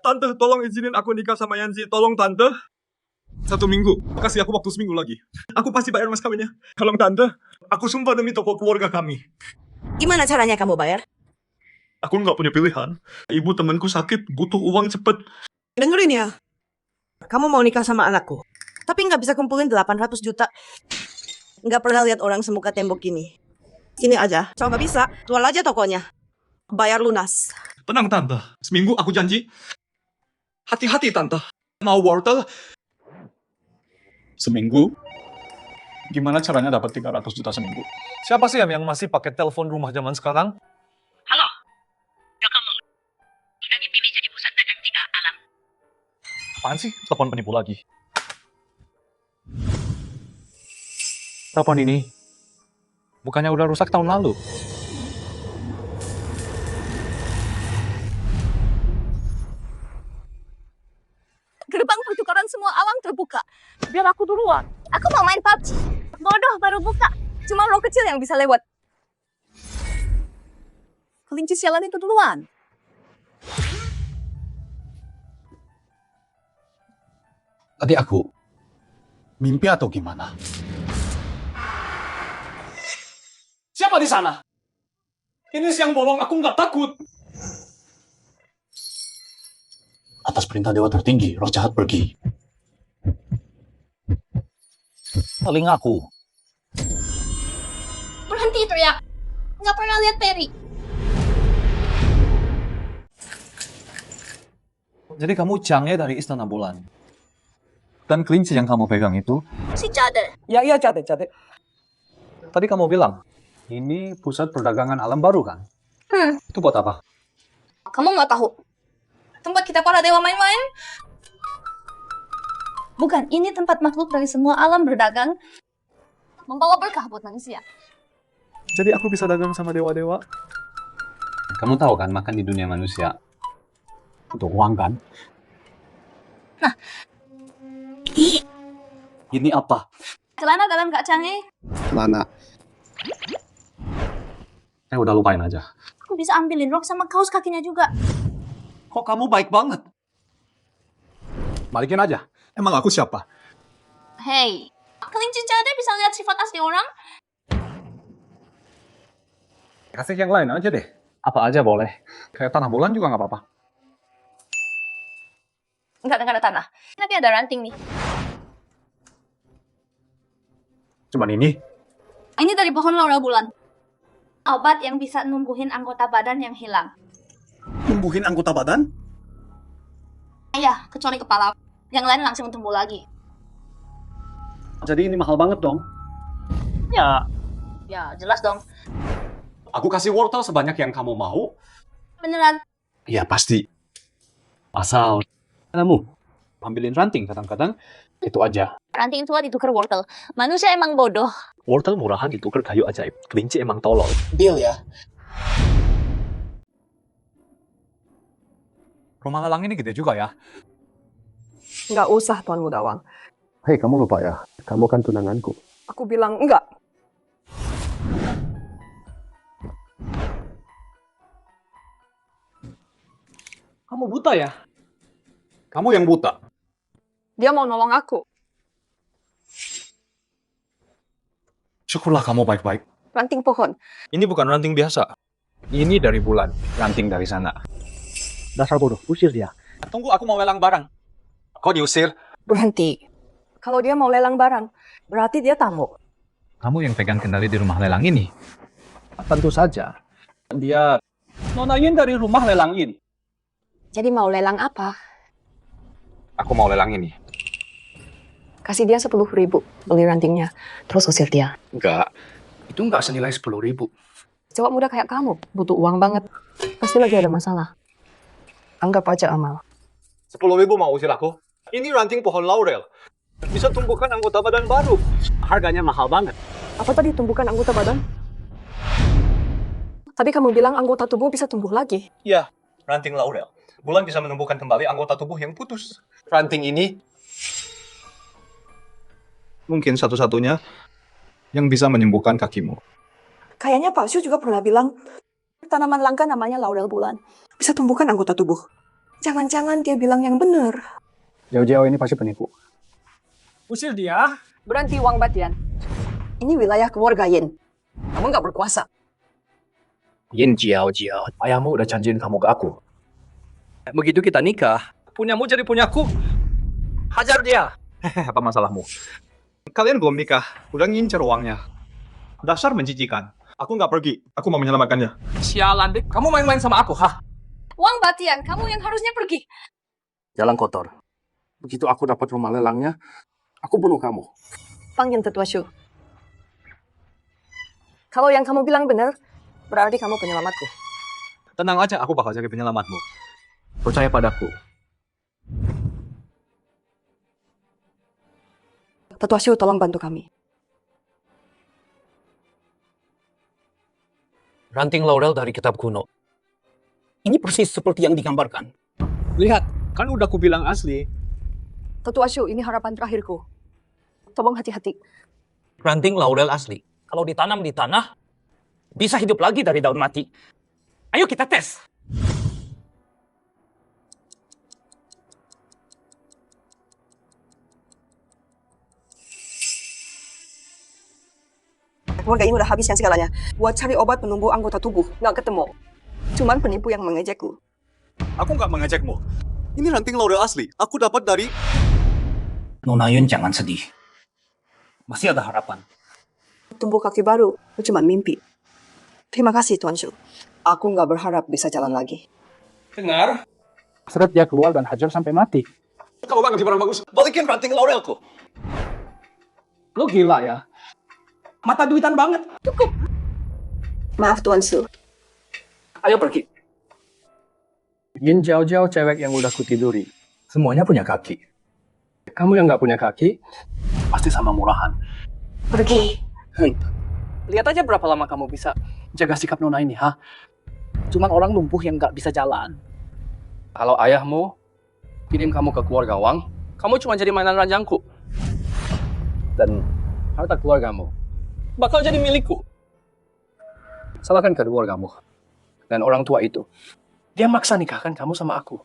Tante, tolong izinin aku nikah sama Yanzi. Tolong, Tante. 1 minggu. Kasih aku waktu seminggu lagi. Aku pasti bayar mas kawinnya. Tolong, Tante. Aku sumpah demi toko keluarga kami. Gimana caranya kamu bayar? Aku nggak punya pilihan. Ibu temanku sakit, butuh uang cepet. Dengerin ya. Kamu mau nikah sama anakku, tapi nggak bisa kumpulin 800 juta. Nggak pernah lihat orang semuka tembok gini. Sini aja. Kalau nggak bisa, jual aja tokonya. Bayar lunas. Tenang, Tante. Seminggu aku janji. Hati-hati, Tante. Mau wortel? Seminggu? Gimana caranya dapat 300 juta seminggu? Siapa sih yang masih pakai telepon rumah zaman sekarang? Halo, ya kamu. Kita dipilih jadi pusat dagang 3 alam. Apaan sih? Telepon penipu lagi. Telepon ini bukannya udah rusak tahun lalu? Gerbang pertukaran semua alam terbuka. Biar aku duluan. Aku mau main PUBG. Bodoh, baru buka. Cuma lo kecil yang bisa lewat. Kelinci sialan itu duluan. Tadi aku mimpi atau gimana? Siapa di sana? Ini siang bolong, aku nggak takut. Atas perintah dewa tertinggi, roh jahat pergi. Paling aku. Berhenti teriak. Nggak pernah lihat Peri. Jadi kamu Changnya dari Istana Bulan. Dan kelinci yang kamu pegang itu? Si Jade. Ya, iya, Cate. Tadi kamu bilang, ini pusat perdagangan alam baru kan? Itu buat apa? Kamu nggak tahu. Tempat kita para dewa main-main. Bukan, ini tempat makhluk dari semua alam berdagang. Membawa berkah buat manusia. Jadi aku bisa dagang sama dewa-dewa? Kamu tahu kan makan di dunia manusia untuk uang kan? Nah. Ini apa? Celana dalam Kak Change. Lana. Saya udah lupain aja. Aku bisa ambilin rok sama kaos kakinya juga. Kok kamu baik banget? Balikin aja. Emang aku siapa? Hey, kelinci Jade bisa lihat sifat asli orang? Kasih yang lain aja deh. Apa aja boleh. Kayak tanah bulan juga nggak apa-apa. Enggak ada tanah. Tapi ada ranting nih. Cuman ini. Ini dari pohon laurel bulan. Obat yang bisa numbuhin anggota badan yang hilang. Numbuhin anggota badan? Iya, kecuali kepala. Yang lain langsung tumbuh lagi. Jadi ini mahal banget dong. Ya, jelas dong. Aku kasih wortel sebanyak yang kamu mau. Beneran. Ya pasti. Asal kamu ambilin ranting kadang-kadang itu aja. Ranting tua ditukar wortel. Manusia emang bodoh. Wortel murahan ditukar kayu ajaib. Kelinci emang tolol. Deal ya. Rumah lelang ini gede juga ya. Nggak usah, Tuan Gudawang. Hei, kamu lupa ya. Kamu kan tunanganku. Aku bilang enggak. Kamu buta ya? Kamu yang buta. Dia mau nolong aku. Syukurlah kamu baik-baik. Ranting pohon. Ini bukan ranting biasa. Ini dari bulan. Ranting dari sana. Dasar bodoh, usir dia. Tunggu, aku mau lelang barang. Kok diusir? Berhenti. Kalau dia mau lelang barang, berarti dia tamu. Kamu yang pegang kendali di rumah lelang ini? Tentu saja. Dia nonain dari rumah lelang ini. Jadi mau lelang apa? Aku mau lelang ini. Kasih dia 10.000 beli rantingnya. Terus usir dia. Enggak. Itu enggak senilai 10.000. Cowok muda kayak kamu, butuh uang banget. Pasti lagi ada masalah. Anggap aja amal. 10.000 mau usir aku? Ini ranting pohon laurel. Bisa tumbuhkan anggota badan baru. Harganya mahal banget. Apa tadi tumbuhkan anggota badan? Tadi kamu bilang anggota tubuh bisa tumbuh lagi. Ya, ranting laurel. Bulan bisa menumbuhkan kembali anggota tubuh yang putus. Ranting ini Mungkin satu-satunya yang bisa menyembuhkan kakimu. Kayaknya Pak Syu juga pernah bilang, tanaman langka namanya laurel bulan. Bisa tumbuhkan anggota tubuh. Jangan-jangan dia bilang yang benar. Jauh-jauh ini pasti penipu. Usir dia. Berhenti Wang Batian. Ini wilayah keluarga Yin. Kamu nggak berkuasa. Yin Jiao Jiao, ayahmu udah janjiin kamu ke aku. Begitu kita nikah, punyamu jadi punyaku. Hajar dia. Apa masalahmu? Kalian belum nikah, udah ngincer uangnya. Dasar menjijikan. Aku nggak pergi, aku mau menyelamatkannya. Sialan, Dik. Kamu main-main sama aku, hah? Wang Batian, kamu yang harusnya pergi. Jalan kotor. Begitu aku dapat rumah lelangnya, aku bunuh kamu. Panggil Tetua Shu. Kalau yang kamu bilang benar, berarti kamu penyelamatku. Tenang aja, aku bakal jadi penyelamatmu. Percaya padaku. Tetua Shu, tolong bantu kami. Ranting laurel dari kitab kuno. Ini persis seperti yang digambarkan. Lihat, kan udah aku bilang asli. Tetua Shu, ini harapan terakhirku. Tolong hati-hati. Ranting laurel asli. Kalau ditanam di tanah, bisa hidup lagi dari daun mati. Ayo kita tes. Keluarga ini udah habiskan segalanya. Buat cari obat penumbuh anggota tubuh, nggak ketemu. Cuman penipu yang mengejekku. Aku nggak mengejakmu. Ini ranting laurel asli. Aku dapat dari... Nona Yun jangan sedih. Masih ada harapan. Tumbuh kaki baru, itu cuma mimpi. Terima kasih, Tuan Shu. Aku nggak berharap bisa jalan lagi. Dengar? Seret dia keluar dan hajar sampai mati. Kamu banget di barang bagus. Balikin ranting laurelku. Lo gila ya? Mata duitan banget. Maaf, Tuan Shu. Ayo pergi. Yin jauh-jauh cewek yang udah kutiduri. Semuanya punya kaki. Kamu yang nggak punya kaki, pasti sama murahan. Pergi. Lihat aja berapa lama kamu bisa jaga sikap Nona ini, ha? Cuman orang lumpuh yang nggak bisa jalan. Kalau ayahmu kirim kamu ke keluarga Wang, kamu cuma jadi mainan ranjangku. Dan harta keluargamu bakal jadi milikku. Salahkan keluargamu dan orang tua itu. Dia maksa nikahkan kamu sama aku.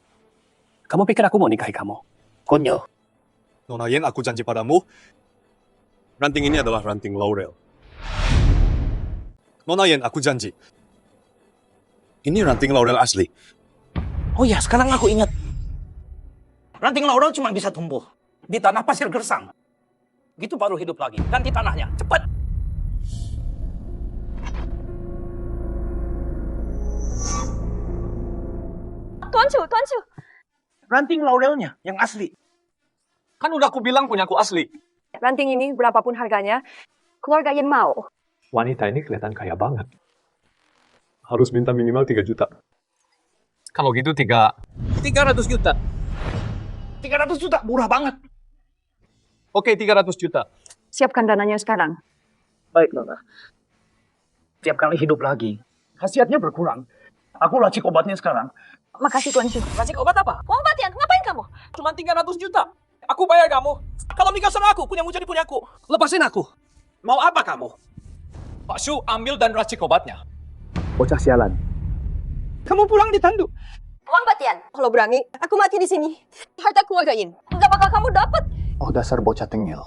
Kamu pikir aku mau nikahi kamu? Konyol. Nona Yen, aku janji padamu, ranting ini adalah ranting laurel. Nona Yen, aku janji. Ini ranting laurel asli. Oh ya, sekarang aku ingat. Ranting laurel cuma bisa tumbuh di tanah pasir gersang. Gitu baru hidup lagi. Ganti tanahnya, cepat. Tuan Shu. Ranting laurelnya yang asli. Kan udah aku bilang punyaku asli. Ranting ini berapapun harganya, keluarga Yin mau. Wanita ini kelihatan kaya banget. Harus minta minimal 3 juta. Kalau gitu 300 juta. 300 juta, murah banget. Oke, 300 juta. Siapkan dananya sekarang. Baik, Nona. Tiap kali hidup lagi, khasiatnya berkurang. Aku racik obatnya sekarang. Makasih, Tuan Shu. Racik obat apa? Wang Batian, ngapain kamu? Cuma 300 juta. Aku bayar kamu. Kalau nikah sama aku, punyamu jadi punyaku. Lepasin aku. Mau apa kamu? Pak Shu, ambil dan racik obatnya. Bocah sialan. Kamu pulang ditandu. Wang Batian, Kalau berani, aku mati di sini. Harta keluarga Yin. nggak bakal kamu dapat. Oh, dasar bocah tengil.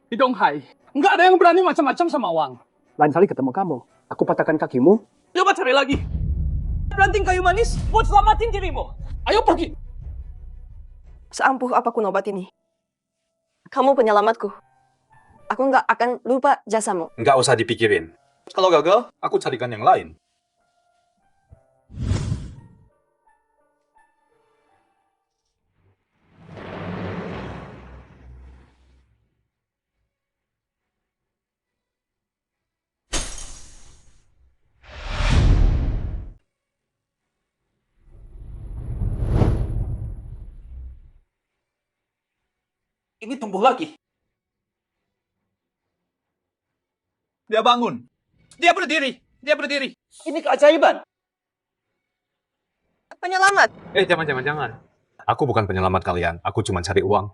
Di Donghai, nggak ada yang berani macam-macam sama Wang. Lain kali ketemu kamu, aku patahkan kakimu. Coba cari lagi. Ranting kayu manis buat selamatin dirimu. Ayo pergi. Seampuh apapun obat ini. Kamu penyelamatku. Aku nggak akan lupa jasamu. Nggak usah dipikirin. Kalau gagal, aku carikan yang lain. Ini tumbuh lagi. Dia bangun. Dia berdiri. Dia berdiri. Ini keajaiban. Penyelamat. Jangan. Aku bukan penyelamat kalian. Aku cuma cari uang.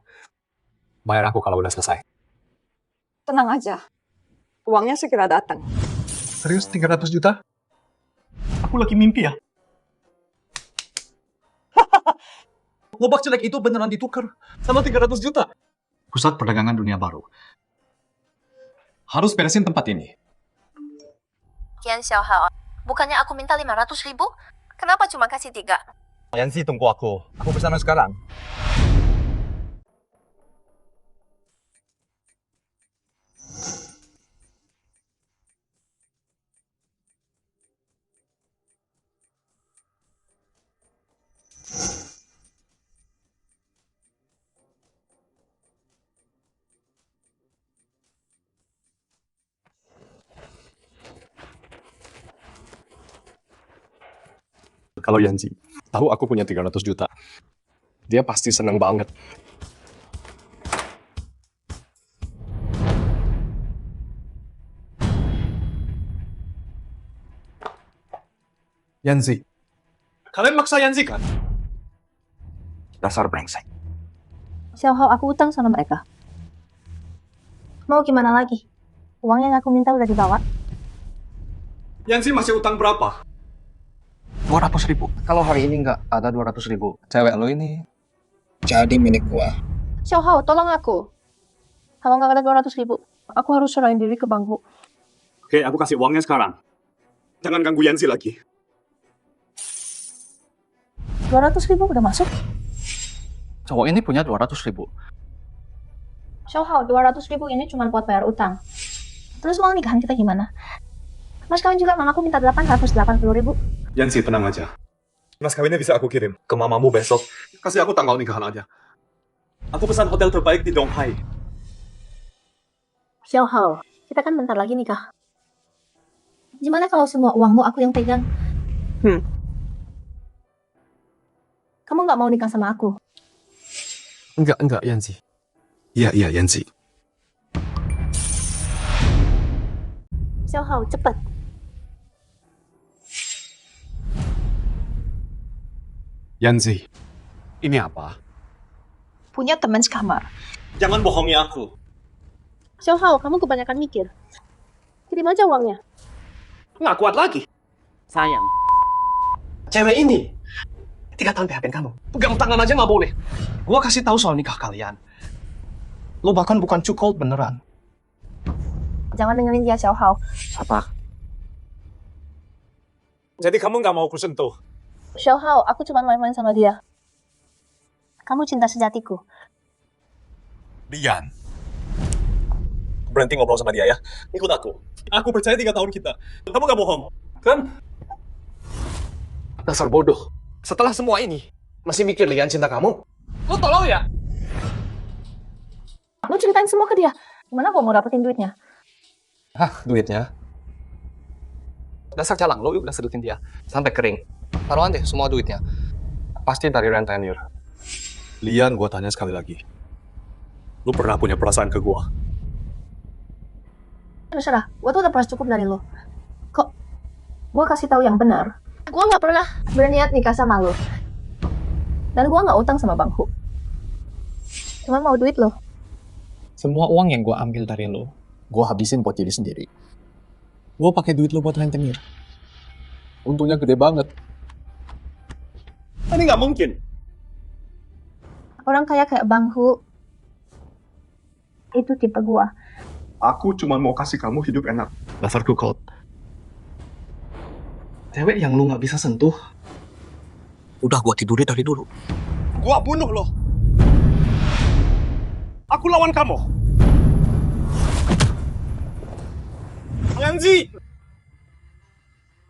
Bayar aku kalau udah selesai. Tenang aja. Uangnya segera datang. Serius 300 juta? Aku lagi mimpi ya? Lobak jelek itu beneran ditukar sama 300 juta. Pusat perdagangan dunia baru. Harus beresin tempat ini. Kian Xiaohao, bukannya aku minta 500.000? Kenapa cuma kasih 3? Yanzi, tunggu aku. Aku kesana sekarang. Kalau Yanzi tahu aku punya 300 juta, dia pasti senang banget. Yanzi. Kalian maksa Yanzi kan? Dasar brengsek. Xiaohao, aku utang sama mereka. Mau gimana lagi? Uang yang aku minta udah dibawa. Yanzi masih utang berapa? 200.000. Kalau hari ini nggak ada 200.000, cewek lo ini jadi milik gua. Xiaohao, tolong aku. Kalau nggak ada 200.000, aku harus serahin diri ke bangku. Oke, aku kasih uangnya sekarang. Jangan ganggu Yanzi lagi. 200.000 udah masuk? Cowok ini punya 200.000. Xiaohao, 200.000 ini cuma buat bayar utang. Terus mau nikahan kita gimana? Mas kawin juga mamaku minta 880.000. Yanzi, tenang aja. Mas kawinnya bisa aku kirim ke mamamu besok. Kasih aku tanggal nikahan aja. Aku pesan hotel terbaik di Donghai. Xiaohao, kita kan bentar lagi nikah. Gimana kalau semua uangmu aku yang pegang? Kamu nggak mau nikah sama aku? Enggak, Yanzi. Iya, Yanzi. Xiaohao, cepet. Yanzi, ini apa? Punya teman sekamar. Jangan bohongi aku. Xiaohao, kamu kebanyakan mikir. Kirim aja uangnya. Nggak kuat lagi. Sayang. Cewek ini 3 tahun PHP kamu. Pegang tangan aja nggak boleh. Gua kasih tahu soal nikah kalian. Lo bahkan bukan cuckold beneran. Jangan dengerin dia, Xiaohao. Apa? Jadi kamu nggak mau aku sentuh? Xiaohao, aku cuma main-main sama dia. Kamu cinta sejatiku. Lian. Berhenti ngobrol sama dia ya. Ikut aku. Aku percaya 3 tahun kita. Kamu nggak bohong, kan? Dasar bodoh. Setelah semua ini, masih mikir Lian cinta kamu? Lo tolong ya? Lu ceritain semua ke dia. Gimana gua mau dapetin duitnya? Hah, duitnya? Dasar calang, lo udah sedutin dia sampai kering. Taruhan deh semua duitnya. Pasti dari rentenir. Lian, gua tanya sekali lagi. Lu pernah punya perasaan ke gua? Terserah, gua tuh udah pernah cukup dari lo. Kok gua kasih tahu yang benar? Gua nggak pernah berniat nikah sama lo. Dan gua nggak utang sama bangku. Cuma mau duit lo. Semua uang yang gue ambil dari lo, gue habisin buat diri sendiri. Gue pakai duit lo buat rentenir. Untungnya gede banget. Ini nggak mungkin. Orang kaya kayak bangku itu tipe gua. Aku cuma mau kasih kamu hidup enak. Dasar cuckold. Cewek yang lu nggak bisa sentuh, udah gua tidurin dari dulu. Gua bunuh lo. Aku lawan kamu. Yanzi!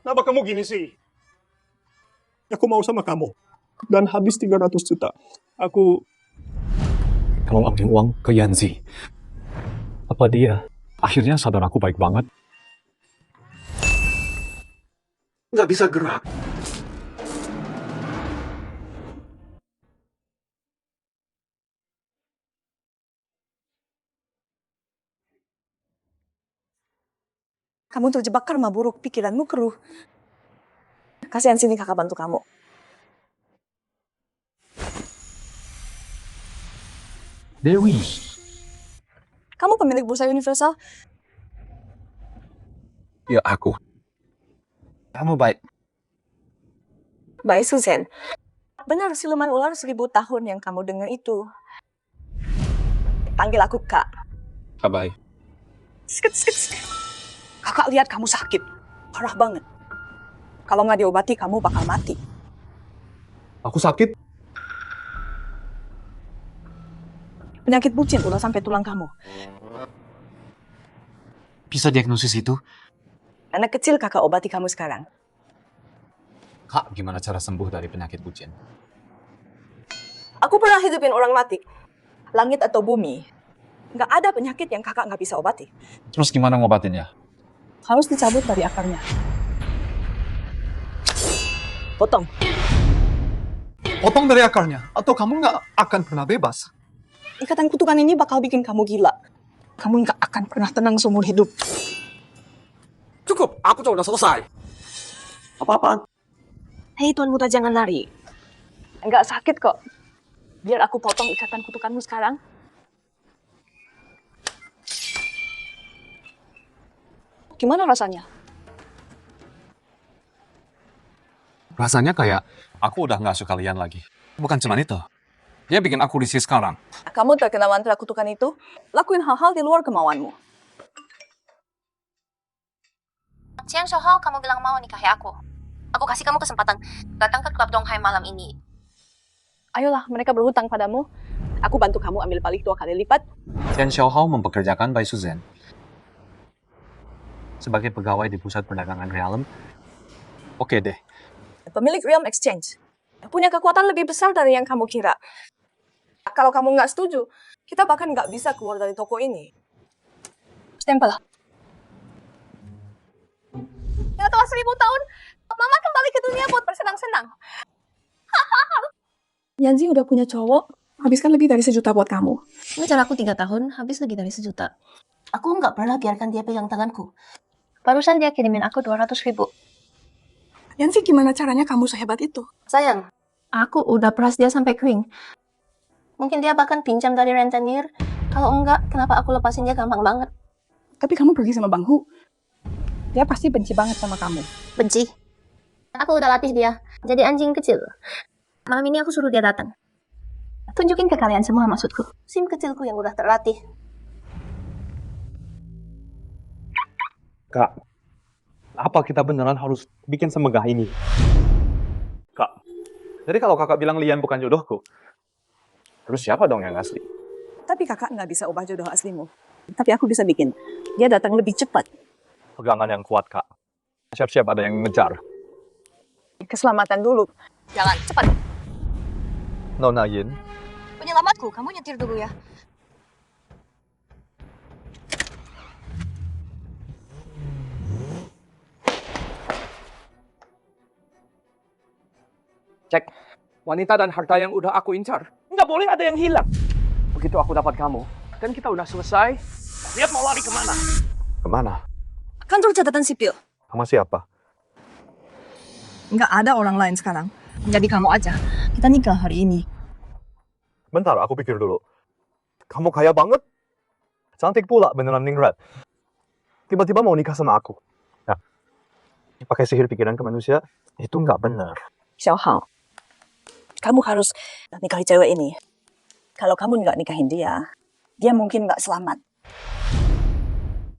Kenapa kamu gini sih? Aku mau sama kamu. Dan habis 300 juta. Aku... Kalau ambil uang ke Yanzi, apa dia akhirnya sadar aku baik banget? Nggak bisa gerak. Kamu terjebak karma buruk, pikiranmu keruh. Kasihan sini kakak bantu kamu. Dewi. Kamu pemilik bursa universal? Ya aku. Kamu baik. Baik, Susan. benar siluman ular 1000 tahun yang kamu dengar itu. Panggil aku Kak. Kabai. Sikit. Kakak lihat kamu sakit. Parah banget. Kalau nggak diobati, kamu bakal mati. Aku sakit. Penyakit bucin udah sampai tulang kamu. Bisa diagnosis itu? Anak kecil kakak obati kamu sekarang. Kak, gimana cara sembuh dari penyakit bucin? Aku pernah hidupin orang mati. Langit atau bumi. Nggak ada penyakit yang kakak nggak bisa obati. Terus gimana ngobatinnya? Harus dicabut dari akarnya. Potong. Potong dari akarnya, atau kamu nggak akan pernah bebas. Ikatan kutukan ini bakal bikin kamu gila. Kamu nggak akan pernah tenang seumur hidup. Cukup, aku udah selesai. Apa-apaan? Hei Tuan Muda, jangan lari. Nggak sakit kok. Biar aku potong ikatan kutukanmu sekarang. Gimana rasanya? Rasanya kayak aku udah nggak suka kalian lagi. Bukan cuma itu. Dia bikin aku risih sekarang. Kamu terkena mantra kutukan itu, lakuin hal-hal di luar kemauanmu. Chen Shohao, kamu bilang mau nikahi aku. Aku kasih kamu kesempatan datang ke klub Donghai malam ini. Ayolah, mereka berhutang padamu. Aku bantu kamu ambil balik 2 kali lipat. Chen Xiaohao mempekerjakan Bai Suzhen sebagai pegawai di pusat perdagangan realem. Oke deh. Pemilik Realm Exchange. Punya kekuatan lebih besar dari yang kamu kira. Kalau kamu nggak setuju, kita bahkan nggak bisa keluar dari toko ini. Stempel. Setelah 1000 tahun, Mama kembali ke dunia buat bersenang-senang. Yanzi udah punya cowok, habiskan lebih dari 1 juta buat kamu. Ngejar aku 3 tahun, habis lebih dari 1 juta. Aku nggak pernah biarkan dia pegang tanganku. Barusan dia kirimin aku 200.000. Yanzi, gimana caranya kamu sehebat itu? Sayang, aku udah peras dia sampai kering. Mungkin dia bahkan pinjam dari rentenir. Kalau enggak, kenapa aku lepasin dia gampang banget? Tapi kamu pergi sama Bang Hu. Dia pasti benci banget sama kamu. Benci. Aku udah latih dia, jadi anjing kecil. Malam ini aku suruh dia datang. Tunjukin ke kalian semua maksudku. Sim kecilku yang udah terlatih. Kak, apa kita beneran harus bikin semegah ini? Kak, jadi kalau kakak bilang Lian bukan jodohku, terus siapa dong yang asli? Tapi kakak nggak bisa ubah jodoh aslimu. Tapi aku bisa bikin dia datang lebih cepat. Pegangan yang kuat, Kak. Siap-siap ada yang ngejar. Keselamatan dulu. Jalan, cepat. Nona Yin, Penyelamatku, kamu nyetir dulu ya. Cek, wanita dan harta yang udah aku incar. Nggak boleh ada yang hilang. Begitu aku dapat kamu, dan kita udah selesai, lihat mau lari kemana? kemana? Kantor catatan sipil. Sama siapa? Nggak ada orang lain sekarang. Jadi kamu aja. Kita nikah hari ini. Bentar, aku pikir dulu. Kamu kaya banget. Cantik pula, beneran ningrat. Tiba-tiba mau nikah sama aku. Nah, pakai sihir pikiran ke manusia, itu nggak benar. Xiaohao, kamu harus nikahi cewek ini. Kalau kamu nggak nikahin dia, dia mungkin nggak selamat.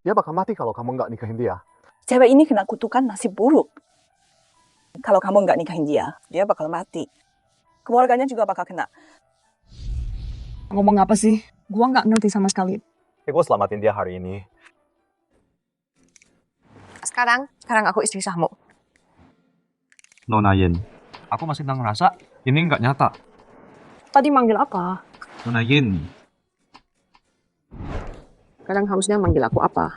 Dia bakal mati kalau kamu nggak nikahin dia. Cewek ini kena kutukan nasib buruk. Kalau kamu nggak nikahin dia, dia bakal mati. Keluarganya juga bakal kena. Ngomong apa sih? Gua nggak ngerti sama sekali. Gue selamatin dia hari ini. Sekarang aku istri sahmu. Nona Yin, aku masih nggak ngerasa ini nggak nyata. Tadi manggil apa? Nona Yin, Sekarang harusnya manggil aku apa?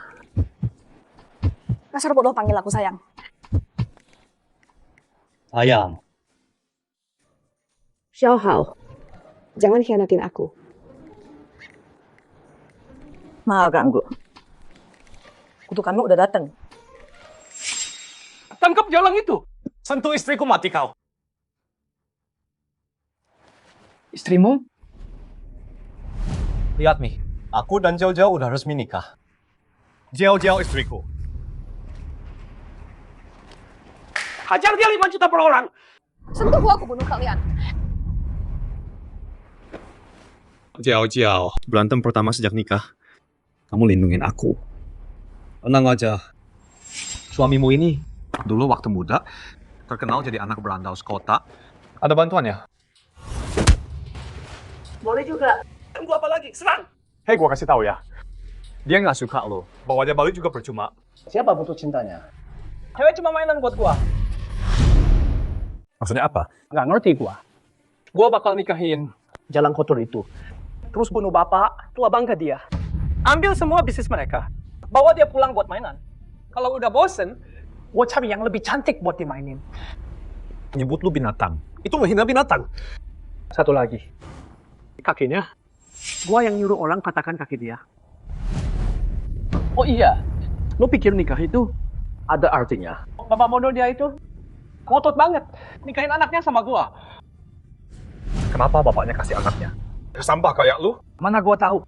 Dasar bodoh, panggil aku sayang. Sayang. Xiaohao, jangan khianatin aku. Maaf ganggu. Kutukanmu udah datang. Tangkap jalang itu. Sentuh istriku mati kau. Istrimu? Lihat nih, aku dan Jiao Jiao udah resmi nikah. Jiao Jiao istriku. Hajar dia 5 juta per orang. Sentuh aku bunuh kalian. Jiao, berantem pertama sejak nikah. Kamu lindungin aku. Tenang aja. Suamimu ini dulu waktu muda terkenal jadi anak berandal sekota. Ada bantuannya? Boleh juga. Tunggu apa lagi? Serang! Hei, gua kasih tahu ya. Dia nggak suka lo. Bawa dia balik juga percuma. Siapa butuh cintanya? Cewek cuma mainan buat gua. Maksudnya apa? Nggak ngerti gua. Gua bakal nikahin jalan kotor itu. Terus bunuh bapak, tua bangga dia. Ambil semua bisnis mereka. Bawa dia pulang buat mainan. Kalau udah bosen, gua cari yang lebih cantik buat dimainin. Nyebut lu binatang. Itu menghina binatang. Satu lagi. Kakinya, gua yang nyuruh orang katakan kaki dia. Oh iya, lo pikir nikah itu ada artinya? Bapak bodoh dia itu ngotot banget nikahin anaknya sama gua. Kenapa bapaknya kasih anaknya? Sampah kayak lu? Mana gua tahu.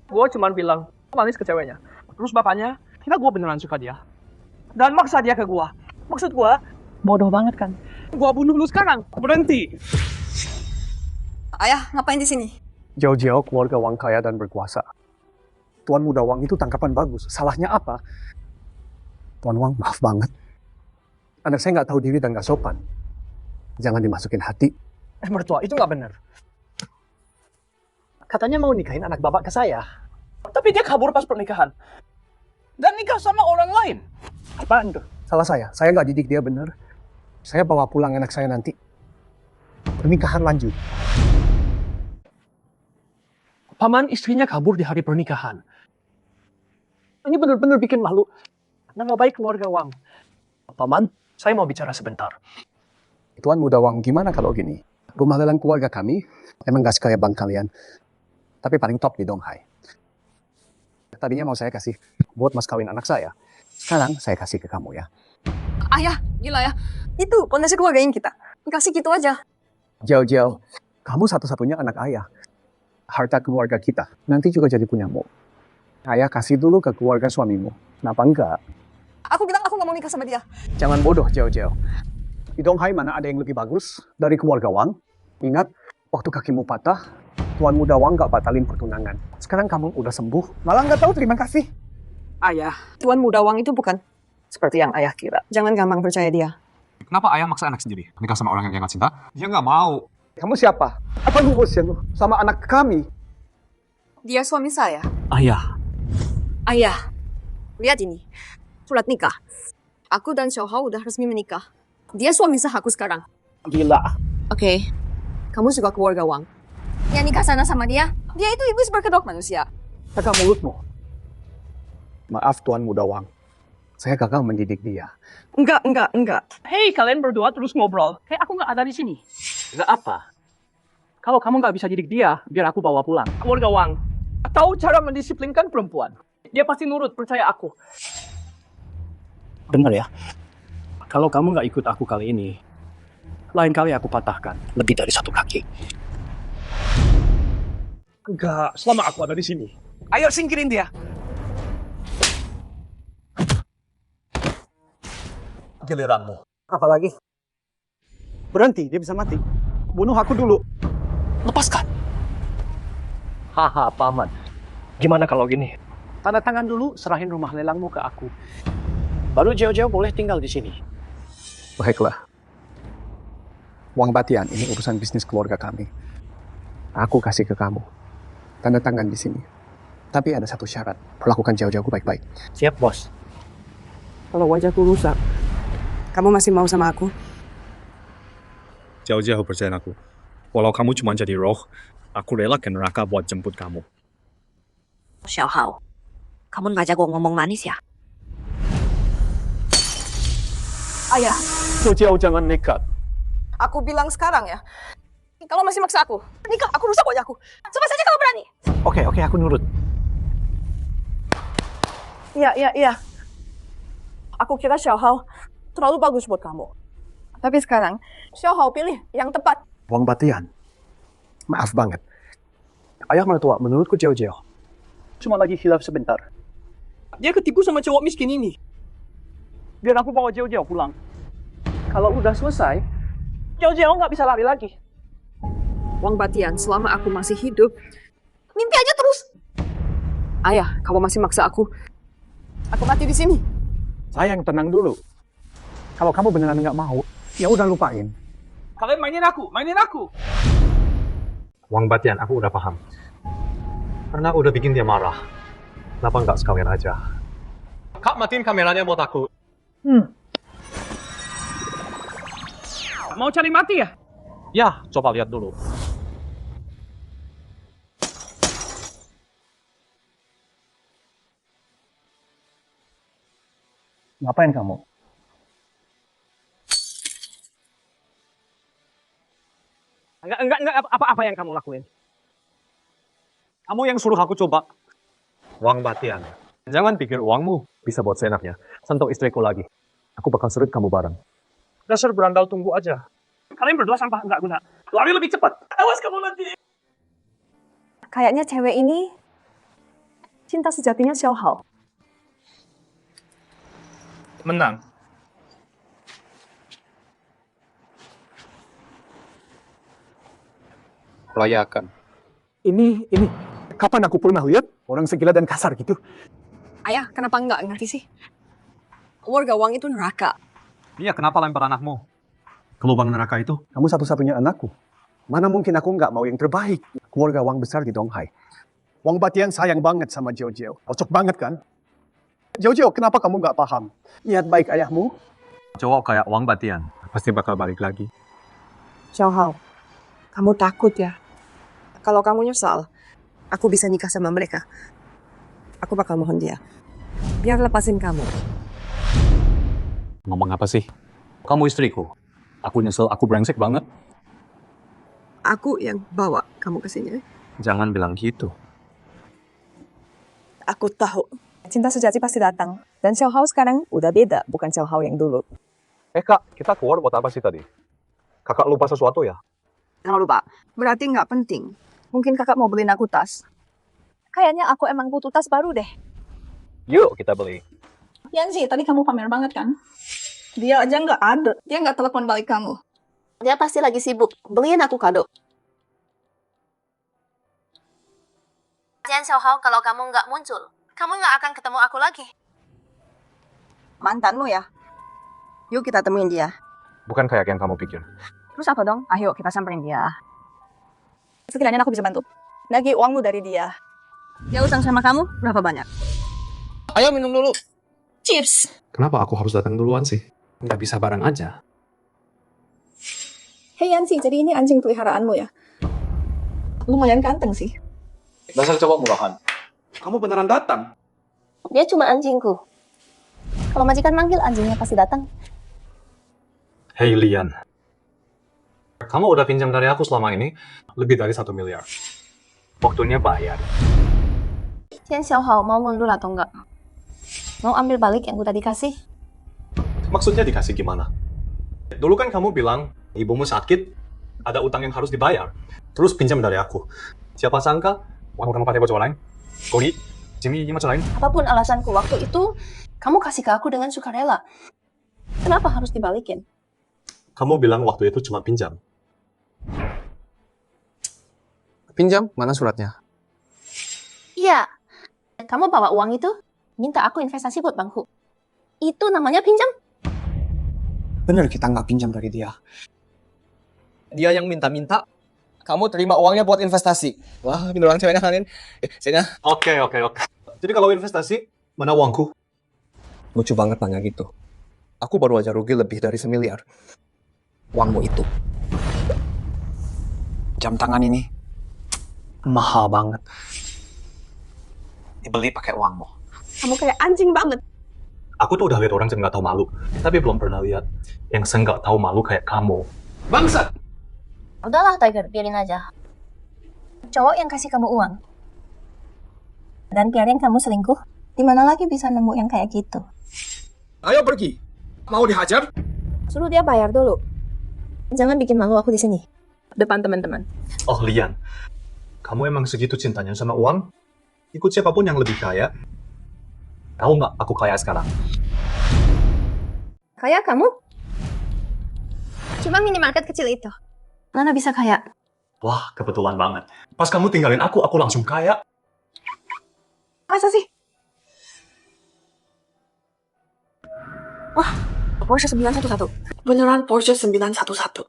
Gua cuman bilang manis ke ceweknya. Terus bapaknya kira gua beneran suka dia. Dan maksa dia ke gua. Maksud gua, bodoh banget kan? Gua bunuh lu sekarang. Berhenti. Ayah, ngapain di sini? Jauh-jauh keluarga Wang kaya dan berkuasa. Tuan Muda Wang itu tangkapan bagus. Salahnya apa? Tuan Wang, maaf banget. Anak saya nggak tahu diri dan nggak sopan. Jangan dimasukin hati. Mertua, itu nggak bener. Katanya mau nikahin anak bapak ke saya. Tapi dia kabur pas pernikahan. Dan nikah sama orang lain. Apaan tuh? Salah saya nggak didik dia bener. Saya bawa pulang anak saya nanti. Pernikahan lanjut. Paman istrinya kabur di hari pernikahan. Ini benar-benar bikin malu. Nama baik keluarga Wang. Paman, saya mau bicara sebentar. Tuan Muda Wang, gimana kalau gini? Rumah lelang keluarga kami emang gak sekaya bank kalian. Tapi paling top di Donghai. Tadinya mau saya kasih buat mas kawin anak saya. Sekarang saya kasih ke kamu ya. Ayah, gila ya. Itu pondasi keluargain kita. Kasih gitu aja. Jauh-jauh, kamu satu-satunya anak ayah. Harta keluarga kita, nanti juga jadi punyamu. Ayah kasih dulu ke keluarga suamimu. Kenapa enggak? Aku bilang aku nggak mau nikah sama dia. Jangan bodoh, Jauh-jauh. Di Donghai mana ada yang lebih bagus dari keluarga Wang? Ingat, waktu kakimu patah, Tuan Muda Wang gak batalin pertunangan. Sekarang kamu udah sembuh, malah nggak tahu terima kasih. Ayah, Tuan Muda Wang itu bukan seperti yang ayah kira. Jangan gampang percaya dia. Kenapa ayah maksa anak sendiri nikah sama orang yang dia nggak cinta? Dia nggak mau. Kamu siapa? Apa urusan lu sama anak kami? Dia suami saya. Ayah. Ayah, lihat ini. Surat nikah. Aku dan Xiao Hao udah resmi menikah. Dia suami sah aku sekarang. Gila. Oke, kamu juga keluarga Wang. Yang nikah sana sama dia, dia itu iblis berkedok manusia. Jaga mulutmu. Maaf Tuan Muda Wang, saya gagal mendidik dia. Enggak. Hei, kalian berdua terus ngobrol. Kayak aku nggak ada di sini. Nggak apa. Kalau kamu nggak bisa didik dia, biar aku bawa pulang. Keluarga Wang, tahu cara mendisiplinkan perempuan. Dia pasti nurut, percaya aku. Dengar ya, kalau kamu nggak ikut aku kali ini, lain kali aku patahkan lebih dari satu kaki. Enggak, selama aku ada di sini. Ayo singkirin dia. Giliranmu. Apalagi? Berhenti, dia bisa mati. Bunuh aku dulu. Lepaskan. Haha, paman. Gimana kalau gini? Tanda tangan dulu, serahin rumah lelangmu ke aku. Baru jauh-jauh boleh tinggal di sini. Baiklah. Wang Batian, ini urusan bisnis keluarga kami. Aku kasih ke kamu. Tanda tangan di sini. Tapi ada satu syarat. Perlakukan jauh-jauh baik-baik. Siap, bos. Kalau wajahku rusak, kamu masih mau sama aku? Jauh-jauh percaya aku. Walau kamu cuma jadi roh, aku rela ke neraka buat jemput kamu. Xiao Hao, kamu ngajak gue ngomong manis ya? Ayah, Jauh-jauh jangan nekat. aku bilang sekarang ya. Kalau masih maksa aku, nikah, aku rusak wajahku. Coba saja kalau berani. Oke, aku nurut. Iya. Aku kira Xiao Hao terlalu bagus buat kamu. Tapi sekarang, Xiao Hao pilih yang tepat. Wang Batian, maaf banget. Ayah mertua, menurutku jauh-jauh. Cuma lagi hilaf sebentar. Dia ketipu sama cowok miskin ini. Biar aku bawa jauh-jauh pulang. Kalau udah selesai, jauh-jauh nggak bisa lari lagi. Wang Batian, selama aku masih hidup, Mimpi aja terus. ayah, kamu masih maksa aku. Aku mati di sini. Sayang, tenang dulu. Kalau kamu beneran nggak mau, ya udah lupain. Kalian mainin aku. Wang Batian, aku udah paham. Karena aku udah bikin dia marah. Kenapa nggak sekalian aja? Kak, matiin kameranya buat aku. Mau cari mati ya? Ya, coba lihat dulu. Ngapain kamu? Enggak, apa yang kamu lakuin? Kamu yang suruh aku coba. Wang Batian, jangan pikir uangmu bisa buat seenaknya. Sentuh istriku lagi. Aku bakal suruh kamu bareng. Dasar berandal, tunggu aja. Kalian berdua sampah nggak guna. Lari lebih cepat. Awas kamu nanti. Kayaknya cewek ini cinta sejatinya Xiao Hao. Menang. Layakan. Ini, kapan aku pernah lihat orang segila dan kasar gitu? Ayah, kenapa nggak ngerti sih? Keluarga Wang itu neraka. Iya, kenapa lempar anakmu? Ke lubang neraka itu? Kamu satu-satunya anakku. Mana mungkin aku nggak mau yang terbaik. Keluarga Wang besar di Donghai. Wang Batian sayang banget sama Jojo. Cocok banget kan? Jojo, kenapa kamu nggak paham? Niat baik ayahmu. Cowok kayak Wang Batian pasti bakal balik lagi. Xiao Hao, kamu takut ya? Kalau kamu nyesal, aku bisa nikah sama mereka. Aku bakal mohon dia. Biar lepasin kamu. Ngomong apa sih? Kamu istriku. Aku nyesel, aku brengsek banget. Aku yang bawa kamu ke sini. Jangan bilang gitu. Aku tahu. Cinta sejati pasti datang. Dan Xiao Hao sekarang udah beda, bukan Xiao Hao yang dulu. Kak, kita keluar buat apa sih tadi? Kakak lupa sesuatu ya? Jangan lupa, berarti nggak penting. Mungkin kakak mau beliin aku tas. Kayaknya aku emang butuh tas baru deh. Yuk, kita beli. Yanzi, tadi kamu pamer banget kan? Dia aja nggak ada. Dia nggak telepon balik kamu. Dia pasti lagi sibuk. Beliin aku kado. Jangan Xiao Hao, kalau kamu nggak muncul, kamu nggak akan ketemu aku lagi. Mantanmu ya? Yuk kita temuin dia. Bukan kayak yang kamu pikir. Terus apa dong? Ayo kita samperin dia. Sekiranya aku bisa bantu. Nagih uangmu dari dia. Dia utang sama kamu berapa banyak? Ayo minum dulu. Chips. Kenapa aku harus datang duluan sih? Nggak bisa bareng aja. Hei Yanzi, jadi ini anjing peliharaanmu ya? Lumayan ganteng sih. Dasar coba murahan. Kamu beneran datang? Dia cuma anjingku. Kalau majikan manggil, anjingnya pasti datang. Hey Lian. Kamu udah pinjam dari aku selama ini lebih dari 1 miliar. Waktunya bayar. Cian Xiao Hao mau mundur atau enggak? Mau ambil balik yang udah dikasih? Maksudnya dikasih gimana? Dulu kan kamu bilang ibumu sakit, ada utang yang harus dibayar. Terus pinjam dari aku. Siapa sangka uang kamu pakai buat cowok lain? Kori, Jimmy, ini macam lain. Apapun alasanku waktu itu, kamu kasih ke aku dengan sukarela. Kenapa harus dibalikin? Kamu bilang waktu itu cuma pinjam. Pinjam? Mana suratnya? Iya. Kamu bawa uang itu, minta aku investasi buat Bang Hu. Itu namanya pinjam? Bener kita nggak pinjam dari dia. Dia yang minta-minta. Kamu terima uangnya buat investasi. Wah, beneran ceweknya kalian. Sini. Oke. Jadi kalau investasi, mana uangku? Lucu banget nanya gitu. Aku baru aja rugi lebih dari 1 miliar. Uangmu itu. Jam tangan ini mahal banget. Dibeli pakai uangmu. Kamu kayak anjing banget. Aku tuh udah lihat orang yang nggak tahu malu, tapi belum pernah lihat yang nggak tahu malu kayak kamu. Bangsat! Udahlah Tiger, biarin aja. Cowok yang kasih kamu uang. Dan biarin kamu selingkuh. Di mana lagi bisa nemu yang kayak gitu? Ayo pergi. Mau dihajar? Suruh dia bayar dulu. Jangan bikin malu aku di sini. Depan teman-teman. Oh Lian, kamu emang segitu cintanya sama uang? Ikut siapapun yang lebih kaya. Tahu nggak aku kaya sekarang? Kaya kamu? Cuma minimarket kecil itu. Mana bisa kaya? Wah, kebetulan banget. Pas kamu tinggalin aku langsung kaya. Masa sih? Wah, Porsche 911. Beneran Porsche 911.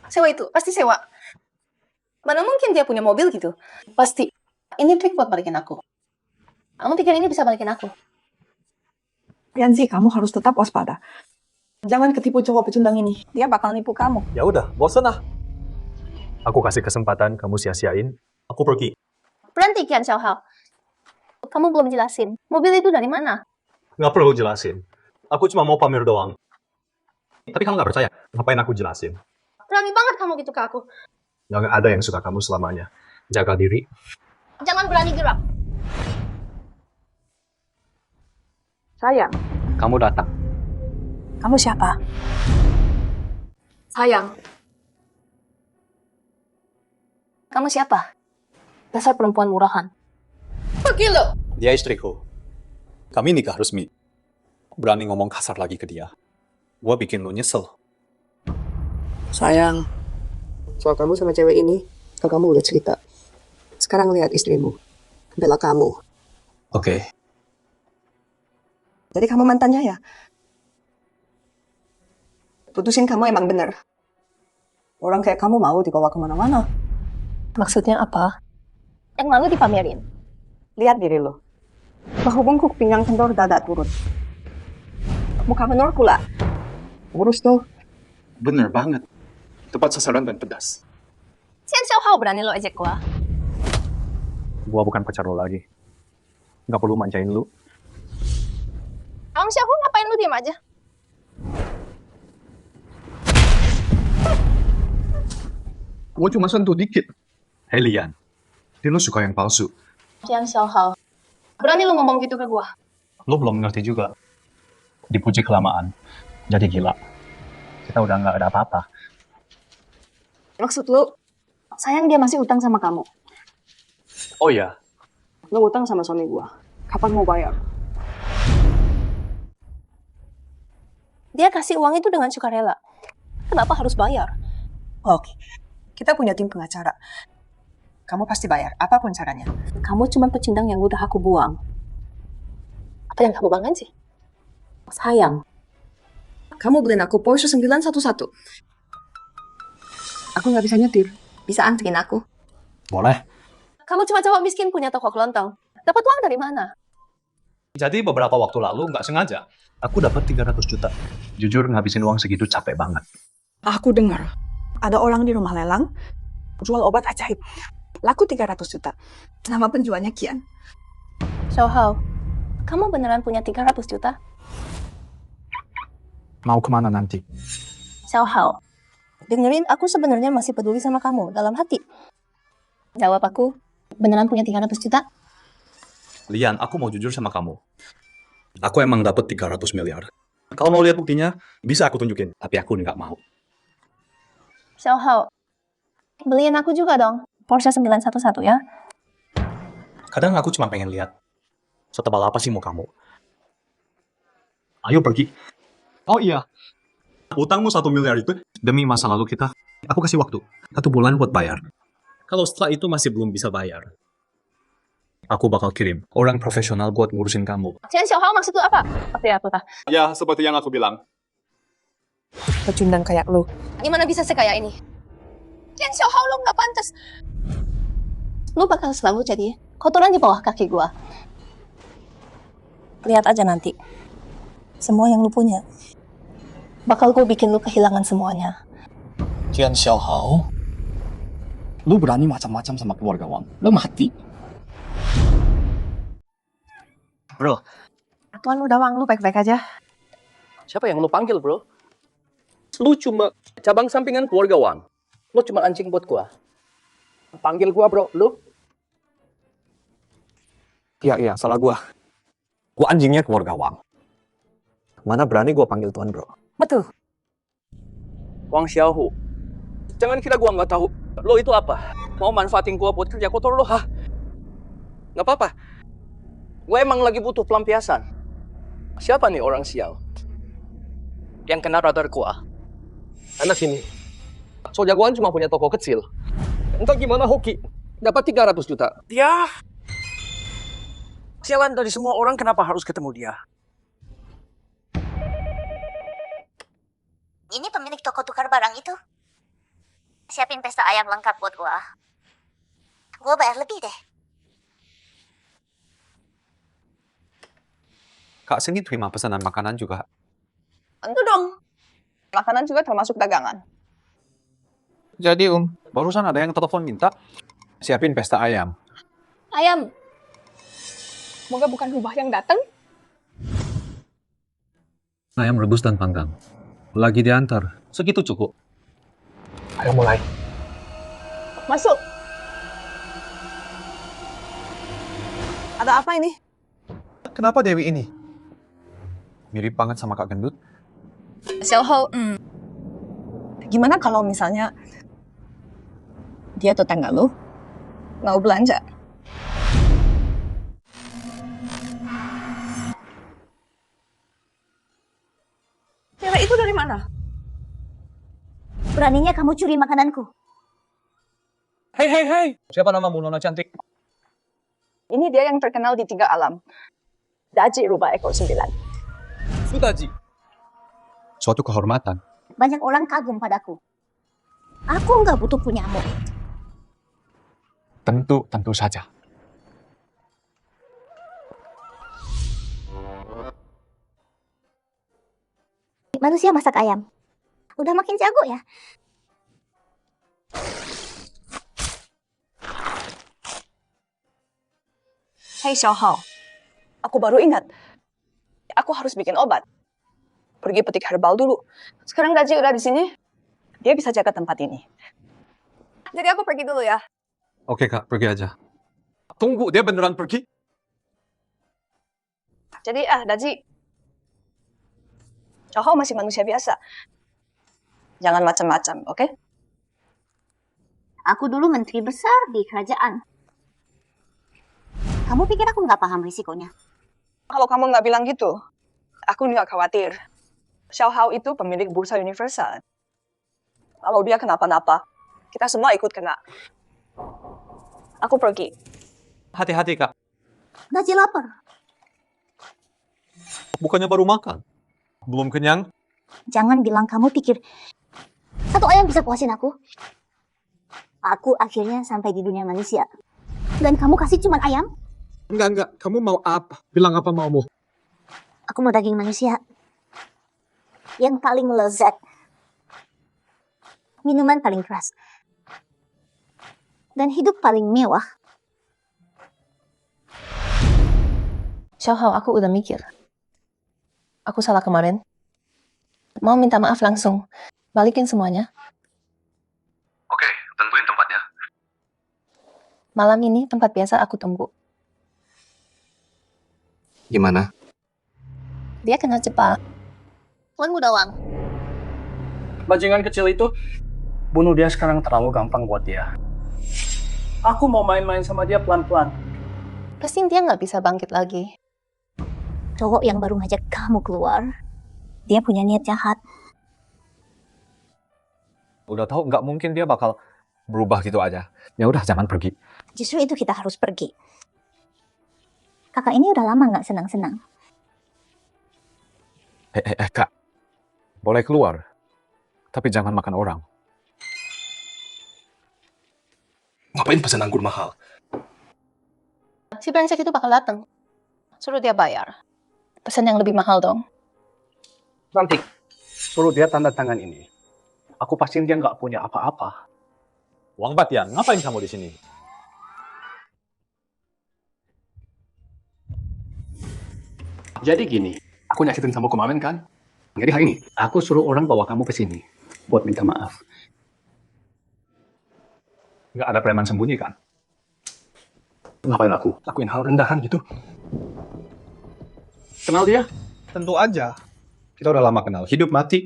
Sewa itu, pasti sewa. Mana mungkin dia punya mobil gitu? Pasti. Ini trik buat balikin aku. Kamu pikir ini bisa balikin aku? Yanzi, kamu harus tetap waspada. Jangan ketipu cowok pecundang ini. Dia bakal nipu kamu. Ya udah, bosen ah. Aku kasih kesempatan, kamu sia-siain. Aku pergi. Berhenti Kian Xiaohao. Kamu belum jelasin. Mobil itu dari mana? Nggak perlu jelasin. Aku cuma mau pamer doang. Tapi kamu nggak percaya. Ngapain aku jelasin? Berani banget kamu gitu ke aku. Nggak ada yang suka kamu selamanya. Jaga diri. Jangan berani gerak. Sayang, Kamu datang. kamu siapa? Sayang. Kamu siapa? Dasar perempuan murahan. Pergi lo. Dia istriku. Kami nikah resmi. Berani ngomong kasar lagi ke dia. Gua bikin lu nyesel. Sayang, soal kamu sama cewek ini, kalau kamu udah cerita. Sekarang lihat istrimu, bela kamu. Oke. Jadi kamu mantannya ya? Putusin kamu emang bener. Orang kayak kamu mau dibawa kemana-mana. Maksudnya apa? Yang malu dipamerin. Lihat diri lo. Bahu bengkuk, pinggang kendor, dada turun. Muka menor pula. Urus tuh. Bener banget. Tepat sasaran dan pedas. Kian Xiaohao berani lo ejek gua. Gua bukan pacar lo lagi. Nggak perlu manjain lu. Kamu siapa? Ngapain lu diem aja? Gua cuma sentuh dikit. Hei Lian, dia lu suka yang palsu. Kian Xiaohao. Berani lu ngomong gitu ke gua? Lu belum ngerti juga. Dipuji kelamaan, jadi gila. Kita udah nggak ada apa-apa. Maksud lo, sayang dia masih utang sama kamu. Oh iya, Lo utang sama suami gua. Kapan mau bayar? Dia kasih uang itu dengan sukarela. Kenapa harus bayar? Oke, kita punya tim pengacara. Kamu pasti bayar, apapun caranya. Kamu cuma pecundang yang udah aku buang. Apa yang kamu banggain sih? Sayang. Kamu beliin aku Porsche 911. Aku nggak bisa nyetir. Bisa anterin aku? boleh. Kamu cuma cowok miskin punya toko kelontong. Dapat uang dari mana? Jadi beberapa waktu lalu nggak sengaja, aku dapat 300 juta. Jujur ngabisin uang segitu capek banget. Aku dengar ada orang di rumah lelang jual obat ajaib. Laku 300 juta. Nama penjualnya Kian. Xiaohao, kamu beneran punya 300 juta? Mau kemana nanti? Xiaohao, dengerin aku sebenarnya masih peduli sama kamu dalam hati. Jawab aku, beneran punya 300 juta? Lian, aku mau jujur sama kamu. Aku emang dapat 300 miliar. Kalau mau lihat buktinya, bisa aku tunjukin. Tapi aku nggak mau. Xiaohao, beliin aku juga dong Porsche 911 ya. Kadang aku cuma pengen lihat. Setebal apa sih mau kamu? Ayo pergi. Oh iya. Utangmu 1 miliar itu demi masa lalu kita. Aku kasih waktu 1 bulan buat bayar. Kalau setelah itu masih belum bisa bayar, aku bakal kirim orang profesional buat ngurusin kamu. Cian Xiaohao maksud lu apa? Seperti apa tah? Ya, seperti yang aku bilang. Pecundang kayak lo. Gimana bisa sekaya ini? Cian Xiaohao lu nggak pantas. Lu bakal selalu jadi kotoran di bawah kaki gua. Lihat aja nanti. Semua yang lu punya. Bakal gue bikin lu kehilangan semuanya. Jian Xiaohao, lu berani macam-macam sama keluarga Wang. Lu mati. Bro, Tuan udah Wang, lu baik-baik aja. siapa yang lu panggil, bro? Lu cuma cabang sampingan keluarga Wang. Lu cuma anjing buat gua. Panggil gua, bro. Lu? Iya, salah gua. Gua anjingnya keluarga Wang. Mana berani gua panggil tuan, bro. Betul. Wang Xiaohu. Jangan kira gua nggak tahu. Lo itu apa? Mau manfaatin gua buat kerja kotor lo, hah? Nggak apa-apa. Gua emang lagi butuh pelampiasan. Siapa nih orang sial? Yang kena radar gua. Anak sini. So jagoan cuma punya toko kecil. Entah gimana Hoki dapat 300 juta. Dia sialan dari semua orang, kenapa harus ketemu dia? Ini pemilik toko tukar barang itu. Siapin pesta ayam lengkap buat gua. Gua bayar lebih deh. Kak Sini terima pesanan makanan juga. Tentu dong. Makanan juga termasuk dagangan. Jadi barusan ada yang telepon minta siapin pesta ayam. Ayam. Semoga bukan rubah yang datang. Ayam rebus dan panggang. Lagi diantar. Segitu cukup. Ayo mulai. Masuk. Ada apa ini? Kenapa Dewi ini? Mirip banget sama Kak Gendut. Xiaohao, gimana kalau misalnya dia tetangga lu mau belanja? Cewek itu dari mana? Beraninya kamu curi makananku. Hei. Siapa namamu, Nona cantik? Ini dia yang terkenal di 3 alam. Daji rubah ekor 9. Sudaji. Suatu kehormatan. Banyak orang kagum padaku. Aku nggak butuh punyamu. Tentu saja. Manusia masak ayam. Udah makin jago ya. Hei Xiaohao, aku baru ingat. Aku harus bikin obat. Pergi petik herbal dulu. Sekarang Daji udah di sini. Dia bisa jaga tempat ini. Jadi aku pergi dulu ya. Oke Kak, pergi aja. Tunggu, dia beneran pergi? Jadi Daji. Xiaohao masih manusia biasa. Jangan macam-macam, oke? Aku dulu menteri besar di kerajaan. Kamu pikir aku nggak paham risikonya? Kalau kamu nggak bilang gitu, aku nggak khawatir. Xiaohao itu pemilik bursa universal. Kalau dia kenapa-napa, kita semua ikut kena. Aku pergi. Hati-hati Kak. Daji lapar. Bukannya baru makan? Belum kenyang? Jangan bilang kamu pikir satu ayam bisa puasin aku. Aku akhirnya sampai di dunia manusia. Dan kamu kasih cuma ayam? Enggak. Kamu mau apa? Bilang apa maumu? Aku mau daging manusia. Yang paling lezat. Minuman paling keras. Dan hidup paling mewah. Xiaohao, aku udah mikir. Aku salah kemarin. Mau minta maaf langsung. Balikin semuanya. Oke, tentuin tempatnya. Malam ini tempat biasa aku tunggu. Gimana? Dia kenal cepat. Tuan Mudawang. Bajingan kecil itu, bunuh dia sekarang terlalu gampang buat dia. Aku mau main-main sama dia pelan-pelan. Pasti dia nggak bisa bangkit lagi. Cowok yang baru ngajak kamu keluar. Dia punya niat jahat. Udah tahu nggak mungkin dia bakal berubah gitu aja. Ya udah, jangan pergi. Justru itu kita harus pergi. Kakak ini udah lama nggak senang-senang. Kak. Boleh keluar. Tapi jangan makan orang. Ngapain pesan anggur mahal? Si brengsek itu bakal datang. Suruh dia bayar. Pesan yang lebih mahal dong. Nanti, suruh dia tanda tangan ini. Aku pastiin dia nggak punya apa-apa. Wang Batian, ngapain kamu di sini? Jadi gini, aku nyakitin sama kemarin kan? Jadi hari ini, aku suruh orang bawa kamu ke sini buat minta maaf. Nggak ada preman sembunyi kan? Ngapain aku? Lakuin hal rendahan gitu? Kenal dia? Tentu aja. Kita udah lama kenal. Hidup mati.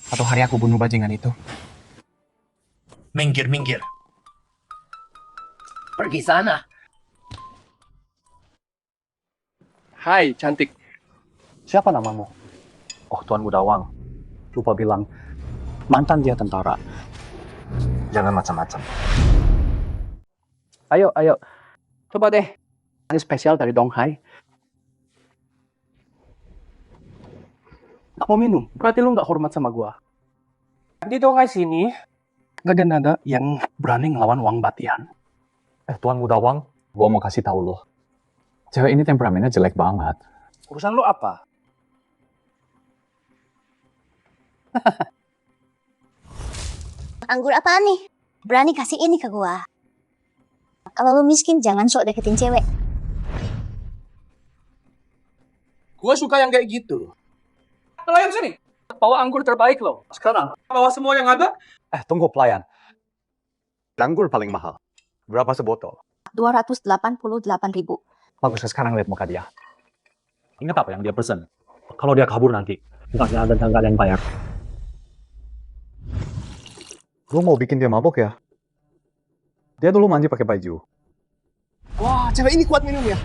Satu hari aku bunuh bajingan itu. Minggir. Pergi sana. Hai, cantik. Siapa namamu? Oh, Tuan Mudawang. Lupa bilang, Mantan dia tentara. Jangan macam-macam. Ayo, ayo. Coba deh. Ini spesial dari Donghai. Nggak mau minum. Berarti lu nggak hormat sama gua. Di Donghai sini, nggak ada yang berani ngelawan Wang Batian. Tuan Muda Wang, gua mau kasih tahu lo. Cewek ini temperamennya jelek banget. Urusan lu apa? Anggur apaan nih? Berani kasih ini ke gua. Kalau lu miskin, jangan sok deketin cewek. Gua suka yang kayak gitu. Pelayan sini. Bawa anggur terbaik lo. Sekarang, bawa semua yang ada. Tunggu pelayan. Anggur paling mahal. Berapa sebotol? 288.000. Bagus, sekarang lihat muka dia. Ingat apa yang dia pesen? Kalau dia kabur nanti, nggak ada yang bayar. Lu mau bikin dia mabok ya? Dia dulu mandi pakai baju. Wah, cewek ini kuat minum ya.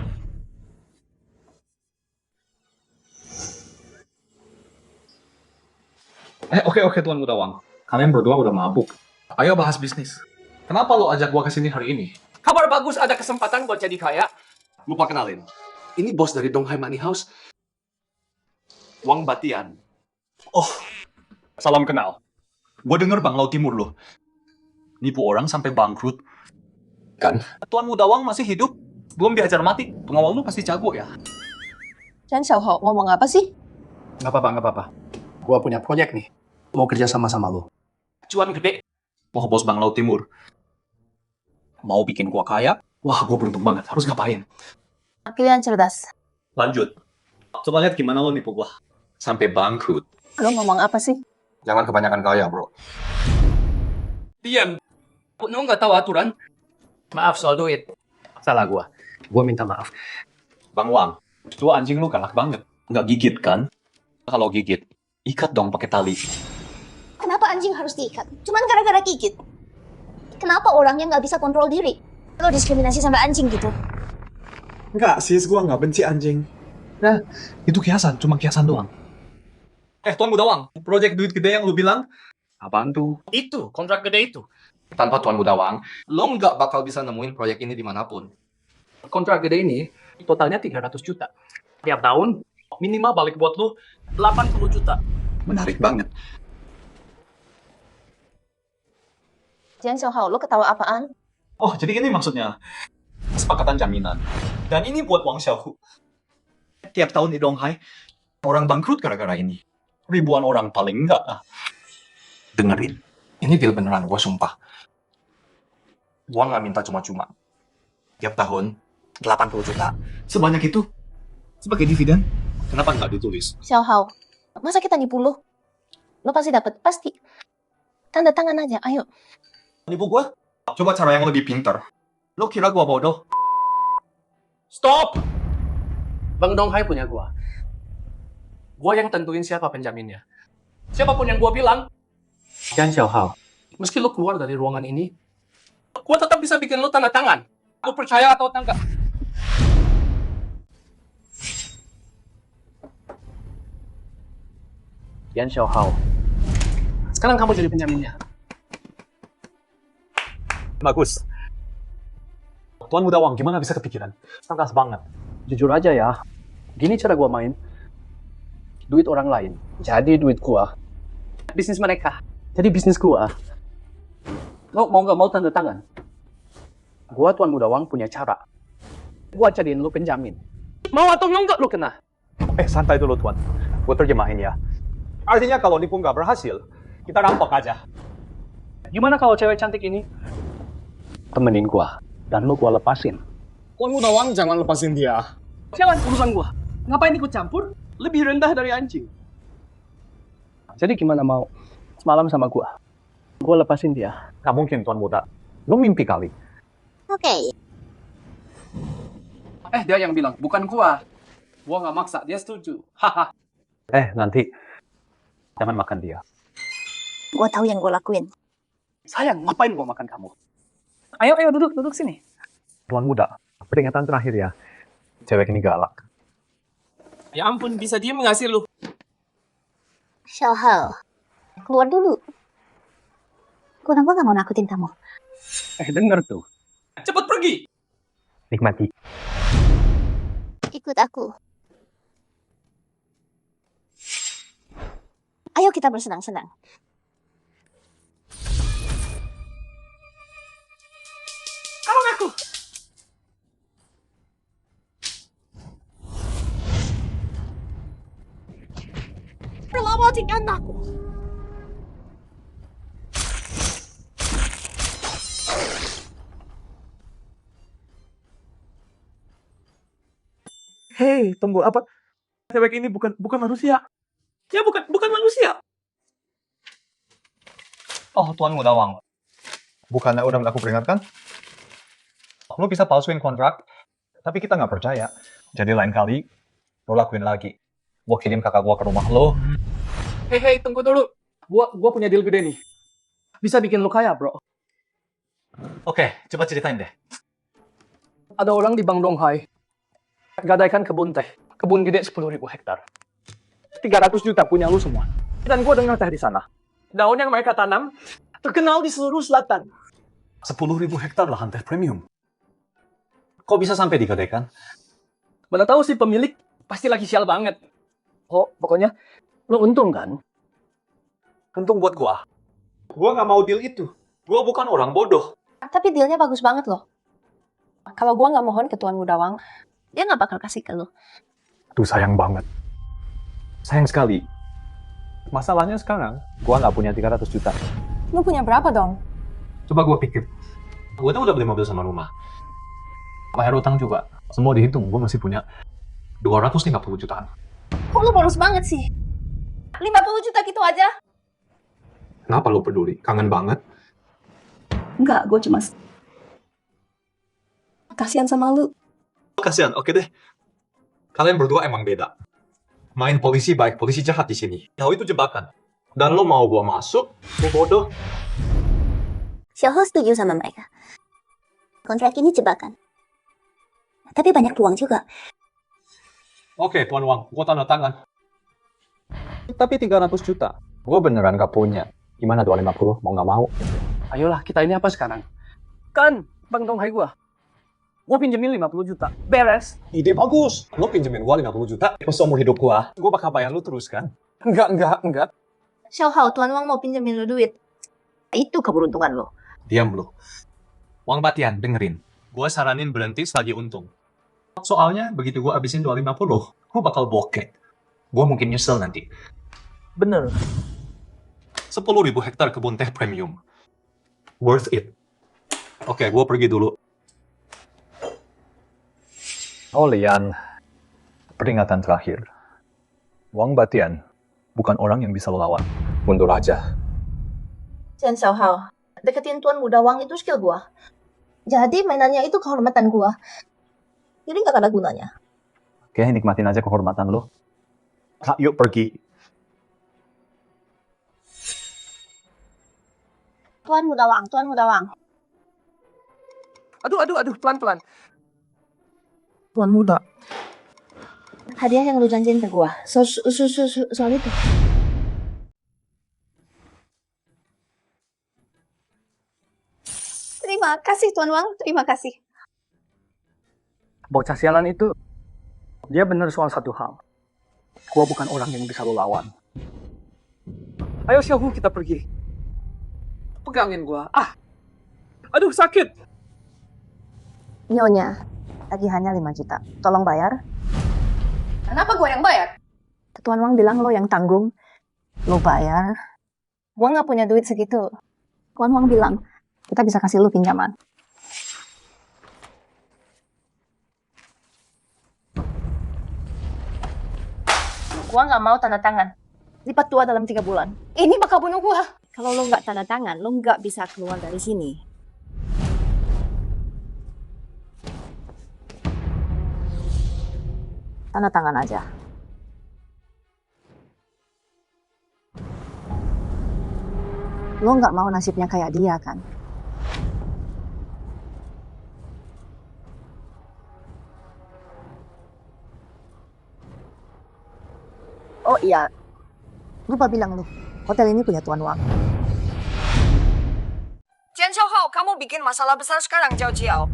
Oke, Tuan Muda Wang. Kalian berdua udah mabuk. Ayo bahas bisnis. Kenapa lo ajak gua kesini hari ini? Kabar bagus, ada kesempatan buat jadi kaya. Lupa kenalin. Ini bos dari Donghai Money House. Wang Batian. Salam kenal. Gua denger Bang Laut Timur lo. Nipu orang sampai bangkrut. Kan? Tuan Muda Wang masih hidup. Belum diajar mati. Pengawal lu pasti jago ya. Jan Xiaohao ngomong apa sih? Nggak apa-apa. Gua punya proyek nih. Mau kerja sama lo. Cuan gede. Wah, bos Bang Laut Timur. Mau bikin gua kaya? Wah, gua beruntung banget. Harus ngapain? Pilihan cerdas. Lanjut. Coba lihat gimana lo nipu gua. Sampai bangkrut. Lo ngomong apa sih? Jangan kebanyakan kaya, bro. Diam. Lo nggak tahu aturan? Maaf soal duit. Salah gua. Gua minta maaf. Bang Wang, itu anjing lu galak banget. Nggak gigit kan? Kalau gigit, ikat dong pakai tali. Kenapa anjing harus diikat? Cuman gara-gara gigit. Kenapa orangnya nggak bisa kontrol diri? Lo diskriminasi sampai anjing gitu. Enggak, sis, gua nggak benci anjing. Nah, itu kiasan, cuma kiasan doang. Tuan Muda Wang, proyek duit gede yang lu bilang? Apaan tuh? Itu, kontrak gede itu. Tanpa Tuan Muda Wang, lo nggak bakal bisa nemuin proyek ini dimanapun. Kontrak gede ini, totalnya 300 juta. Tiap tahun, minimal balik buat lo 80 juta. Menarik banget. Jan Xiaohao, lo ketawa apaan? Oh, jadi ini maksudnya kesepakatan jaminan. Dan ini buat Wang Xiaohu. Tiap tahun di Donghai, orang bangkrut gara-gara ini. Ribuan orang paling enggak. Dengerin. Ini deal beneran, gue sumpah. Gue nggak minta cuma-cuma. Tiap tahun, 80 juta. Sebanyak itu? Sebagai dividen? Kenapa nggak ditulis? Xiaohao, masa kita nipu lo? Lo pasti dapat, pasti. Tanda tangan aja, ayo. Nipu gua? Coba cara yang lebih pintar. Lo kira gua bodoh? Stop! Bang Donghai punya gua. Gua yang tentuin siapa penjaminnya. Siapapun yang gua bilang, Jan Xiaohao, meski lo keluar dari ruangan ini, gua tetap bisa bikin lo tanda tangan. Lo percaya atau enggak? Yan Xiaohao, sekarang kamu jadi penjaminnya. Bagus. Tuan Muda Wang, gimana bisa kepikiran? Cerdas banget. Jujur aja ya, gini cara gua main. Duit orang lain, jadi duit gua. Bisnis mereka, jadi bisnis gua. Lo mau nggak mau tanda tangan? Gua Tuan Muda Wang punya cara. Gua jadiin lo penjamin. Mau atau enggak lo kena? Santai dulu, Tuan. Gue terjemahin ya. Artinya kalau nipu nggak berhasil, kita rampok aja. Gimana kalau cewek cantik ini temenin gua dan lo gua lepasin? Tuan Muda Wang, jangan lepasin dia. Jangan urusan gua. Ngapain ikut campur? Lebih rendah dari anjing. Jadi gimana mau semalam sama gua? Gua lepasin dia. Nggak mungkin, Tuan Muda. Lo mimpi kali. Oke. Dia yang bilang, bukan gua. Gua nggak maksa, dia setuju. Haha. Nanti. Jangan makan dia. Gue tahu yang gue lakuin. Sayang, ngapain gua makan kamu? Ayo, duduk sini. Tuan Muda, peringatan terakhir ya. Cewek ini galak. Ya ampun, bisa diem nggak sih lu? Xiaohao, keluar dulu. pulang gue gak mau nakutin kamu. Denger tuh. Cepet pergi. Nikmati. Ikut aku. Ayo kita bersenang-senang. Kalung aku. Perlawatin anakku. Hei, tunggu apa? Cewek ini bukan manusia. Ya bukan manusia. Oh, Tuan Muda Wang. Bukannya udah aku peringatkan? Lo bisa palsuin kontrak, tapi kita nggak percaya. Jadi lain kali, lo lakuin lagi. Gua kirim kakak gua ke rumah lo. Hei, tunggu dulu. Gua punya deal gede nih. Bisa bikin lo kaya, bro. Oke, coba ceritain deh. Ada orang di Bang Donghai gadaikan kebun teh. Kebun gede 10.000 hektar. 300 juta punya lu semua. Dan gua dengar teh di sana. Daun yang mereka tanam terkenal di seluruh selatan. 10.000 hektar lahan teh premium. Kok bisa sampai digadaikan? Mana tahu sih pemilik pasti lagi sial banget. Oh, pokoknya lo untung kan? Untung buat gua. Gua nggak mau deal itu. Gua bukan orang bodoh. Tapi dealnya bagus banget loh. Kalau gua nggak mohon ke Tuan Muda Wang, dia nggak bakal kasih ke lo. Tuh sayang banget. Sayang sekali. Masalahnya sekarang, gua nggak punya 300 juta. Lu punya berapa dong? Coba gua pikir. Gua tuh udah beli mobil sama rumah. Bayar utang juga. Semua dihitung, gua masih punya 250 jutaan. Kok lu boros banget sih? 50 juta gitu aja? Kenapa lo peduli? Kangen banget? Enggak, gue cuma kasihan sama lu. Kasihan, oke deh. Kalian berdua emang beda. Main polisi baik, polisi jahat di sini. Tahu itu jebakan. Dan lo mau gua masuk, lo bodoh. Xiaohou setuju sama mereka. Kontrak ini jebakan. Tapi banyak peluang juga. Oke, Tuan Wang, gua tanda tangan. Tapi 300 juta. Gue beneran gak punya. Gimana 250? Mau gak mau? Ayolah, kita ini apa sekarang? Kan, Bang Donghai gua. Gua pinjemin 50 juta. Beres. Ide bagus. Lo pinjemin gua 50 juta. Seumur hidup gua bakal bayar lu terus kan? Enggak. Xiaohou, Tuan Wang mau pinjemin lu duit. Itu keberuntungan lo. Diam lo. Wang Batian, dengerin. Gua saranin berhenti selagi untung. Soalnya, begitu gua abisin 250, gua bakal bokeh. Gua mungkin nyesel nanti. Bener. 10.000 hektar kebun teh premium. Worth it. Oke, gua pergi dulu. Oh, Lian. Peringatan terakhir. Wang Batian bukan orang yang bisa lo lawan. Mundur aja. Chen Xiaohou, deketin Tuan Muda Wang itu skill gua. Jadi mainannya itu kehormatan gua. Jadi nggak ada gunanya. Oke, nikmatin aja kehormatan lo. Yuk pergi. Tuan Muda Wang, Tuan Muda Wang. Aduh, pelan-pelan. Tuan Muda. Hadiah yang lu janjiin ke gua. Soal itu. Terima kasih Tuan Wang, terima kasih. Bocah sialan itu, dia bener soal satu hal. Gua bukan orang yang bisa lo lawan. Ayo Xiaohu, kita pergi. Pegangin gua. Aduh, sakit. Nyonya, tagihannya 5 juta. Tolong bayar. Kenapa gua yang bayar? Tuan Wang bilang lo yang tanggung. Lo bayar. Gua nggak punya duit segitu. Tuan Wang bilang, kita bisa kasih lo pinjaman. Gua nggak mau tanda tangan. Lipat tua dalam 3 bulan. Ini bakal bunuh gua. Kalau lo nggak tanda tangan, lo nggak bisa keluar dari sini. Tanda tangan aja. Lo nggak mau nasibnya kayak dia kan? Oh iya, lupa bilang lu, hotel ini punya Tuan Wang. Kalau kamu bikin masalah besar sekarang, Jiao Jiao,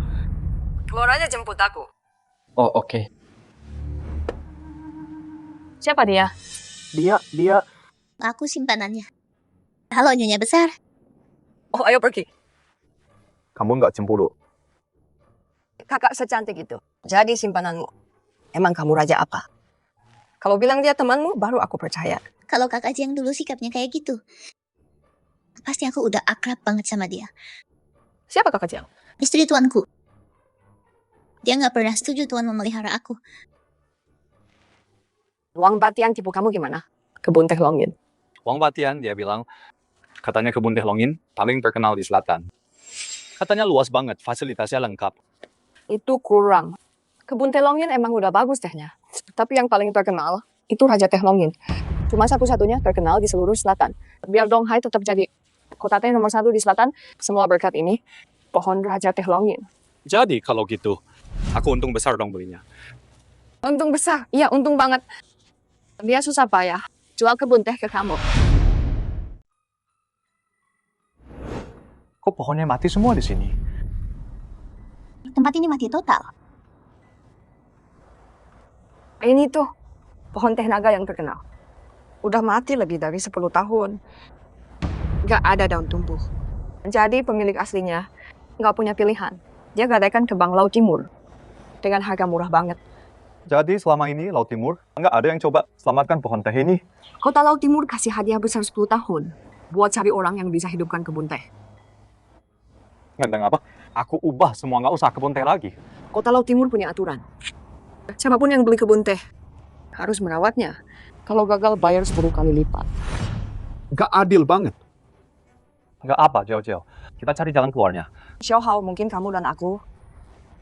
keluar aja jemput aku. Oh, oke. Siapa dia? Dia. Aku simpanannya. Halo, Nyonya Besar. Oh, ayo pergi. Kamu nggak cemburu. Kakak secantik itu. Jadi simpananmu. Emang kamu raja apa? Kalau bilang dia temanmu, baru aku percaya. Kalau kakak yang dulu sikapnya kayak gitu, pasti aku udah akrab banget sama dia. Siapa kakak Jiao? Istri tuanku. Dia nggak pernah setuju tuan memelihara aku. Wang Batian tipu kamu gimana? Kebun teh Longyin. Wang Batian, dia bilang, katanya kebun teh Longyin paling terkenal di selatan. Katanya luas banget, fasilitasnya lengkap. Itu kurang. Kebun teh Longyin emang udah bagus tehnya. Tapi yang paling terkenal, itu Raja Teh Longyin. Cuma satu-satunya terkenal di seluruh selatan. Biar Donghai tetap jadi kota teh nomor 1 di selatan, semua berkat ini, pohon Raja Teh Longyin. Jadi kalau gitu, aku untung besar dong belinya. Untung besar, iya untung banget. Dia susah payah, jual kebun teh ke kamu. Kok pohonnya mati semua di sini? Tempat ini mati total. Ini tuh, pohon teh naga yang terkenal. Udah mati lebih dari 10 tahun. Gak ada daun tumbuh. Jadi pemilik aslinya gak punya pilihan. Dia gadaikan ke Bank Laut Timur. Dengan harga murah banget. Jadi selama ini Laut Timur nggak ada yang coba selamatkan pohon teh ini. Kota Laut Timur kasih hadiah besar 10 tahun. Buat cari orang yang bisa hidupkan kebun teh. Nggak apa? Aku ubah semua, nggak usah kebun teh lagi. Kota Laut Timur punya aturan. Siapapun yang beli kebun teh harus merawatnya. Kalau gagal bayar 10 kali lipat. Nggak adil banget. Nggak apa, Jauh-jauh. Kita cari jalan keluarnya. Xiao Hao, mungkin kamu dan aku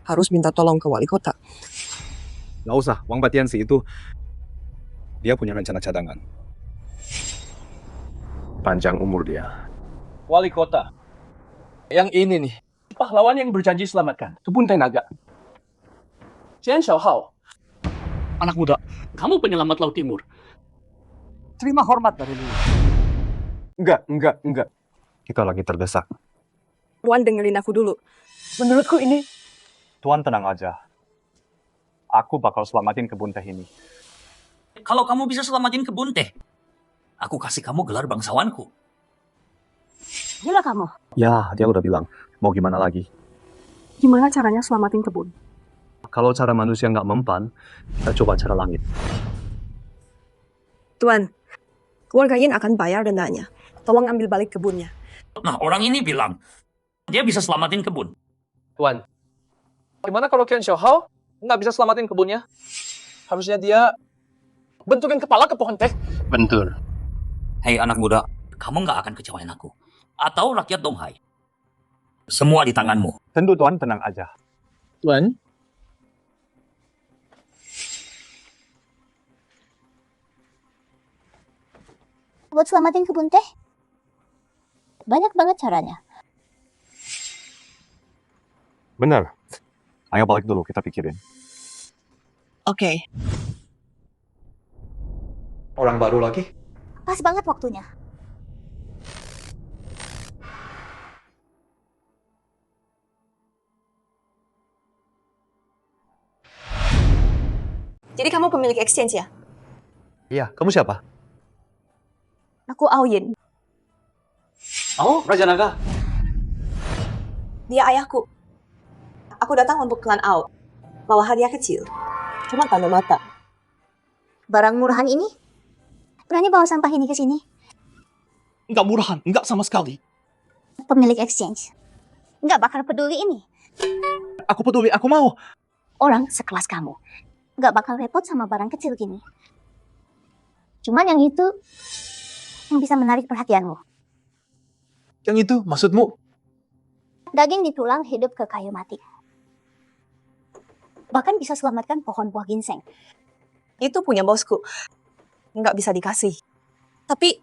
harus minta tolong ke wali kota. Nggak usah, Wang Batian sih itu, dia punya rencana cadangan. Panjang umur dia. Wali kota. Yang ini nih. Pahlawan yang berjanji selamatkan kebun teh naga. Jian Xiaohao. Anak muda, kamu penyelamat Laut Timur. Terima hormat dari dulu. Enggak. Kita lagi terdesak. Tuan dengerin aku dulu. Menurutku ini... Tuan tenang aja. Aku bakal selamatin kebun teh ini. Kalau kamu bisa selamatin kebun teh, aku kasih kamu gelar bangsawanku. Gila kamu. Ya, dia udah bilang. Mau gimana lagi? Gimana caranya selamatin kebun? Kalau cara manusia nggak mempan, kita coba cara langit. Tuan, keluarga Yin akan bayar dendanya. Tolong ambil balik kebunnya. Nah, orang ini bilang, dia bisa selamatin kebun. Tuan, gimana kalau Qian Xiaohao nggak bisa selamatin kebunnya? Harusnya dia bentukin kepala ke pohon teh. Bentur. Hei anak muda, kamu nggak akan kecewain aku. Atau rakyat Donghai. Semua di tanganmu. Tentu Tuan, tenang aja. Tuan, Buat selamatin kebun teh, banyak banget caranya. Bener. Ayo balik dulu, kita pikirin. Oke. Orang baru lagi? Pas banget waktunya. Jadi kamu pemilik exchange ya? Iya, kamu siapa? Aku Aoyin. oh Raja Naga. Dia ayahku. Aku datang untuk klan Ao. Bawa hadiah kecil. Cuma tanda mata. Barang murahan ini? Berani bawa sampah ini ke sini? Nggak murahan, nggak sama sekali. Pemilik exchange. Nggak bakal peduli ini. Aku peduli, aku mau. Orang sekelas kamu. Nggak bakal repot sama barang kecil gini. Cuman yang itu yang bisa menarik perhatianmu. Yang itu maksudmu? Daging ditulang hidup ke kayu mati. Bahkan bisa selamatkan pohon buah ginseng. Itu punya bosku. Nggak bisa dikasih. Tapi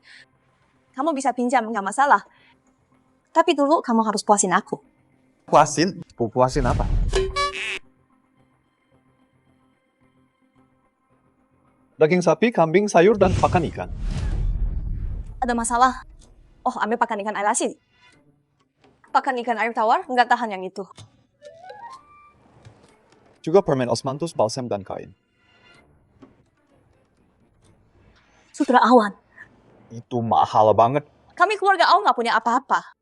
kamu bisa pinjam, nggak masalah. Tapi dulu kamu harus puasin aku. Puasin? Puasin apa? Daging sapi, kambing, sayur, dan pakan ikan. Ada masalah. Oh, ambil pakan ikan air asin. Pakan ikan air tawar nggak tahan yang itu. Juga permen osmanthus, balsam, dan kain. Sutra awan. Itu mahal banget. Kami keluarga Au nggak punya apa-apa.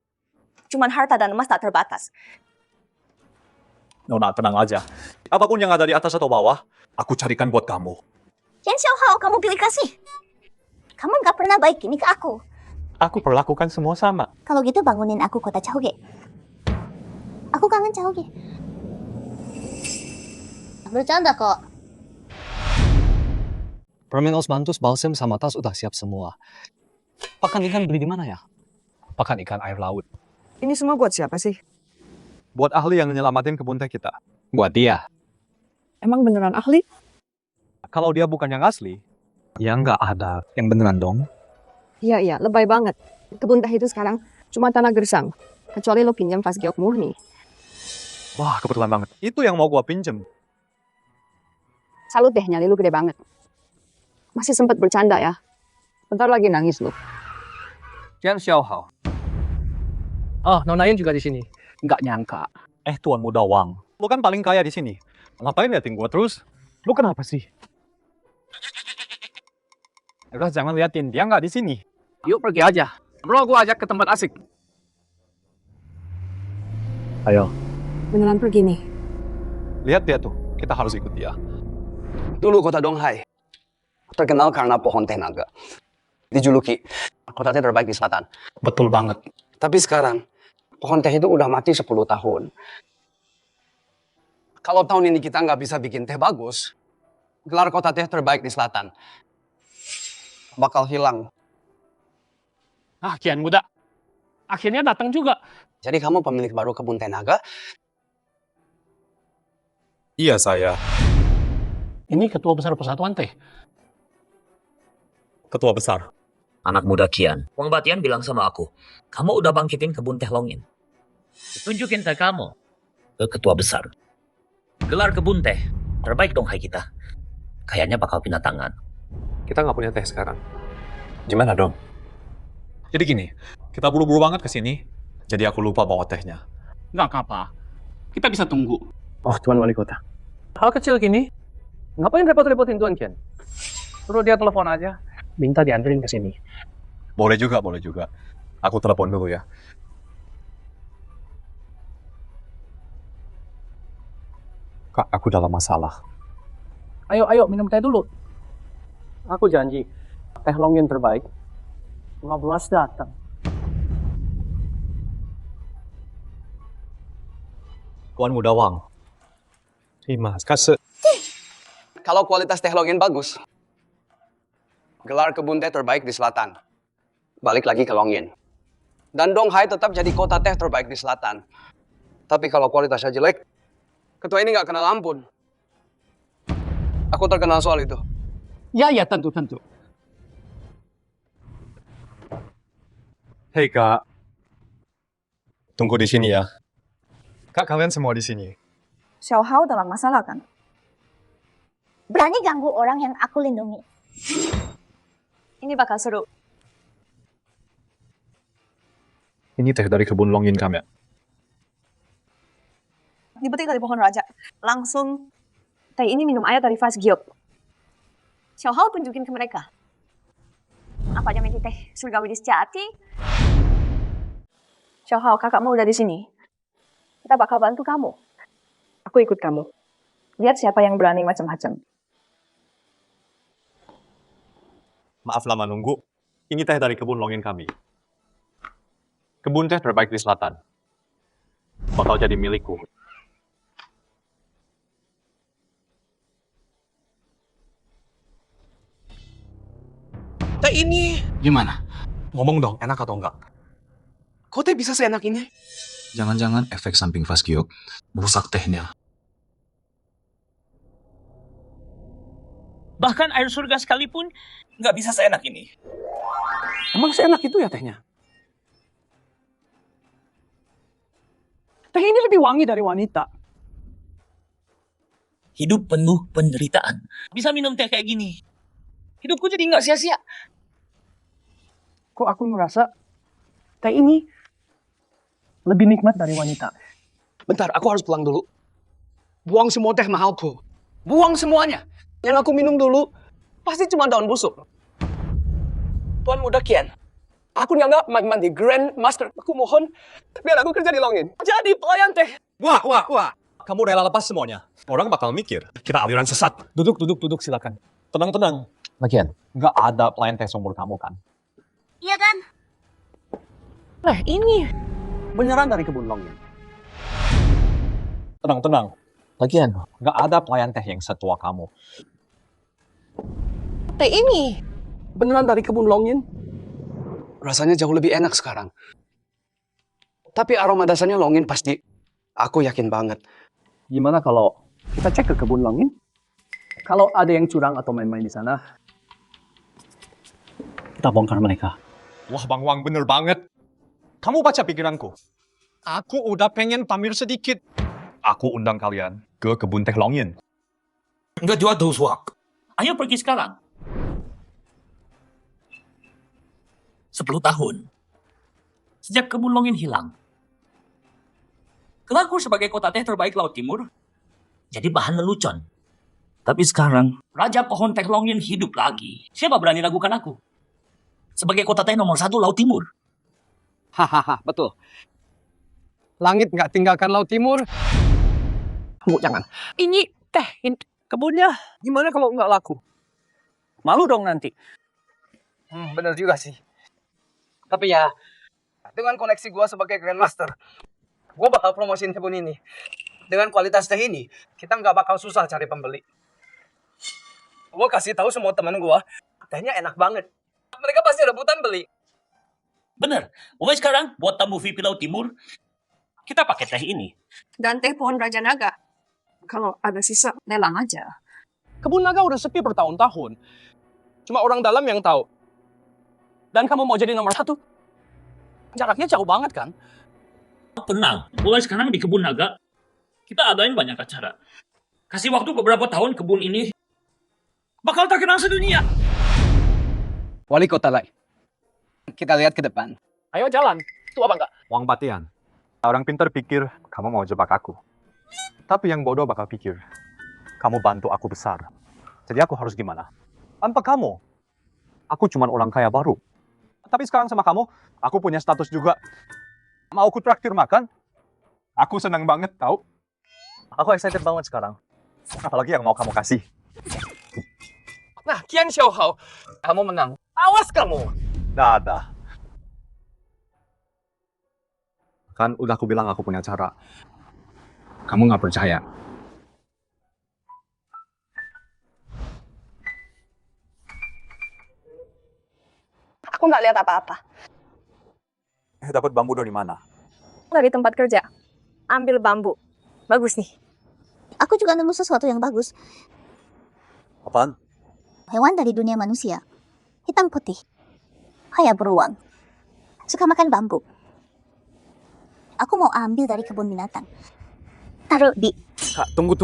Cuman harta dan emas tak terbatas. Nona, tenang aja. Apapun yang ada di atas atau bawah, aku carikan buat kamu. Yan Xiaohao, kamu pilih kasih. Kamu nggak pernah baik ini ke aku. Aku perlakukan semua sama. Kalau gitu bangunin aku kota Chauge. Aku kangen Chauge. Bercanda kok. Permen osmanthus, balsam, sama tas udah siap semua. Pakan ikan beli di mana ya? Pakan ikan air laut. Ini semua buat siapa sih? Buat ahli yang nyelamatin kebun teh kita. Buat dia. Emang beneran ahli? Kalau dia bukan yang asli, Ya nggak ada. Yang beneran dong. Iya, lebay banget. Kebun teh itu sekarang cuma tanah gersang. Kecuali lo pinjam pas giok murni. wah kebetulan banget. Itu yang mau gua pinjem. Salut deh, nyali lu gede banget. Masih sempet bercanda ya. Bentar lagi nangis lu. Yan Xiaohao. Oh, Nona Yin juga di sini. Nggak nyangka. Tuan Muda Wang. Lu kan paling kaya di sini. Ngapain liatin gua terus? Lu kenapa sih? Udah jangan liatin, dia nggak di sini. Yuk pergi aja. Bro, gua ajak ke tempat asik. Ayo. Beneran pergi nih. Lihat dia tuh, kita harus ikut dia. Dulu kota Donghai terkenal karena pohon teh naga. Dijuluki kota teh terbaik di selatan. Betul banget. Tapi sekarang pohon teh itu udah mati 10 tahun. Kalau tahun ini kita nggak bisa bikin teh bagus, gelar kota teh terbaik di selatan bakal hilang. Kian Muda. Akhirnya datang juga. Jadi kamu pemilik baru kebun teh naga? Iya saya. Ini ketua besar persatuan teh. Ketua besar. Anak muda Kian, Wang Batian bilang sama aku, kamu udah bangkitin kebun teh Longin. Tunjukin teh kamu ke ketua besar. Gelar kebun teh terbaik dong hai kita. Kayaknya bakal pindah tangan. Kita nggak punya teh sekarang. Gimana dong? Jadi gini, kita buru-buru banget ke sini, jadi aku lupa bawa tehnya. Nggak apa. Kita bisa tunggu. Oh, Tuan Wali Kota. Hal kecil gini, ngapain repot-repotin Tuan Kian? Suruh dia telepon aja, minta dianterin ke sini. Boleh juga, boleh juga. Aku telepon dulu ya. Kak, aku dalam masalah. Ayo, minum teh dulu. Aku janji, teh Longin terbaik. 15 datang. Tuan Muda Wang. Terima kasih. Kalau kualitas teh Longin bagus, gelar kebun teh terbaik di selatan. Balik lagi ke Longin. Dan Donghai tetap jadi kota teh terbaik di selatan. Tapi kalau kualitasnya jelek, ketua ini nggak kenal ampun. Aku terkenal soal itu. Ya, tentu. Hei Kak. Tunggu di sini ya. Kak, kalian semua di sini. Xiaohao dalam masalah kan? Berani ganggu orang yang aku lindungi. Ini bakal seru. Ini teh dari kebun Longin kami. Dipetik dari pohon raja. Langsung teh ini minum air dari vas giok. Xiaohao tunjukin ke mereka. Apa aja teh surgawi di sejati? Xiaohao, kakakmu udah di sini. Kita bakal bantu kamu. Aku ikut kamu. Lihat siapa yang berani macam-macam. Maaf lama nunggu. Ini teh dari kebun Longin kami. Kebun teh terbaik di selatan. Bakal jadi milikku. Teh ini Gimana? ngomong dong, enak atau enggak? Kok teh bisa seenak ini? Jangan-jangan efek samping vas giok merusak tehnya. Bahkan air surga sekalipun nggak bisa seenak ini. Emang seenak itu ya tehnya? Teh ini lebih wangi dari wanita. Hidup penuh penderitaan. Bisa minum teh kayak gini. Hidupku jadi nggak sia-sia. Kok aku merasa teh ini lebih nikmat dari wanita. Bentar, aku harus pulang dulu. Buang semua teh mahalku. Buang semuanya. Yang aku minum dulu, pasti cuma daun busuk. Tuan Muda Kian, aku nggak mandi Grand Master. Aku mohon, biar aku kerja di Longin. Jadi pelayan teh. Wah. Kamu rela lepas semuanya. Orang bakal mikir, kita aliran sesat. Duduk, silakan. Tenang. Lagian, nggak ada pelayan teh seumur kamu kan? Iya kan? Nah, ini beneran dari kebun Longin. Tenang. Lagian, nggak ada pelayan teh yang setua kamu. Teh ini beneran dari kebun Longin. Rasanya jauh lebih enak sekarang. Tapi aroma dasarnya Longin pasti. Aku yakin banget. Gimana kalau kita cek ke kebun Longin? Kalau ada yang curang atau main-main di sana, kita bongkar mereka. Wah, Bang Wang bener banget. Kamu baca pikiranku. Aku udah pengen pamer sedikit. Aku undang kalian ke kebun teh Longin. Nggak jual doswak. Ayo pergi sekarang. 10 tahun. Sejak kebun Longin hilang. Kelaku sebagai kota teh terbaik Laut Timur jadi bahan lelucon. Tapi sekarang, Raja Pohon Teh Longin hidup lagi. Siapa berani ragukan aku? Sebagai kota teh nomor 1 Laut Timur. Hahaha, betul. Langit nggak tinggalkan Laut Timur. Bu, jangan. Ini teh, kebunnya gimana kalau nggak laku? Malu dong nanti. Bener juga sih. Tapi ya, dengan koneksi gua sebagai Grandmaster, gua bakal promosiin kebun ini. Dengan kualitas teh ini, kita nggak bakal susah cari pembeli. Gua kasih tahu semua teman gua, tehnya enak banget. Mereka pasti rebutan beli. Bener. Mulai sekarang, buat tamu VIP Laut Timur, kita pakai teh ini. Dan teh pohon Raja Naga. Kalau ada sisa, lelang aja. Kebun naga udah sepi bertahun-tahun. Cuma orang dalam yang tahu. Dan kamu mau jadi nomor 1? Jaraknya jauh banget kan? Tenang, mulai sekarang di Kebun Naga, kita adain banyak acara. Kasih waktu beberapa tahun kebun ini bakal terkenal sedunia. Wali kota lain. Kita lihat ke depan. Ayo jalan. Itu apa enggak? Wang Batian. Orang pintar pikir kamu mau jebak aku. Tapi yang bodoh bakal pikir kamu bantu aku besar. Jadi aku harus gimana? Tanpa kamu, aku cuma orang kaya baru. Tapi sekarang sama kamu, aku punya status juga. Mau aku traktir makan? Aku senang banget, tahu? Aku excited banget sekarang. Apalagi yang mau kamu kasih. Nah, Qian Xiaohao, kamu menang. Awas kamu. Dadah. Kan udah aku bilang aku punya cara. Kamu nggak percaya. Aku nggak lihat apa-apa. Dapat bambu dari mana? Dari tempat kerja. Ambil bambu. Bagus nih. Aku juga nemu sesuatu yang bagus. Apaan? Hewan dari dunia manusia. Hitam putih. Kaya beruang. Suka makan bambu. Aku mau ambil dari kebun binatang. Taruh di... Kak, tunggu.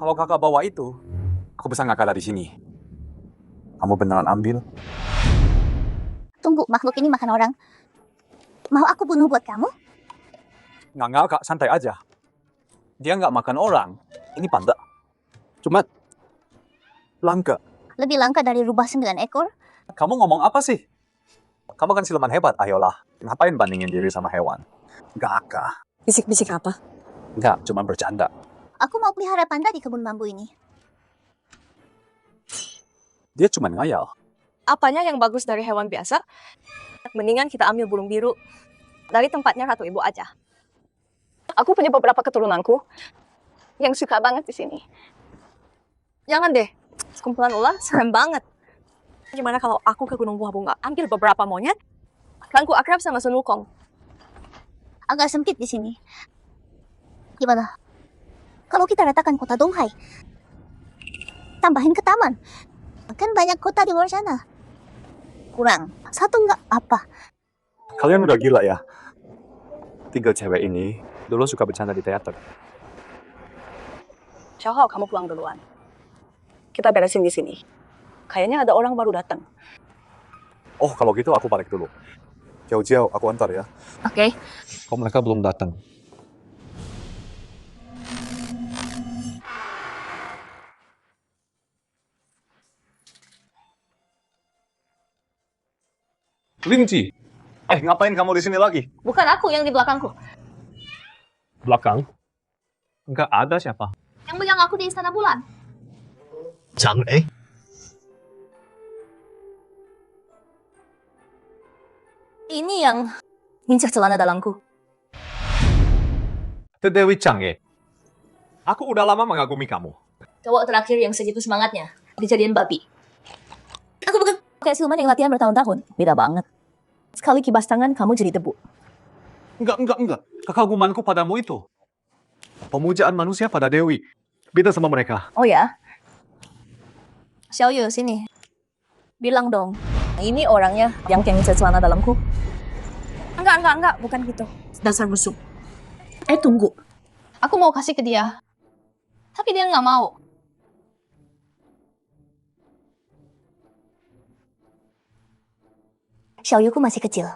Kalau kakak bawa itu, aku bisa nggak kalah di sini. Kamu beneran ambil? Tunggu, makhluk ini makan orang. Mau aku bunuh buat kamu? Nggak, Kak. Santai aja. Dia nggak makan orang. Ini panda. Cuma langka. Lebih langka dari rubah 9 ekor? Kamu ngomong apa sih? Kamu kan siluman hebat, ayolah. Ngapain bandingin diri sama hewan? Nggak, Kak. Bisik-bisik apa? Nggak, cuma bercanda. Aku mau pelihara panda di kebun bambu ini. Dia cuma ngayal. Apanya yang bagus dari hewan biasa? Mendingan kita ambil burung biru dari tempatnya Ratu Ibu aja. Aku punya beberapa keturunanku yang suka banget di sini. Jangan deh, sekumpulan ular serem banget. Gimana kalau aku ke Gunung Buah Bunga, ambil beberapa monyet, kan ku akrab sama Sun Wukong. Agak sempit di sini. Gimana? Kalau kita ratakan kota Donghai, tambahin ke taman. Kan banyak kota di luar sana. Kurang. Satu nggak apa. Kalian udah gila ya? 3 cewek ini dulu suka bercanda di teater. Xiaohao, kamu pulang duluan. Kita beresin di sini. Kayaknya ada orang baru datang. Oh, kalau gitu aku balik dulu. Jauh-jauh, aku antar ya. Oke. Kok mereka belum datang? Linci, ngapain kamu di sini lagi? Bukan aku yang di belakangku. Belakang? Nggak ada siapa. Yang pegang aku di Istana Bulan. Chang eh? Ini yang ngincar celana dalamku. Itu Dewi Chang eh? Aku udah lama mengagumi kamu. Cowok terakhir yang segitu semangatnya dijadiin babi. Aku bukan kayak siluman yang latihan bertahun-tahun. Beda banget. Sekali kibas tangan, kamu jadi debu. Enggak. Kekagumanku padamu itu. Pemujaan manusia pada Dewi. Beda sama mereka. Oh ya? Xiaoyu, sini. Bilang dong. Ini orangnya yang ngincar celana dalamku. Enggak. Bukan gitu. Dasar busuk. Tunggu. Aku mau kasih ke dia. Tapi dia nggak mau. Xiaoyuku masih kecil.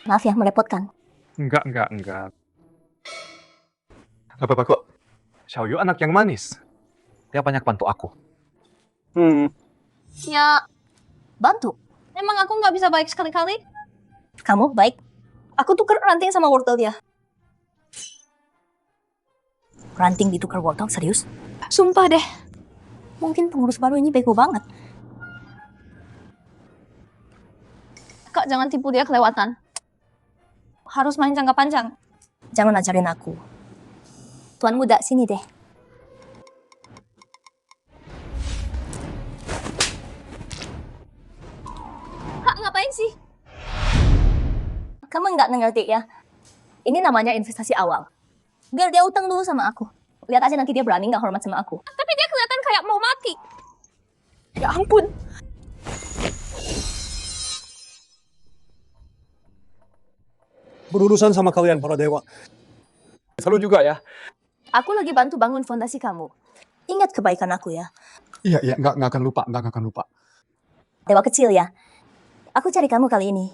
Maaf ya, merepotkan. Enggak. Gak apa-apa kok. Xiaoyu anak yang manis. Dia banyak bantu aku. Ya, bantu. Emang aku nggak bisa baik sekali-kali? Kamu baik. Aku tuker ranting sama wortel dia. Ranting ditukar wortel, serius? Sumpah deh. Mungkin pengurus baru ini bego banget. Kak, jangan tipu dia kelewatan. Harus main jangka panjang. Jangan ajarin aku. Tuan muda, sini deh. Kak, ngapain sih? Kamu nggak ngerti ya? Ini namanya investasi awal. Biar dia utang dulu sama aku. Lihat aja nanti dia berani nggak hormat sama aku. Tapi dia kelihatan kayak mau mati. Ya ampun. Berurusan sama kalian para dewa. Selalu juga ya. Aku lagi bantu bangun fondasi kamu. Ingat kebaikan aku ya. Iya, nggak akan lupa. Dewa kecil ya. Aku cari kamu kali ini.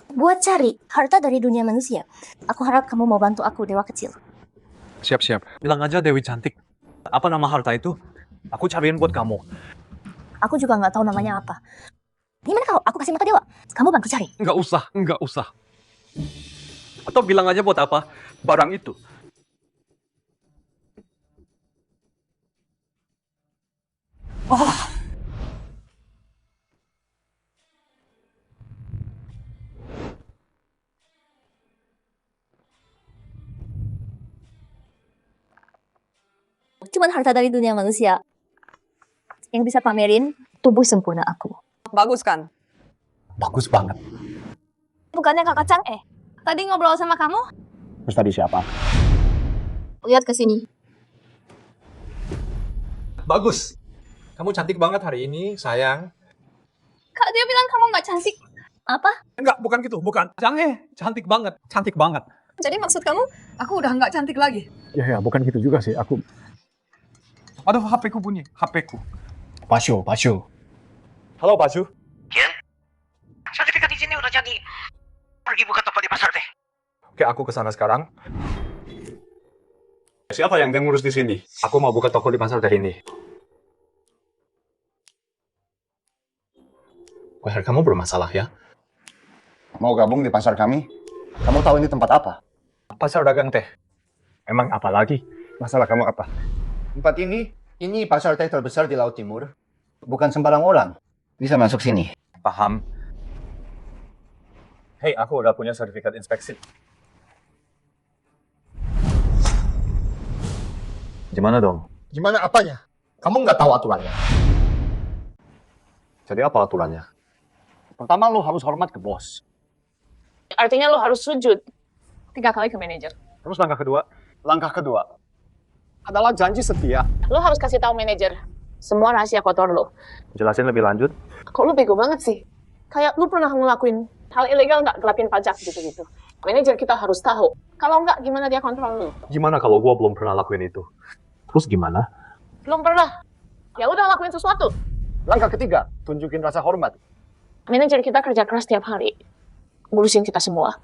Buat cari harta dari dunia manusia. Aku harap kamu mau bantu aku, Dewa kecil. Siap. Bilang aja Dewi cantik. Apa nama harta itu? Aku cariin buat kamu. Aku juga nggak tahu namanya apa. Gimana kalau aku kasih mata dewa? Kamu bantu cari. Nggak usah. Atau bilang aja buat apa? Barang itu. Cuman harta dari dunia manusia yang bisa pamerin tubuh sempurna aku. Bagus kan? Bagus banget. Bukannya kakak Chang tadi ngobrol sama kamu? Terus tadi siapa? Lihat ke sini. Bagus. Kamu cantik banget hari ini, sayang. Kak, dia bilang kamu nggak cantik. Apa? Enggak, bukan gitu, bukan. Jangan, cantik banget. Jadi maksud kamu, aku udah nggak cantik lagi? Ya, bukan gitu juga sih. Aku... Aduh, HP-ku bunyi. HP-ku. Pasyo. Halo, Pak Su. Sertifikat izinnya udah jadi. Pergi buka toko di pasar deh. Oke, aku kesana sekarang. Siapa yang ngurus di sini? Aku mau buka toko di pasar deh ini. Leher kamu bermasalah ya? Mau gabung di pasar kami? Kamu tahu ini tempat apa? Pasar dagang teh. Emang apa lagi? Masalah kamu apa? Tempat ini pasar teh terbesar di Laut Timur. Bukan sembarang orang bisa masuk sini. Paham. Hei, aku udah punya sertifikat inspeksi. Gimana dong? Gimana apanya? Kamu nggak tahu aturannya. Jadi apa aturannya? Pertama, lo harus hormat ke bos. Artinya lo harus sujud 3 kali ke manajer. Terus langkah kedua? Langkah kedua adalah janji setia. Lo harus kasih tahu manajer semua rahasia kotor lo. Jelasin lebih lanjut. Kok lo bego banget sih? Kayak lo pernah ngelakuin hal ilegal nggak, gelapin pajak gitu-gitu. Manajer kita harus tahu. Kalau nggak, gimana dia kontrol lo? Gimana kalau gua belum pernah lakuin itu? Terus gimana? Belum pernah. Ya udah lakuin sesuatu. Langkah ketiga, tunjukin rasa hormat. Manajer kita kerja keras tiap hari. ngurusin kita semua.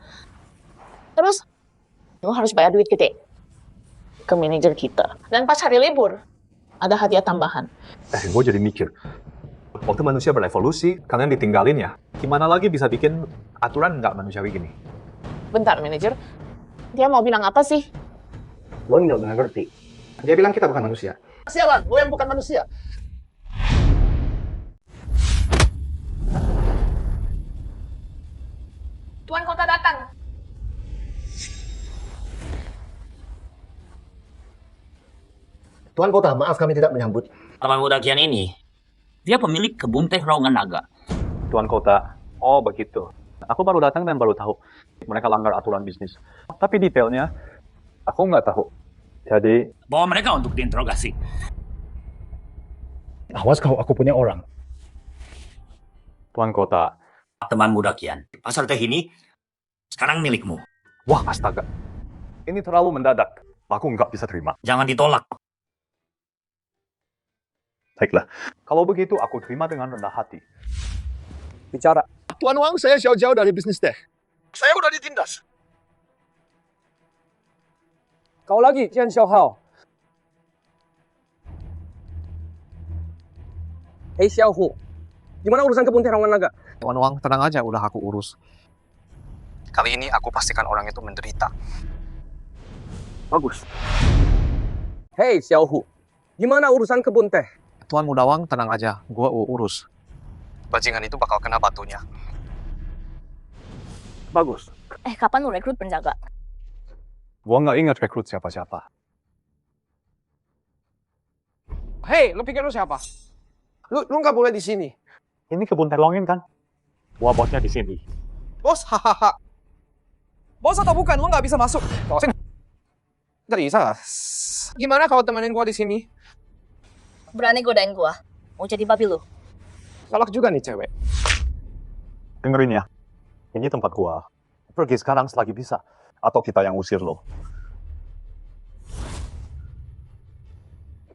Terus, lo harus bayar duit gede ke manajer kita. Dan pas hari libur, ada hadiah tambahan. Gue jadi mikir, waktu manusia berevolusi, kalian ditinggalin ya. Gimana lagi bisa bikin aturan nggak manusiawi gini? Bentar, manajer. Dia mau bilang apa sih? Lo nggak ngerti. Dia bilang kita bukan manusia. Sialan, lo yang bukan manusia. Tuan kota datang. Tuan Kota, maaf kami tidak menyambut. Teman muda Kian ini, dia pemilik kebun teh Raungan Naga. Tuan Kota, oh begitu. Aku baru datang dan baru tahu mereka langgar aturan bisnis. Tapi detailnya, aku nggak tahu. Jadi, Bawa mereka untuk diinterogasi. Awas kau, aku punya orang. Tuan Kota, Teman muda Kian, pasar teh ini sekarang milikmu. wah astaga. Ini terlalu mendadak. Aku nggak bisa terima. Jangan ditolak. Baiklah, kalau begitu aku terima dengan rendah hati. Bicara. Tuan Wang, saya jauh-jauh dari bisnis teh. Saya udah ditindas. Kau lagi, Jian Xiaohao. Hei Xiaohu, gimana urusan kebun teh Raungan Naga? Tuan Wang, tenang aja, udah aku urus. Kali ini aku pastikan orang itu menderita. Bagus. Hei Xiaohu, gimana urusan kebun teh? Tuan Muda Wang, tenang aja, gua urus. Bajingan itu bakal kena batunya. Bagus. Kapan lu rekrut penjaga? Gua nggak ingat rekrut siapa-siapa. Hei, lu pikir lu siapa? Lu nggak boleh di sini. Ini kebun teh Longin kan? Gua bosnya di sini. Bos, hahaha. Bos atau bukan, lu nggak bisa masuk. Sini. Dari gimana kalau temenin gua di sini? Berani godain gua. Mau jadi babi lu. Galak juga nih cewek. Dengerin ya. Ini tempat gua. Pergi sekarang selagi bisa. Atau kita yang usir lo.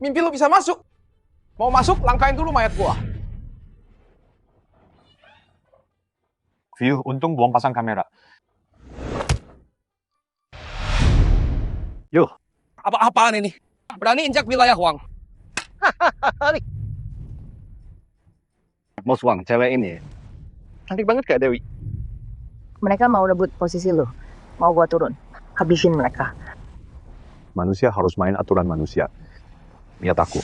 Mimpi lu bisa masuk. Mau masuk, langkain dulu mayat gua. View, untung belum pasang kamera. Yo. Apa-apaan ini? Berani injak wilayah Wang. Bos Wang, cewek ini cantik banget kayak Dewi. Mereka mau rebut posisi lu. Mau gua turun. Habisin mereka. Manusia harus main aturan manusia. Lihat aku.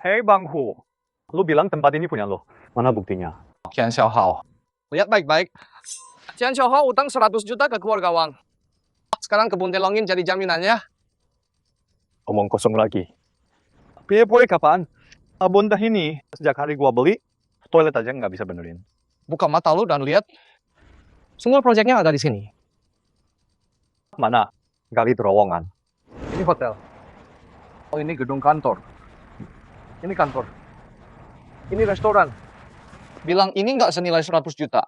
Hei Bang Hu. Lu bilang tempat ini punya lo. Mana buktinya? Kian Xiaohao, lihat baik-baik. Kian Xiaohao utang 100 juta ke keluarga Wang. Sekarang kebun teh Longin jadi jaminannya. Omong kosong lagi. Biaya proyek kapan? Kebun teh ini, sejak hari gua beli, toilet aja nggak bisa benerin. Buka mata lu dan lihat. Semua proyeknya ada di sini. Mana? Gali terowongan. Ini hotel. Oh, ini gedung kantor. Ini kantor. Ini restoran. Bilang ini nggak senilai 100 juta.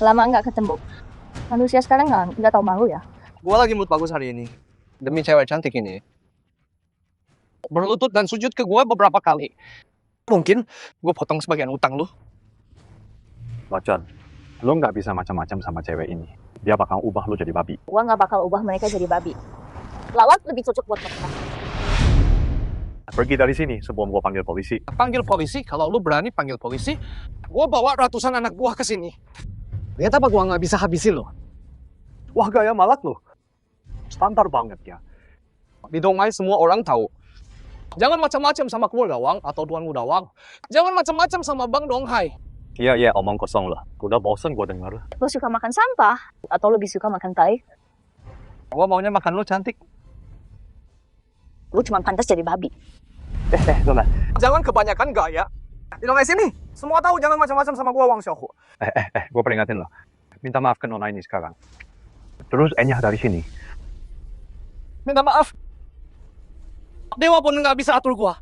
Lama nggak ketemu. Manusia sekarang nggak tahu malu ya. Gua lagi mood bagus hari ini. Demi cewek cantik ini. Berlutut dan sujud ke gua beberapa kali. Mungkin gua potong sebagian utang lu. Bacan, lo nggak bisa macam-macam sama cewek ini. Dia bakal ubah lo jadi babi. Gua nggak bakal ubah mereka jadi babi. Lawat lebih cocok buat mereka. Pergi dari sini sebelum gua panggil polisi. Panggil polisi, kalau lu berani panggil polisi, gua bawa ratusan anak buah ke sini. Lihat apa gua nggak bisa habisin lo. Wah, gaya malak lo. Standar banget ya. Di Donghai semua orang tahu. Jangan macam-macam sama keluarga Wang atau Tuan Muda Wang. Jangan macam-macam sama Bang Donghai. Iya, omong kosong lah. Udah bosen gua denger. Lu suka makan sampah? Atau lebih suka makan tai? Gua maunya makan lu cantik. Lu cuma pantas jadi babi. Dona. Jangan kebanyakan gaya. Di Donghai sini, semua tahu jangan macam-macam sama gua Wang Xiaohu. Gua peringatin lo. Minta maaf ke Nona ini sekarang. Terus enyah dari sini. Minta maaf. Dewa pun nggak bisa atur gua.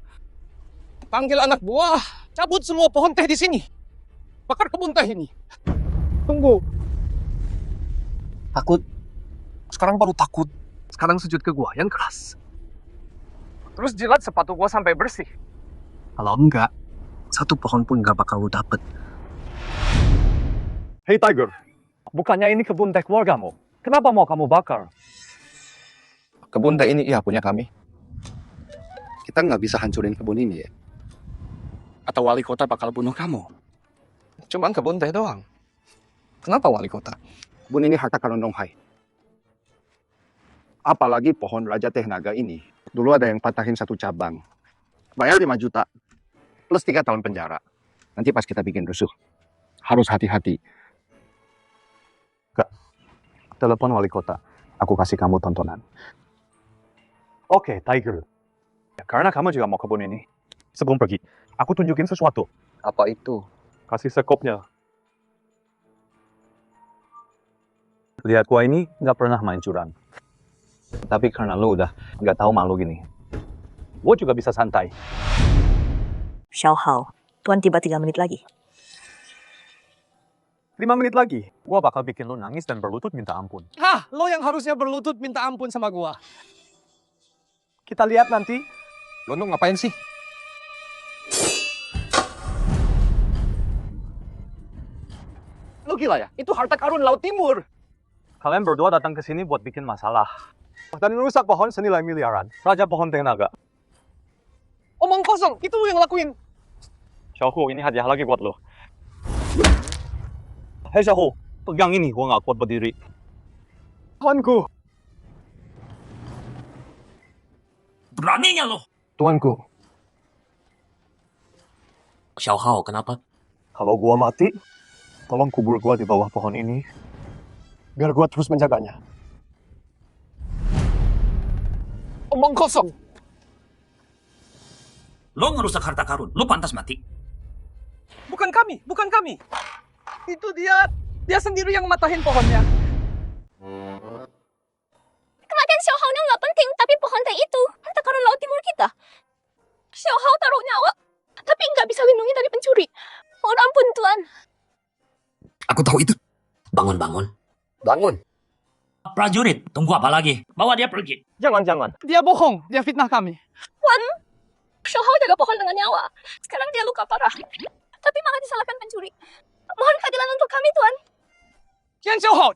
Panggil anak buah, cabut semua pohon teh di sini. Bakar kebun teh ini. Tunggu. Takut. Sekarang baru takut. Sekarang sujud ke gua yang keras. Terus jilat sepatu gua sampai bersih. Kalau enggak, satu pohon pun nggak bakal lu dapet. Hey Tiger, Bukannya ini kebun teh keluargamu. Kenapa mau kamu bakar? Kebun teh ini iya punya kami. Kita nggak bisa hancurin kebun ini ya. Atau wali kota bakal bunuh kamu. Cuman kebun teh doang. Kenapa wali kota? Kebun ini harta karun Donghai. Apalagi pohon Raja Teh Naga ini. Dulu ada yang patahin satu cabang. Bayar 5 juta. Plus 3 tahun penjara. Nanti pas kita bikin rusuh. Harus hati-hati. Kak, telepon wali kota. Aku kasih kamu tontonan. Oke, Tiger. Ya, karena kamu juga mau kebun ini. Sebelum pergi, aku tunjukin sesuatu. Apa itu? Kasih sekopnya. Lihat, gua ini nggak pernah main curang. Tapi karena lu udah nggak tahu malu gini, gua juga bisa santai. Xiao Hao, Tuan tiba 3 menit lagi. 5 menit lagi, gua bakal bikin lu nangis dan berlutut minta ampun. Hah, lo yang harusnya berlutut minta ampun sama gua. Kita lihat nanti. Lo tuh ngapain sih? Lo gila ya? Itu harta karun Laut Timur. Kalian berdua datang ke sini buat bikin masalah. Dan merusak pohon senilai miliaran. Raja pohon Teh Naga. Omong kosong, itu lo yang lakuin. Xiaohu, ini hadiah lagi buat lo. Hei Xiaohu, pegang ini, gua nggak kuat berdiri. Tuanku. Beraninya lo. Tuanku. Xiao Hao, kenapa? Kalau gua mati, tolong kubur gua di bawah pohon ini. Biar gua terus menjaganya. Omong kosong. Lo ngerusak harta karun, lo pantas mati. Bukan kami, bukan kami. Itu dia sendiri yang matahin pohonnya. Kematian Xiao Hao nggak penting, tapi pohon teh itu harta karun Laut Timur kita. Xiao Hao taruh nyawa, tapi nggak bisa lindungi dari pencuri. Mohon ampun, Tuan. Aku tahu itu. Bangun. Bangun. Prajurit, tunggu apa lagi? Bawa dia pergi. Jangan. Dia bohong, dia fitnah kami. Tuan, Xiao Hao jaga pohon dengan nyawa. Sekarang dia luka parah. Tapi malah disalahkan pencuri. Mohon keadilan untuk kami, Tuan. Xiao Hao.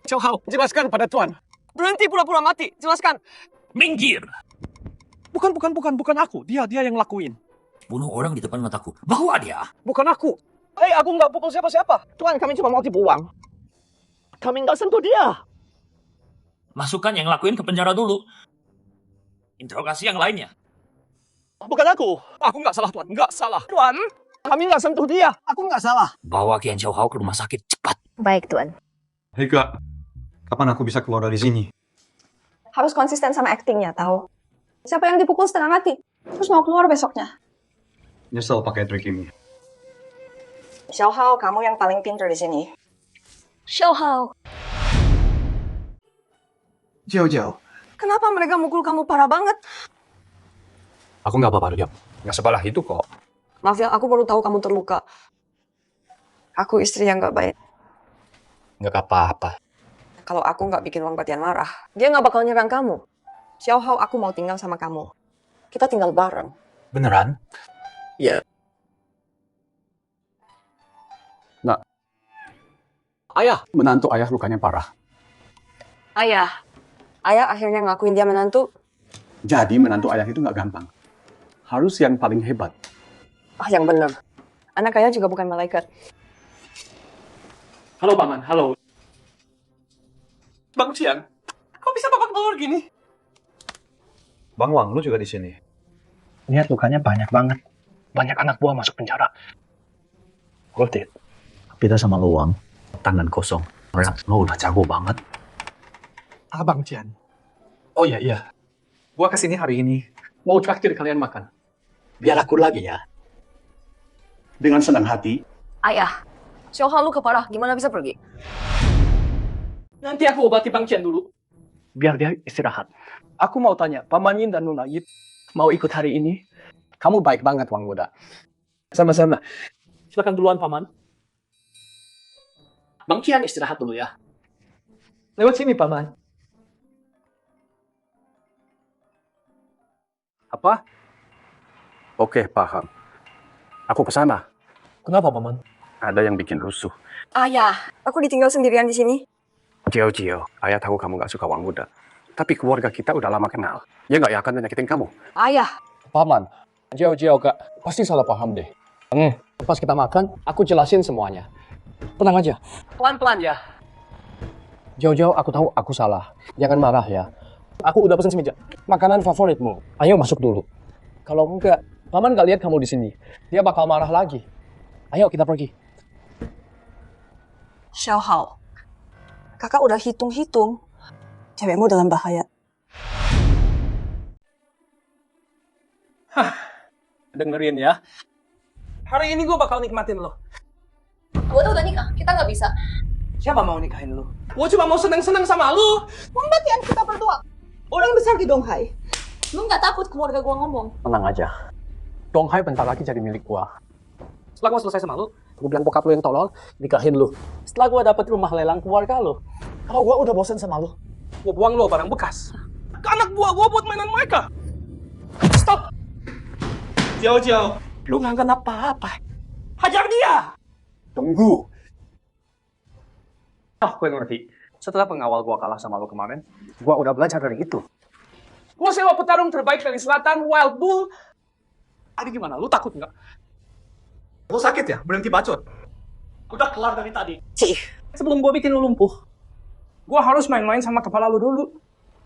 Xiao Hao, jelaskan pada Tuan. Berhenti pura-pura mati, jelaskan. Minggir. Bukan aku. Dia yang lakuin. Bunuh orang di depan mataku. Bawa dia. Bukan aku. Hei, aku nggak pukul siapa-siapa. Tuan, kami cuma mau tipu uang. Kami nggak sentuh dia. Masukkan yang lakuin ke penjara dulu. Interogasi yang lainnya. Bukan aku. Aku nggak salah, Tuan. Nggak salah. Tuan, kami nggak sentuh dia. Aku nggak salah. Bawa Kian Xiao Hao ke rumah sakit, cepat. Baik, Tuan. Hei Kak, kapan aku bisa keluar dari sini? Harus konsisten sama aktingnya, tahu? Siapa yang dipukul setengah mati, terus mau keluar besoknya. Nyesel pakai trik ini. Xiao Hao, kamu yang paling pintar di sini. Xiao Hao. Jauh-jauh. Kenapa mereka mukul kamu parah banget? Aku nggak apa-apa, Diam. Nggak separah itu kok. Maaf ya, aku baru tahu kamu terluka. Aku istri yang nggak baik. Nggak apa-apa. Kalau aku nggak bikin Wang Batian marah, dia nggak bakal nyerang kamu. Xiao Hao, aku mau tinggal sama kamu. Kita tinggal bareng. Beneran? Iya. Nah. Ayah. Menantu ayah lukanya parah. Ayah akhirnya ngakuin dia menantu. Jadi menantu ayah itu nggak gampang. Harus yang paling hebat. Yang bener. Anak ayah juga bukan malaikat. Halo, Paman. Halo. Bang Cian, kok bisa babak belur gini? Bang Wang, lu juga di sini. Lihat lukanya banyak banget. Banyak anak buah masuk penjara. Worth it. Beda sama lu, Wang. Tangan kosong. Lu udah jago banget. Abang Cian. Oh iya. Gua kesini hari ini mau traktir kalian makan. Biar aku lagi ya. Dengan senang hati. Ayah, Xiao Hao luka parah, gimana bisa pergi? Nanti aku obati Bang Cian dulu. Biar dia istirahat. Aku mau tanya, Paman Yin dan Nona Yip mau ikut hari ini? Kamu baik banget, Wang Muda. Sama-sama. Silakan duluan, Paman. Bang Cian istirahat dulu ya. Lewat sini, Paman. Apa? Oke, paham. Aku ke sana. Kenapa, Paman? Ada yang bikin rusuh. Ayah, aku ditinggal sendirian di sini. Jio, ayah tahu kamu gak suka uang muda. Tapi keluarga kita udah lama kenal. Dia gak akan nyakitin kamu. Ayah, Paman, Jio kak, pasti salah paham deh. Pas kita makan, aku jelasin semuanya. Tenang aja. Pelan-pelan ya. Jauh-jauh aku tahu aku salah. Jangan marah ya. Aku udah pesen semeja. Makanan favoritmu. Ayo masuk dulu. Kalau enggak, Paman gak lihat kamu di sini. Dia bakal marah lagi. Ayo kita pergi. Xiaohao, kakak udah hitung-hitung. Cewekmu dalam bahaya. Dengerin ya. Hari ini gue bakal nikmatin lo. Gue tuh udah nikah, kita nggak bisa. Siapa mau nikahin lo? Gue cuma mau seneng-seneng sama lo. Pembatian kita berdua. Orang besar di Donghai. Lu nggak takut keluarga gue ngomong? Tenang aja. Donghai bentar lagi jadi milik gue. Setelah gue selesai sama lo, gue bilang bokap lo yang tolol, nikahin lo. Setelah gue dapet rumah lelang keluarga lo, kalau gue udah bosen sama lo, gue buang lo barang bekas. Ke anak buah gue buat mainan mereka. Stop! Jauh, lu nggak apa-apa. Hajar dia! Tunggu. Oh, gue ngerti. Setelah pengawal gue kalah sama lo kemarin, Gua udah belajar dari itu. gue sewa petarung terbaik dari selatan, Wild Bull. Tadi gimana? Lu takut nggak? Lo sakit ya? Berhenti bacot. Udah kelar dari tadi. Sebelum gue bikin lu lumpuh, gue harus main-main sama kepala lu dulu.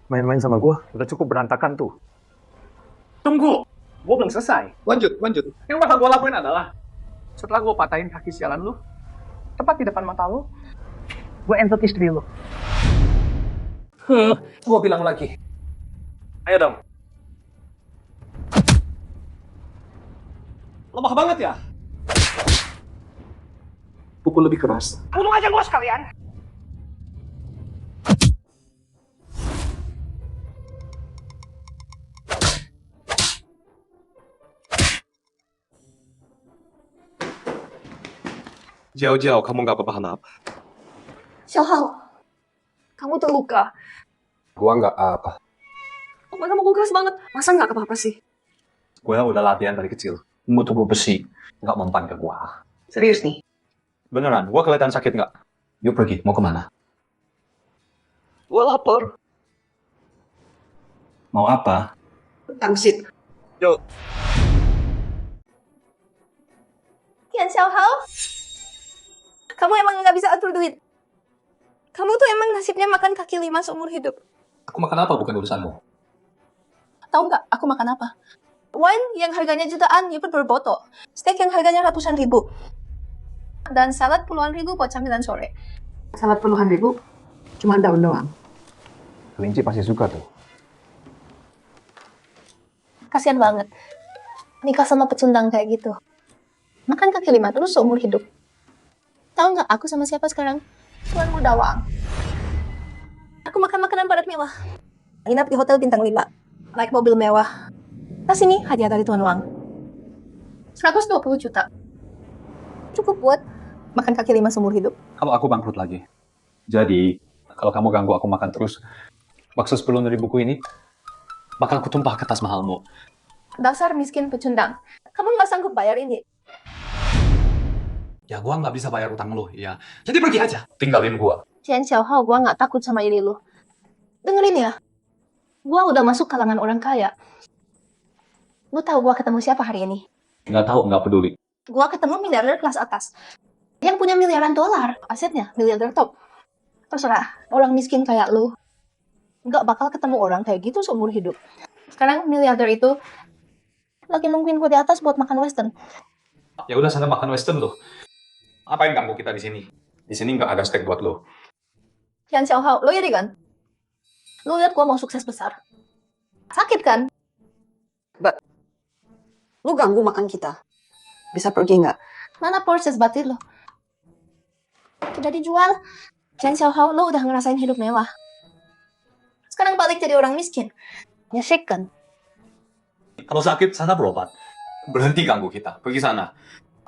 Main-main sama gua, udah cukup berantakan tuh. Tunggu, gue belum selesai. Lanjut. Yang bakal gue lakuin adalah, setelah gue patahin kaki sialan lu, tepat di depan mata lu, gue entot istri lu. Gue bilang lagi. Ayo dong. Lemah banget ya? Pukul lebih keras. Bunuh aja gue sekalian. Jauh, kamu gak apa-apa apa? Xiaohao, kamu terluka. Gua nggak apa. Omongan kamu keras banget. Masa nggak apa-apa sih? Gue udah latihan dari kecil. Mau tubuh besi, nggak mempan ke gua. Serius nih? Beneran, gua kelihatan sakit nggak? Yuk pergi, mau kemana? Gue lapar. Mau apa? Tangsit. Tian Xiaohao, kamu emang nggak bisa atur duit. Kamu tuh emang nasibnya makan kaki lima seumur hidup. Aku makan apa bukan urusanmu. Tahu nggak aku makan apa? Wine yang harganya jutaan, itu berbotol. Steak yang harganya ratusan ribu. Dan salad puluhan ribu buat camilan sore. Salad puluhan ribu, cuma daun doang. Kelinci pasti suka tuh. Kasian banget. Nikah sama pecundang kayak gitu. Makan kaki lima terus seumur hidup. Tahu nggak aku sama siapa sekarang? Tuan Mudawang. Aku makan makanan barat mewah. Nginap di hotel bintang 5. Naik mobil mewah. Tas ini hadiah dari Tuan Wang. 120 juta. Cukup buat makan kaki lima seumur hidup. Kalau aku bangkrut lagi. Jadi, kalau kamu ganggu aku makan terus, bakso 10.000 ku ini bakal aku tumpah ke tas mahalmu. Dasar miskin pecundang. Kamu nggak sanggup bayar ini. Ya gua nggak bisa bayar utang lu, ya. Jadi pergi aja. Tinggalin gua. Tian Xiaohao, gua nggak takut sama ini lu. Dengerin ya. Gua udah masuk kalangan orang kaya. Lu tahu gua ketemu siapa hari ini? Nggak tahu, nggak peduli. Gua ketemu miliarder kelas atas. Yang punya miliaran dolar. Asetnya miliarder top. Terserah, orang miskin kayak lu nggak bakal ketemu orang kayak gitu seumur hidup. Sekarang miliarder itu lagi nungguin gua di atas buat makan western. Ya udah sana makan western lu. Apain ganggu kita di sini? Di sini nggak ada steak buat lu. Tian Xiaohao, lo iri kan? Lo lihat gua mau sukses besar. Sakit kan? Lu ganggu makan kita. Bisa pergi nggak? Mana Porsche batin lo? Udah dijual. Tian Xiaohao, lo udah ngerasain hidup mewah. Sekarang balik jadi orang miskin. Nyesek kan? Kalau sakit sana berobat. Berhenti ganggu kita. Pergi sana.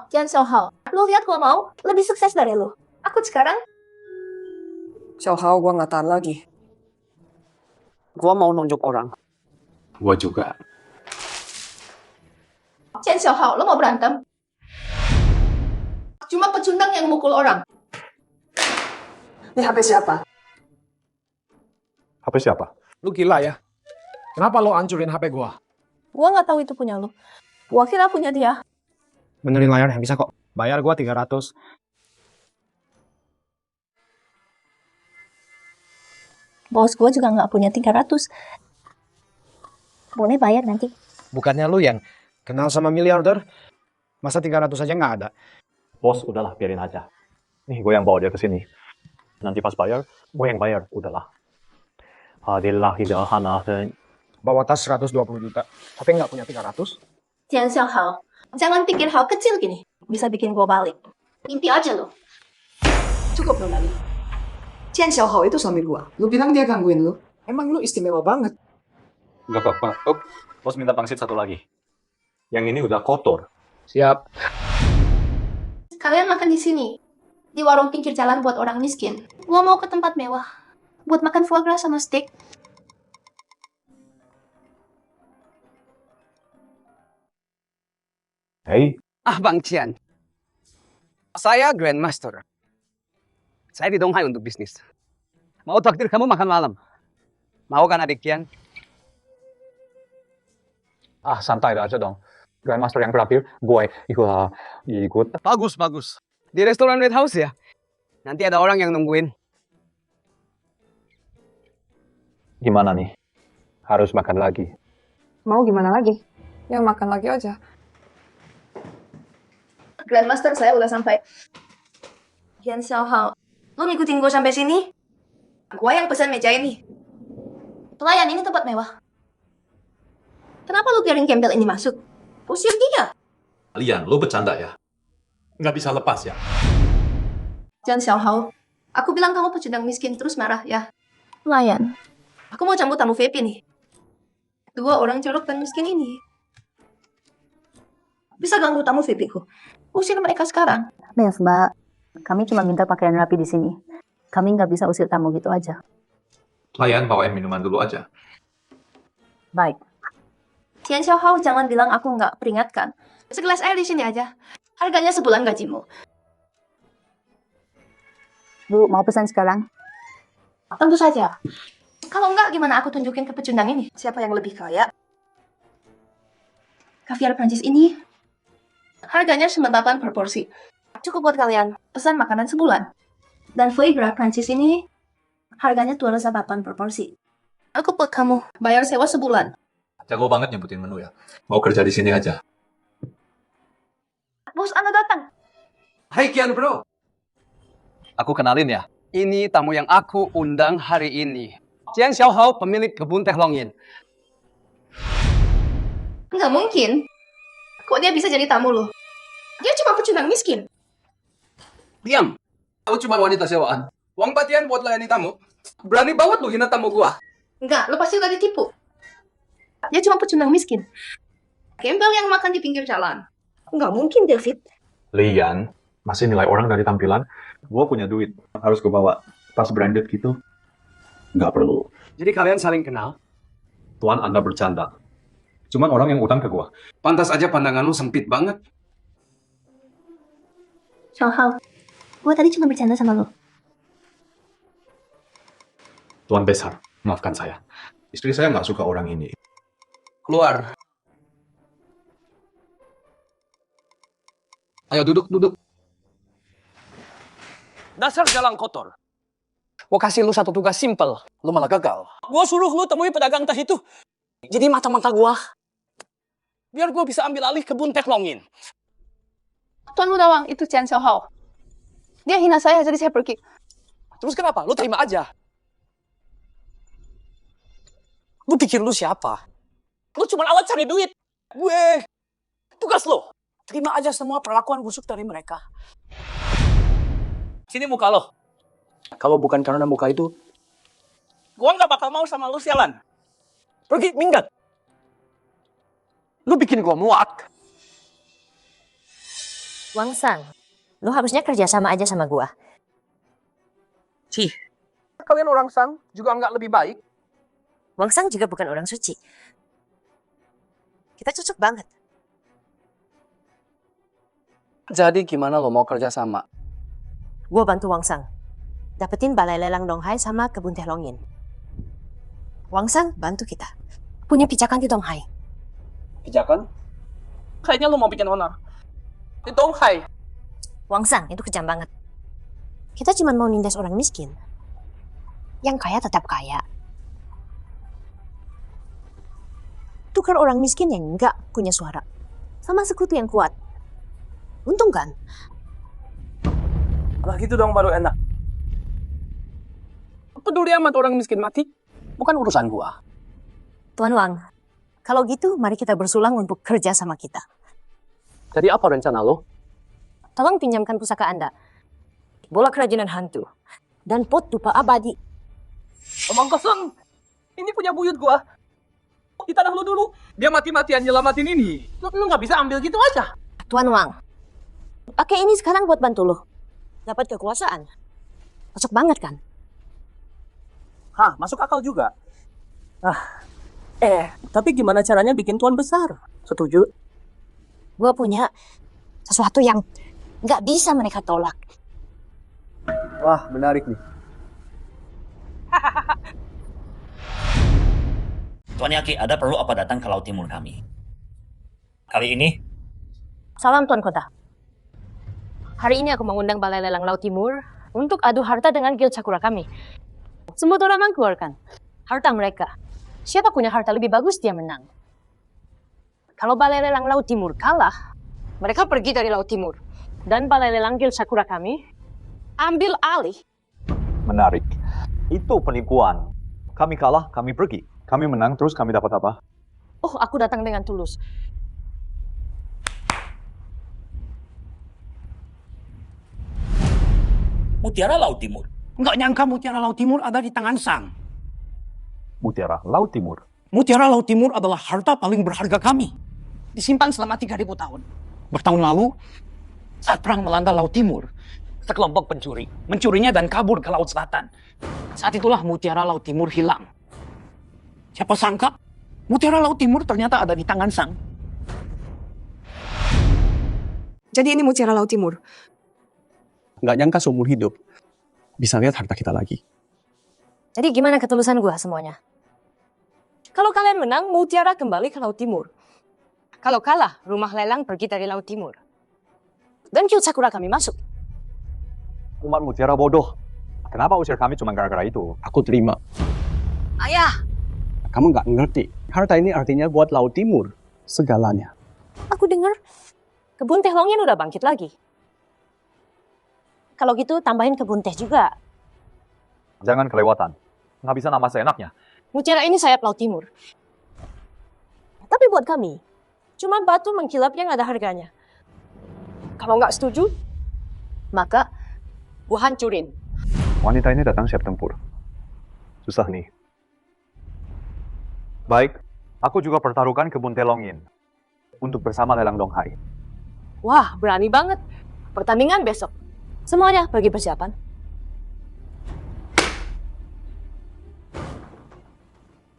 Tian Xiaohao, lo lihat gua mau lebih sukses dari lo. Aku sekarang Xiaohao, gue nggak tahan lagi. Gue mau nunjuk orang. Gua juga. Tian Xiaohao, lo mau berantem? Cuma pecundang yang mukul orang. Ini HP siapa? HP siapa? Lu gila ya? Kenapa lo hancurin HP gua? Gua nggak tahu itu punya lu. Gua kira punya dia. Benerin layarnya bisa kok. Bayar gua 300. Bos gua juga nggak punya 300. Boleh bayar nanti. Bukannya lu yang kenal sama miliarder? Masa 300 aja nggak ada? Bos, udahlah, biarin aja. Nih, gue yang bawa dia ke sini. Nanti pas bayar, gue yang bayar. Udahlah. Adilah, hidahana, dan Bawa tas 120 juta, tapi nggak punya 300? Tian Xiaohao, jangan pikir hal kecil gini bisa bikin gua balik. Mimpi aja lo. Cukup lo, Nani. Tian Xiaohao itu suami gua. Lu bilang dia gangguin lu. Emang lu istimewa banget. Nggak apa-apa. Oh, bos minta pangsit satu lagi. Yang ini udah kotor. Siap. Kalian makan di sini. Di warung pinggir jalan buat orang miskin. Gua mau ke tempat mewah. Buat makan foie gras sama steak. Hei, Bang Cian. Saya Grandmaster. Saya di Donghai untuk bisnis. Mau traktir kamu makan malam? Mau kan adik Cian? santai aja dong. Grandmaster yang terakhir, gue ikut. Bagus, bagus. Di restoran Red House ya? Nanti ada orang yang nungguin. Gimana nih? Harus makan lagi. Mau gimana lagi? Yang makan lagi aja. Grandmaster saya udah sampai. Tian Xiaohao, lu ngikutin gue sampai sini? Gue yang pesan meja ini. Pelayan, ini tempat mewah. Kenapa lu biarin gembel ini masuk? Usir dia. Kalian, lo bercanda ya? Nggak bisa lepas ya? Tian Xiaohao, aku bilang kamu pecundang miskin terus marah ya. Pelayan. Aku mau campur tamu VIP nih. Dua orang jorok dan miskin ini. Bisa ganggu tamu VIP ku. Usir mereka sekarang. Maaf, Mbak. Kami cuma minta pakaian rapi di sini. Kami nggak bisa usir tamu gitu aja. Kalian bawain minuman dulu aja. Baik. Tian Xiaohao, jangan bilang aku nggak peringatkan. Segelas air di sini aja. Harganya sebulan gajimu. Bu, mau pesan sekarang? Tentu saja. Kalau nggak, gimana aku tunjukin ke pecundang ini? Siapa yang lebih kaya? Kaviar Prancis ini harganya 98 per porsi. Cukup buat kalian pesan makanan sebulan. Dan foie gras Prancis ini harganya 208 per porsi. Aku buat kamu bayar sewa sebulan. Jago banget nyebutin menu ya. Mau kerja di sini aja. Bos, Anda datang. Hai Kian bro. Aku kenalin ya. Ini tamu yang aku undang hari ini. Tian Xiaohao, pemilik kebun teh Longyin. Nggak mungkin. Kok dia bisa jadi tamu lo? Dia cuma pecundang miskin. Diam. Aku cuma wanita sewaan. Uang batian buat layani tamu. Berani banget lu hina tamu gua. Enggak, lo pasti udah ditipu. Dia cuma pecundang miskin. Gembel yang makan di pinggir jalan. Nggak mungkin, David. Lian, masih nilai orang dari tampilan. Gue punya duit. Harus gue bawa tas branded gitu. Nggak perlu. Jadi kalian saling kenal? Tuan, Anda bercanda. Cuman orang yang utang ke gue. Pantas aja pandangan lu sempit banget. Xiaohao, gue tadi cuma bercanda sama lo. Tuan besar, maafkan saya. Istri saya nggak suka orang ini. Keluar. Ayo duduk. Dasar jalan kotor. Gua kasih lu satu tugas simple. Lu malah gagal. Gua suruh lu temui pedagang teh itu. Jadi mata-mata gua. Biar gua bisa ambil alih kebun teh Longyin. Tuan Mudawang, itu Tian Xiaohao. Dia hina saya, jadi saya pergi. Terus kenapa? Lu terima aja. Lu pikir lu siapa? Lu cuma alat cari duit. Gue. Tugas lu. Terima aja semua perlakuan busuk dari mereka. Sini muka lo. Kalau bukan karena muka itu, gua nggak bakal mau sama lu sialan. Pergi, minggat. Lu bikin gua muak. Wang Sang, lu harusnya kerja sama aja sama gua. Cih, kalian orang Sang juga nggak lebih baik. Wang Sang juga bukan orang suci. Kita cocok banget. Jadi gimana lo mau kerja sama? Gua bantu Wang Sang. Dapetin balai lelang Donghai sama kebun teh Longin. Wang Sang bantu kita. Punya pijakan di Donghai. Pijakan? Kayaknya lo mau bikin onar. Di Donghai. Wang Sang itu kejam banget. Kita cuma mau nindas orang miskin. Yang kaya tetap kaya. Tukar orang miskin yang nggak punya suara sama sekutu yang kuat. Untung kan? Nah gitu dong baru enak. Peduli amat orang miskin mati. Bukan urusan gua. Tuan Wang, kalau gitu mari kita bersulang untuk kerja sama kita. Jadi apa rencana lo? Tolong pinjamkan pusaka Anda. Bola kerajinan hantu. Dan pot dupa abadi. Omong kosong. Ini punya buyut gua. Di tanah lo dulu. Dia mati-matian nyelamatin ini. Lo nggak bisa ambil gitu aja. Tuan Wang, pakai ini sekarang buat bantu lo. Dapat kekuasaan. Cocok banget kan? Hah, masuk akal juga. Tapi gimana caranya bikin tuan besar? Setuju? Gue punya sesuatu yang nggak bisa mereka tolak. Wah, menarik nih. Tuan Yaki, ada perlu apa datang ke Laut Timur kami? Kali ini, Salam Tuan Kota. Hari ini aku mengundang Balai Lelang Laut Timur untuk adu harta dengan Guild Sakura kami. Semua orang keluarkan harta mereka. Siapa punya harta lebih bagus, dia menang. Kalau Balai Lelang Laut Timur kalah, mereka pergi dari Laut Timur. Dan Balai Lelang Guild Sakura kami ambil alih. Menarik. Itu penipuan. Kami kalah, kami pergi. Kami menang, terus kami dapat apa? Oh, aku datang dengan tulus. Mutiara Laut Timur. Nggak nyangka Mutiara Laut Timur ada di tangan Sang. Mutiara Laut Timur. Mutiara Laut Timur adalah harta paling berharga kami. Disimpan selama 3.000 tahun. Bertahun lalu, saat perang melanda Laut Timur, sekelompok pencuri mencurinya dan kabur ke Laut Selatan. Saat itulah Mutiara Laut Timur hilang. Siapa sangka, Mutiara Laut Timur ternyata ada di tangan Sang. Jadi ini Mutiara Laut Timur. Nggak nyangka seumur hidup bisa lihat harta kita lagi. Jadi gimana ketulusan gua semuanya? Kalau kalian menang, Mutiara kembali ke Laut Timur. Kalau kalah, rumah lelang pergi dari Laut Timur. Dan Guild Sakura kami masuk. Umat Mutiara bodoh. Kenapa usir kami cuma gara-gara itu? Aku terima. Ayah! Kamu nggak ngerti. Harta ini artinya buat Laut Timur. Segalanya. Aku dengar kebun teh Longin udah bangkit lagi. Kalau gitu tambahin kebun teh juga. Jangan kelewatan. Nggak bisa nama seenaknya. Mutiara ini sayap Laut Timur. Tapi buat kami, cuma batu mengkilap yang ada harganya. Kalau nggak setuju, maka gua hancurin. Wanita ini datang siap tempur. Susah nih. Baik, aku juga pertaruhkan kebun Telongin untuk bersama lelang Donghai. Wah, berani banget. Pertandingan besok. Semuanya pergi persiapan.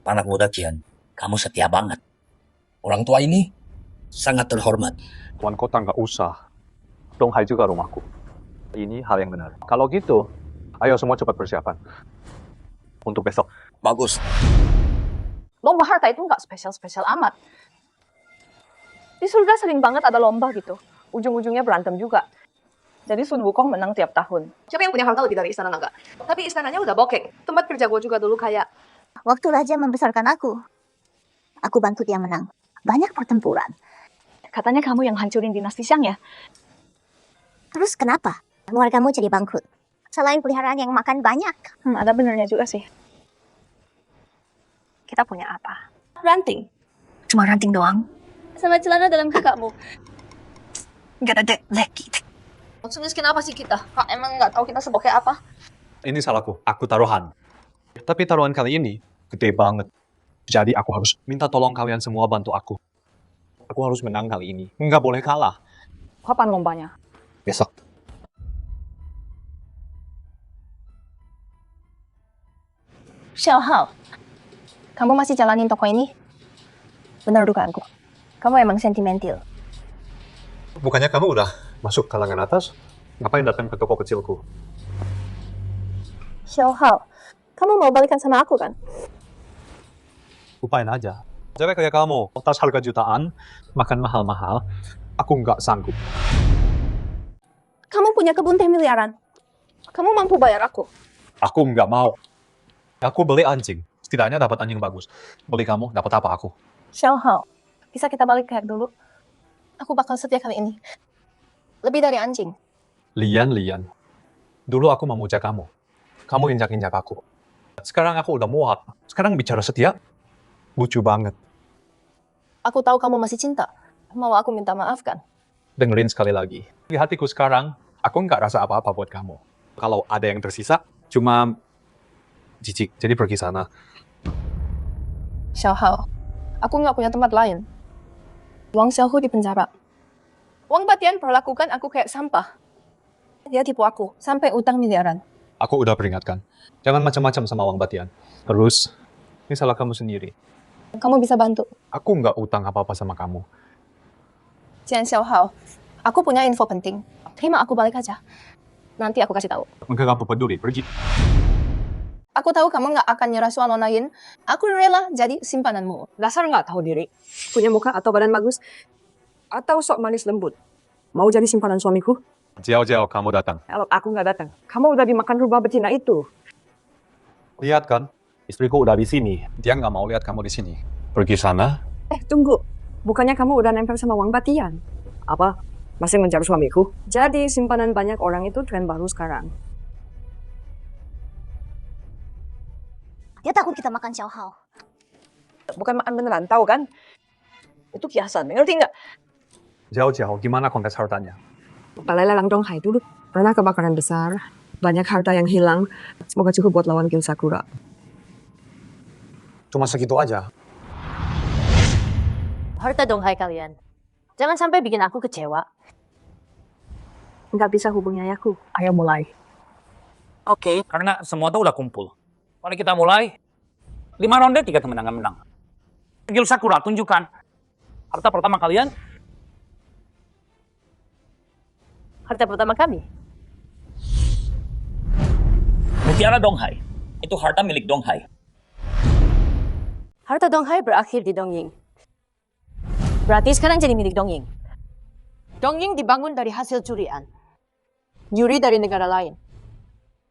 Anak muda Kian, kamu setia banget. Orang tua ini sangat terhormat. Tuan kota nggak usah. Donghai juga rumahku. Ini hal yang benar. Kalau gitu, ayo semua cepat persiapan. Untuk besok. Bagus. Lomba harta itu nggak spesial-spesial amat. Di surga sering banget ada lomba gitu. Ujung-ujungnya berantem juga. Jadi Sun Wukong menang tiap tahun. Siapa yang punya harta lebih dari Istana Naga? Tapi istananya udah bokek. Tempat kerja gue juga dulu kayak... Waktu Raja membesarkan aku bantu dia menang. Banyak pertempuran. Katanya kamu yang hancurin dinasti Xiang ya? Terus kenapa? Keluargamu jadi bangkrut. Selain peliharaan yang makan banyak. Ada benernya juga sih. Kita punya apa? Ranting. Cuma ranting doang. Sama celana dalam kakakmu. Gak ada lagi. Maksudnya kenapa sih kita? Emang nggak tahu kita sebokeh apa? Ini salahku. Aku taruhan. Tapi taruhan kali ini gede banget. Jadi aku harus minta tolong kalian semua bantu aku. Aku harus menang kali ini. Nggak boleh kalah. Kapan lombanya? Besok. Xiaohao, kamu masih jalanin toko ini? Benar dugaanku. Kamu emang sentimental. Bukannya kamu udah Masuk kalangan atas, ngapain datang ke toko kecilku? Xiaohao, kamu mau balikan sama aku kan? Lupain aja. Cewek kayak kamu, tas harga jutaan, makan mahal-mahal, aku nggak sanggup. Kamu punya kebun teh miliaran. Kamu mampu bayar aku. Aku nggak mau. Aku beli anjing, setidaknya dapat anjing bagus. Beli kamu, dapat apa aku? Xiaohao, bisa kita balik kayak dulu? Aku bakal setia kali ini. Lebih dari anjing. Lian. Dulu aku memuja kamu. Kamu injak-injak aku. Sekarang aku udah muak. Sekarang bicara setia, lucu banget. Aku tahu kamu masih cinta. Mau aku minta maaf kan? Dengerin sekali lagi. Di hatiku sekarang, aku nggak rasa apa-apa buat kamu. Kalau ada yang tersisa, cuma jijik. Jadi pergi sana. Xiaohao, aku nggak punya tempat lain. Wang Xiaohu di penjara. Wang Batian perlakukan aku kayak sampah. Dia tipu aku, sampai utang miliaran. Aku udah peringatkan. Jangan macam-macam sama Wang Batian. Terus, ini salah kamu sendiri. Kamu bisa bantu. Aku nggak utang apa-apa sama kamu. Jian Xiaohao, aku punya info penting. Terima aku balik aja. Nanti aku kasih tahu. Enggak kamu peduli, pergi. Aku tahu kamu nggak akan nyerah soal lain. Aku rela jadi simpananmu. Dasar nggak tahu diri. Punya muka atau badan bagus. Atau sok manis lembut. Mau jadi simpanan suamiku? Jauh-jauh kamu datang. Kalau aku nggak datang, kamu udah dimakan rubah betina itu. Lihat kan, istriku udah di sini. Dia nggak mau lihat kamu di sini. Pergi sana. Tunggu. Bukannya kamu udah nempel sama Wang Batian? Apa? Masih mencari suamiku? Jadi simpanan banyak orang itu tren baru sekarang. Dia takut kita makan Xiaohao. Bukan makan beneran, tahu kan? Itu kiasan, ngerti nggak? Jauh-jauh, gimana kontes hartanya? Balai Lelang Donghai dulu pernah kebakaran besar. Banyak harta yang hilang. Semoga cukup buat lawan Gil Sakura. Cuma segitu aja. Harta Donghai kalian. Jangan sampai bikin aku kecewa. Nggak bisa hubungi ayahku. Ayo mulai. Oke, karena semua tuh udah kumpul. Mari kita mulai. 5 ronde, 3 kemenangan menang. Gil Sakura, tunjukkan. Harta pertama kalian. Harta pertama kami. Mutiara Donghai. Itu harta milik Donghai. Harta Donghai berakhir di Dongying. Berarti sekarang jadi milik Dongying. Dongying dibangun dari hasil curian. Nyuri dari negara lain.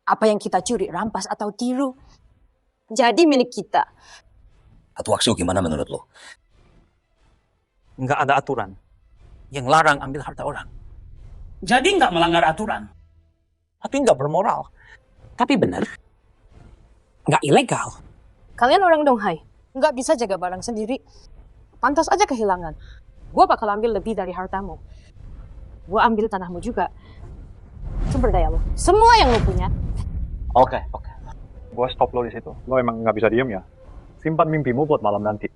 Apa yang kita curi, rampas atau tiru, jadi milik kita. Atau Aksu gimana menurut lo? Nggak ada aturan yang larang ambil harta orang. Jadi nggak melanggar aturan. Tapi nggak bermoral. Tapi benar. Nggak ilegal. Kalian orang Donghai, nggak bisa jaga barang sendiri. Pantas aja kehilangan. Gua bakal ambil lebih dari hartamu. Gua ambil tanahmu juga. Sumber daya lo. Semua yang lo punya. Oke. Gua stop lo di situ. Lo emang nggak bisa diem ya? Simpan mimpimu buat malam nanti.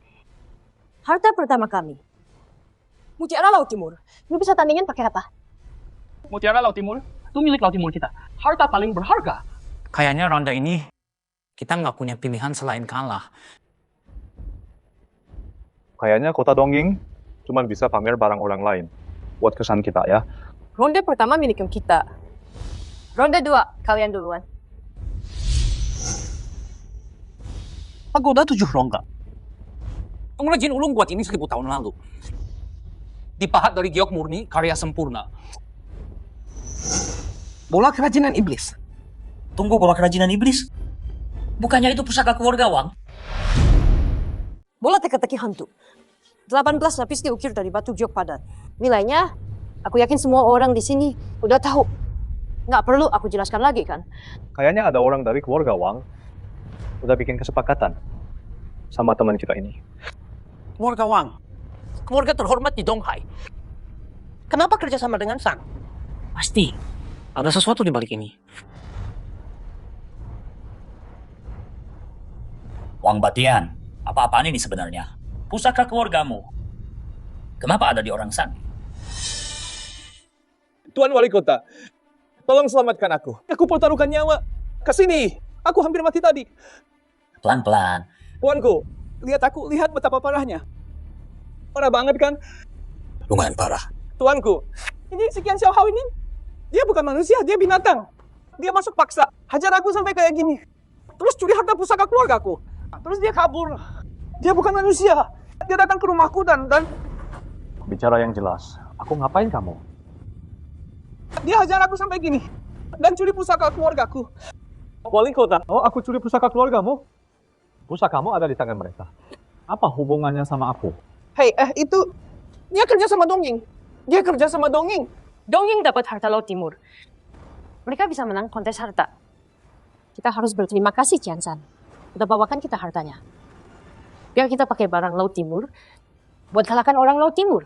Harta pertama kami. Mutiara Laut Timur. Lu bisa tandingin pakai apa? Mutiara Laut Timur itu milik Laut Timur kita. Harta paling berharga. Kayaknya ronde ini kita nggak punya pilihan selain kalah. Kayaknya kota Dongying cuma bisa pamer barang orang lain. Buat kesan kita ya. Ronde pertama milik kita. Ronde 2, kalian duluan. Pagoda 7 rongga. Pengrajin ulung buat ini 1000 tahun lalu. Dipahat dari giok murni, karya sempurna. Bola kerajinan iblis. Tunggu, bola kerajinan iblis? Bukannya itu pusaka keluarga Wang? Bola teka-teki hantu. 18 lapis diukir dari batu giok padat. Nilainya, aku yakin semua orang di sini udah tahu. Nggak perlu aku jelaskan lagi kan? Kayaknya ada orang dari keluarga Wang udah bikin kesepakatan sama teman kita ini. Keluarga Wang. Keluarga terhormat di Donghai. Kenapa kerjasama dengan Sang? Pasti ada sesuatu di balik ini. Wang Batian, apa-apaan ini sebenarnya? Pusaka keluargamu. Kenapa ada di orang San? Tuan Wali Kota, tolong selamatkan aku. Aku pertaruhkan nyawa. Kesini, aku hampir mati tadi. Pelan-pelan. Tuanku, lihat betapa parahnya. Parah banget kan? Lumayan parah. Tuanku, Ini si Kian Xiaohao ini, dia bukan manusia, dia binatang. Dia masuk paksa, hajar aku sampai kayak gini. Terus curi harta pusaka keluarga aku. Terus dia kabur. Dia bukan manusia. Dia datang ke rumahku dan Bicara yang jelas. Aku ngapain kamu? dia hajar aku sampai gini. Dan curi pusaka keluargaku. Wali kota. Oh, aku curi pusaka keluargamu? Pusakamu ada di tangan mereka. Apa hubungannya sama aku? Hei, itu dia kerja sama Dongying. Dia kerja sama Dongying. Dongying dapat harta Laut Timur. Mereka bisa menang kontes harta. Kita harus berterima kasih Qiansan. Udah bawakan kita hartanya. Biar kita pakai barang Laut Timur buat kalahkan orang Laut Timur.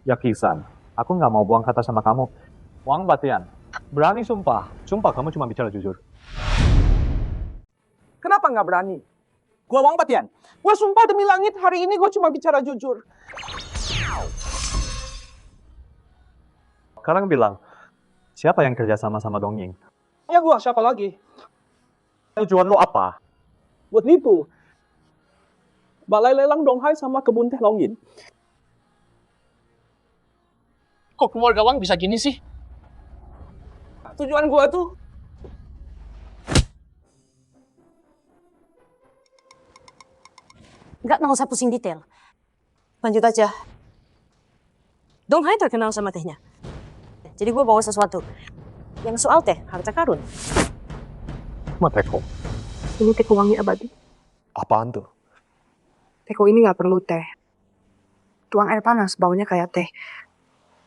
Ya Kisan, aku nggak mau buang kata sama kamu. Wang Batian, berani sumpah. Sumpah kamu cuma bicara jujur. Kenapa nggak berani? Gua Wang Batian. Gua sumpah demi langit hari ini gua cuma bicara jujur. Sekarang bilang, siapa yang kerja sama Dongying? Ya gua, siapa lagi? Tujuan lo apa? Buat nipu. Balai lelang Donghai sama kebun teh Longyin. Kok keluarga Wang bisa gini sih? Tujuan gua tuh Nggak usah pusing detail. Lanjut aja. Donghai terkenal sama tehnya. Jadi gue bawa sesuatu. Yang soal teh, harta karun. Teko. Ini teko wangi abadi. Apaan tuh? Teko ini nggak perlu teh. Tuang air panas, baunya kayak teh.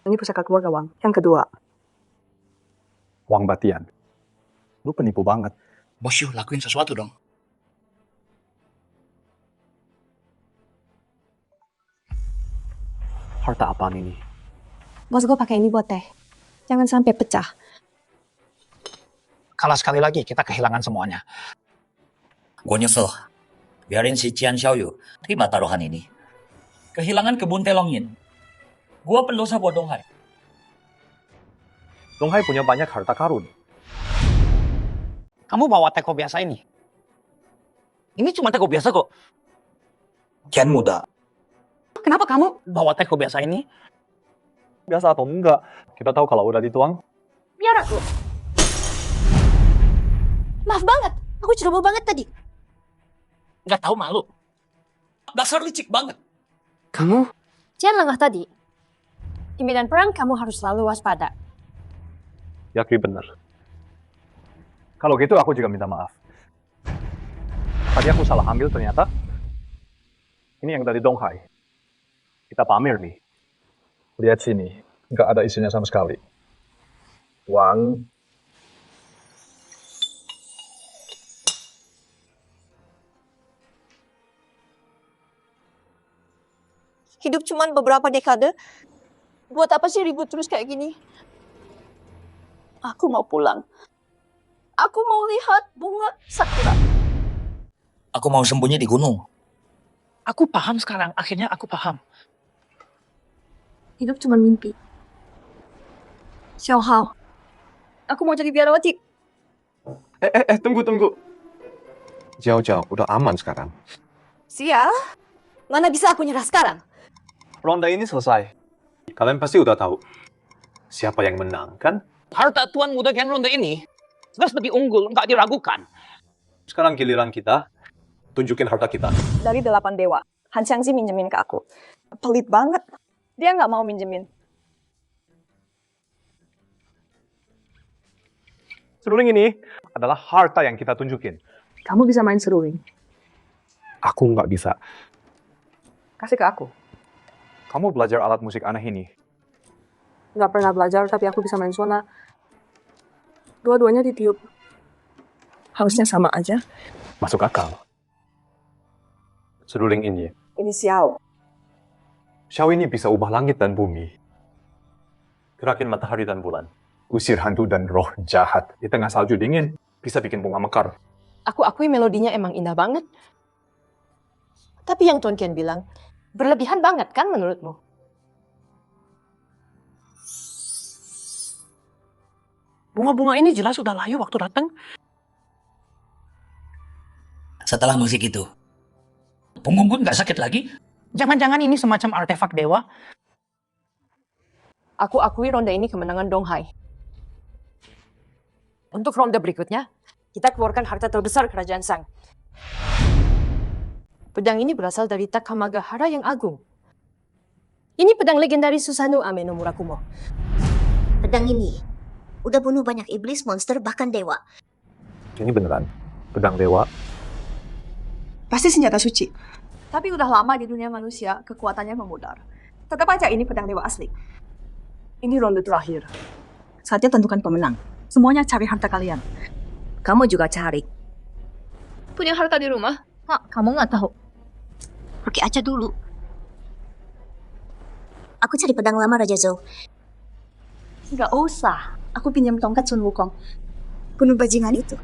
Ini pusaka keluarga Wang. Yang kedua. Wang Batian. Lu penipu banget. Bos yuk, lakuin sesuatu dong. Harta apaan ini? Bos gue pakai ini buat teh. Jangan sampai pecah. Kalau sekali lagi kita kehilangan semuanya. Gue nyesel. Biarin si Qian Xiaoyu terima taruhan ini. Kehilangan kebun Telongin. Gue pendosa buat Donghai. Donghai punya banyak harta karun. Kamu bawa teko biasa ini. Ini cuma teko biasa kok. Kian muda. Kenapa kamu bawa teko biasa ini? Biasa atau enggak? Kita tahu kalau udah dituang. Biar aku. Maaf banget, aku ceroboh banget tadi. Nggak tahu malu. Dasar licik banget. Kamu? Jangan lengah tadi. Di medan perang kamu harus selalu waspada. Yakri bener. Kalau gitu aku juga minta maaf. Tadi aku salah ambil ternyata. Ini yang dari Donghai. Kita pamer nih. Lihat sini, nggak ada isinya sama sekali. Wang. Hidup cuman beberapa dekade. Buat apa sih ribut terus kayak gini? Aku mau pulang. Aku mau lihat bunga sakura. Aku mau sembunyi di gunung. Aku paham sekarang, akhirnya aku paham. Hidup cuma mimpi. Xiaohao, aku mau jadi biarawati. Tunggu. Jauh-jauh, udah aman sekarang. Sial, mana bisa aku nyerah sekarang? Ronda ini selesai. Kalian pasti udah tahu siapa yang menang, kan? Harta Tuan Muda Gen Ronde ini jelas lebih unggul, nggak diragukan. Sekarang giliran kita tunjukin harta kita. dari 8 dewa. Han Xiangxi minjemin ke aku. Pelit banget. Dia nggak mau minjemin. Seruling ini adalah harta yang kita tunjukin. Kamu bisa main seruling. Aku nggak bisa. Kasih ke aku. Kamu belajar alat musik aneh ini. Nggak pernah belajar, tapi aku bisa main suona. Dua-duanya ditiup. Harusnya sama aja. Masuk akal. Seruling ini. Ini Xiao. Xiao ini bisa ubah langit dan bumi. Gerakin matahari dan bulan. Usir hantu dan roh jahat. Di tengah salju dingin, bisa bikin bunga mekar. Aku akui melodinya emang indah banget. Tapi yang Tuan Kian bilang, berlebihan banget kan menurutmu? Bunga-bunga ini jelas sudah layu waktu datang. Setelah musik itu, punggungku nggak sakit lagi? Jangan-jangan ini semacam artefak dewa? Aku akui ronde ini kemenangan Donghai. Untuk ronde berikutnya, kita keluarkan harta terbesar Kerajaan Sang. Pedang ini berasal dari Takamagahara yang agung. Ini pedang legendaris Susanoo Ame no Murakumo. Pedang ini udah bunuh banyak iblis, monster, bahkan dewa. Ini beneran? Pedang dewa? Pasti senjata suci. Tapi udah lama di dunia manusia, kekuatannya memudar. Tetap aja ini pedang dewa asli. Ini ronde terakhir. Saatnya tentukan pemenang. Semuanya cari harta kalian. Kamu juga cari. Punya harta di rumah? Kamu nggak tahu. Pergi aja dulu. Aku cari pedang lama Raja Zhou. Nggak usah. Aku pinjam tongkat Sun Wukong. Bunuh bajingan itu.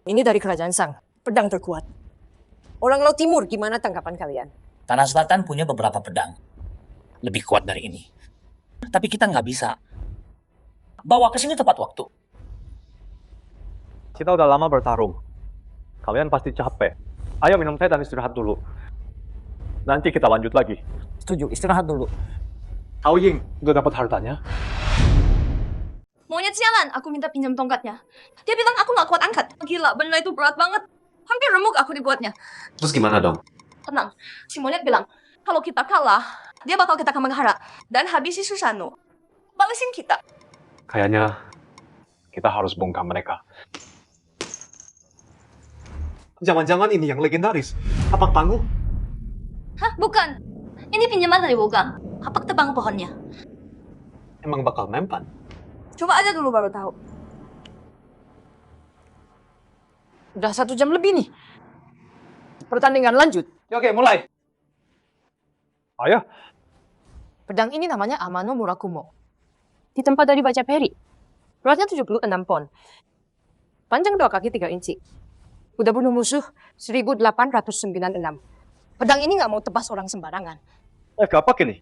Ini dari Kerajaan Sang, pedang terkuat. Orang Laut Timur, gimana tanggapan kalian? Tanah Selatan punya beberapa pedang. Lebih kuat dari ini. Tapi kita nggak bisa bawa ke sini tepat waktu. Kita udah lama bertarung. Kalian pasti capek. Ayo minum teh dan istirahat dulu. Nanti kita lanjut lagi. Setuju, istirahat dulu. Hao Ying udah dapat hartanya. Monyet sialan, aku minta pinjam tongkatnya. Dia bilang aku nggak kuat angkat. Gila, benda itu berat banget. Hampir remuk aku dibuatnya. Terus gimana dong? Tenang, si monyet bilang, kalau kita kalah, dia bakal kita Kamagahara dan habisi Susanoo. Balesin kita. Kayaknya kita harus bongkar mereka. Jangan-jangan ini yang legendaris. Apa tangguh? Hah, bukan. Ini pinjaman dari Wogang. Kapak tebang pohonnya. Emang bakal mempan? Coba aja dulu baru tahu. Udah 1 jam lebih nih. Pertandingan lanjut. Oke, mulai. Ayo. Pedang ini namanya Amano Murakumo. Ditempa dari baja peri. Beratnya 76 pon. Panjang 2 kaki 3 inci. Udah bunuh musuh 1896. Pedang ini nggak mau tebas orang sembarangan. Kapak ini?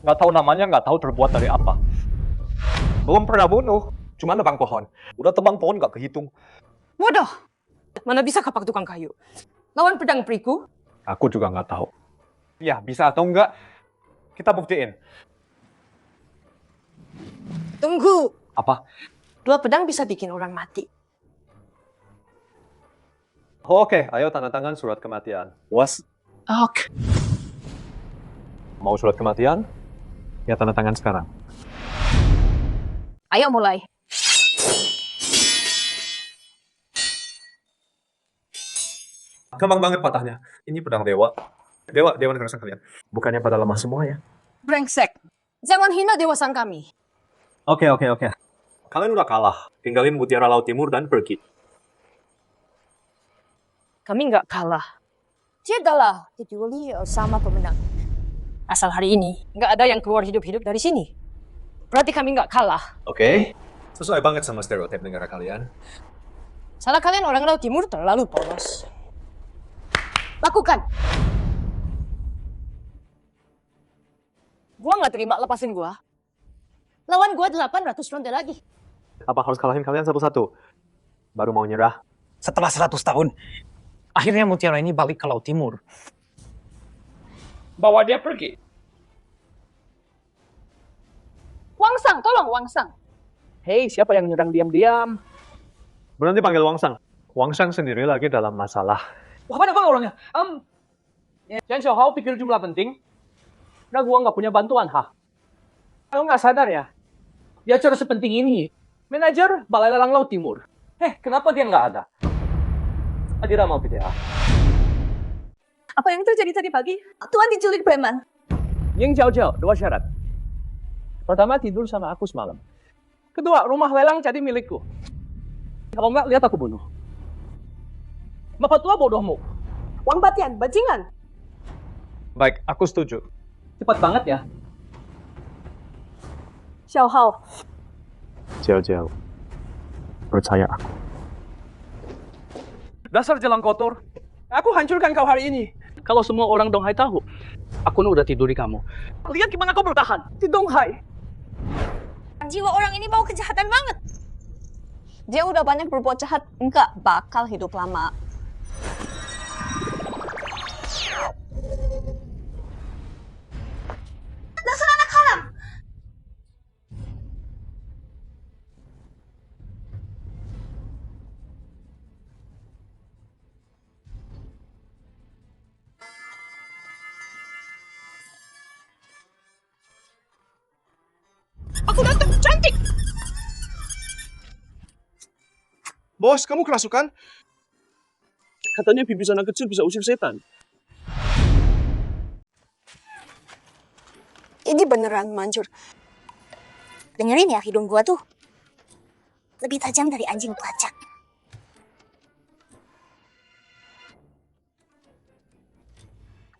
Nggak tahu namanya, nggak tahu terbuat dari apa. Belum pernah bunuh, cuma nebang pohon. Udah tebang pohon nggak kehitung. Waduh, mana bisa kapak tukang kayu? Lawan pedang periku? Aku juga nggak tahu. Ya, bisa atau enggak, kita buktiin. Tunggu. Apa? 2 pedang bisa bikin orang mati. Oke, ayo tanda tangan surat kematian. Was, Oke. mau surat kematian? Ya tanda tangan sekarang. Ayo mulai. Gampang banget patahnya. Ini pedang dewa. Dewa negara sang kalian. Bukannya pada lemah semua ya? Brengsek. Jangan hina dewa sang kami. Oke. Kalian udah kalah. Tinggalin Mutiara Laut Timur dan pergi. Kami nggak kalah. Tidaklah, kecuali sama pemenang. Asal hari ini, nggak ada yang keluar hidup-hidup dari sini. Berarti kami nggak kalah. Oke. Sesuai banget sama stereotip negara kalian. Salah kalian orang Laut Timur terlalu polos. Lakukan. Gua nggak terima, lepasin gua. Lawan gua 800 ronde lagi. Apa harus kalahin kalian satu-satu? Baru mau nyerah? Setelah 100 tahun, akhirnya Mutiara ini balik ke Laut Timur. Bawa dia pergi. Wangsang, tolong Wangsang. Hei, siapa yang nyerang diam-diam? Berhenti panggil Wangsang. Wangsang sendiri lagi dalam masalah. Wah, mana bang orangnya? Jangan Xiaohao pikir jumlah penting. Nah, gua nggak punya bantuan, ha? Lo nggak sadar ya? Di acara sepenting ini, manajer Balai Lelang Laut Timur. Kenapa dia nggak ada? Adira mau PTA. Apa yang terjadi tadi pagi? Tuan diculik preman. Ying Jiao, 2 syarat. Pertama, tidur sama aku semalam. Kedua, rumah lelang jadi milikku. Kalau nggak, lihat aku bunuh. Bapak tua bodohmu. Wang Batian, bajingan. Baik, aku setuju. Cepat banget ya. Xiaohao. Jiao. Percaya aku. Dasar jalan kotor. Aku hancurkan kau hari ini. Kalau semua orang Donghai tahu, aku udah tidur di kamu. Lihat gimana kau bertahan di Donghai. Jiwa orang ini bawa kejahatan banget. Dia udah banyak berbuat jahat, nggak bakal hidup lama. aku datang, cantik. Bos, kamu kerasukan? Katanya pipis anak kecil bisa usir setan. Ini beneran manjur. Dengerin ya, hidung gua tuh lebih tajam dari anjing pelacak.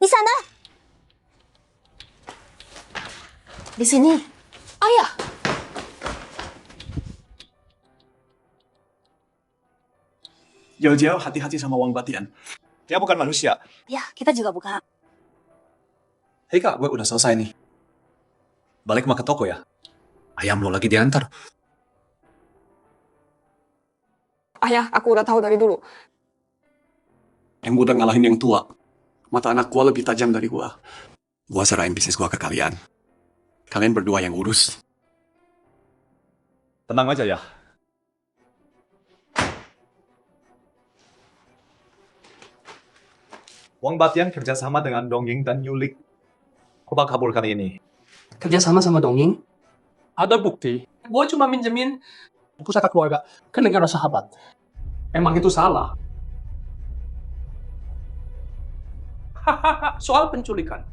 Di sana. Di sini. Ayah, Jauh-jauh hati-hati sama Wang Batian. Dia bukan manusia. Ya, kita juga buka. Hei kak, gue udah selesai nih. Balik mah ke toko ya. Ayam lo lagi diantar. Ayah, aku udah tahu dari dulu. Yang muda ngalahin yang tua. Mata anak gua lebih tajam dari gua. Gua serahin bisnis gua ke kalian. Kalian berdua yang urus. Tenang aja ya. Wang Batian kerjasama dengan Dongying dan Yulik. Coba kabur kali ini. Kerjasama sama Dongying? Ada bukti. Gue cuma minjemin pusaka keluarga ke negara sahabat. Emang itu salah? Hahaha, soal penculikan.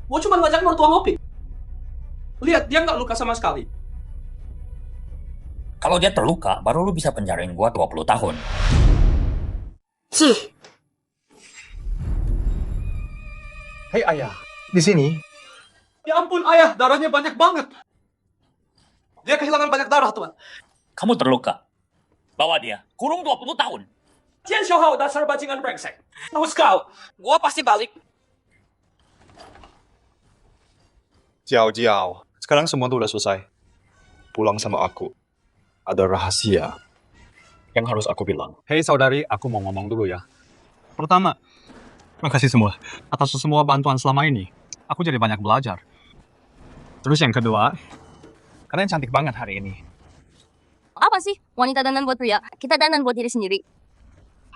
Gue cuma ngajak mertua ngopi. Lihat, dia nggak luka sama sekali. Kalau dia terluka, baru lu bisa penjarain gua 20 tahun. Hei ayah, di sini. Ya ampun, ayah, darahnya banyak banget. Dia kehilangan banyak darah, Tuan. Kamu terluka. Bawa dia. Kurung 20 tahun. Tian Xiaohao, dasar bajingan brengsek. Awas kau, gua pasti balik. Jiao. Sekarang semua tuh udah selesai. Pulang sama aku. Ada rahasia yang harus aku bilang. Hei saudari, aku mau ngomong dulu ya. Pertama, terima kasih semua atas semua bantuan selama ini. Aku jadi banyak belajar. Terus yang kedua, kalian cantik banget hari ini. Apa sih wanita dandan buat pria? Kita dandan buat diri sendiri.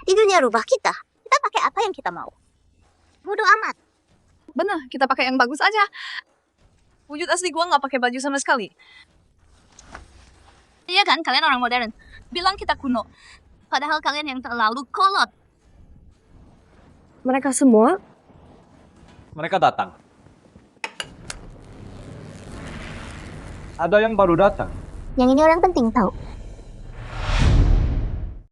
Di dunia rubah kita pakai apa yang kita mau. Bodoh amat. bener, kita pakai yang bagus aja. Wujud asli gua nggak pakai baju sama sekali. Iya kan, kalian orang modern. Bilang kita kuno. Padahal kalian yang terlalu kolot. Mereka semua Mereka datang. Ada yang baru datang. Yang ini orang penting tahu.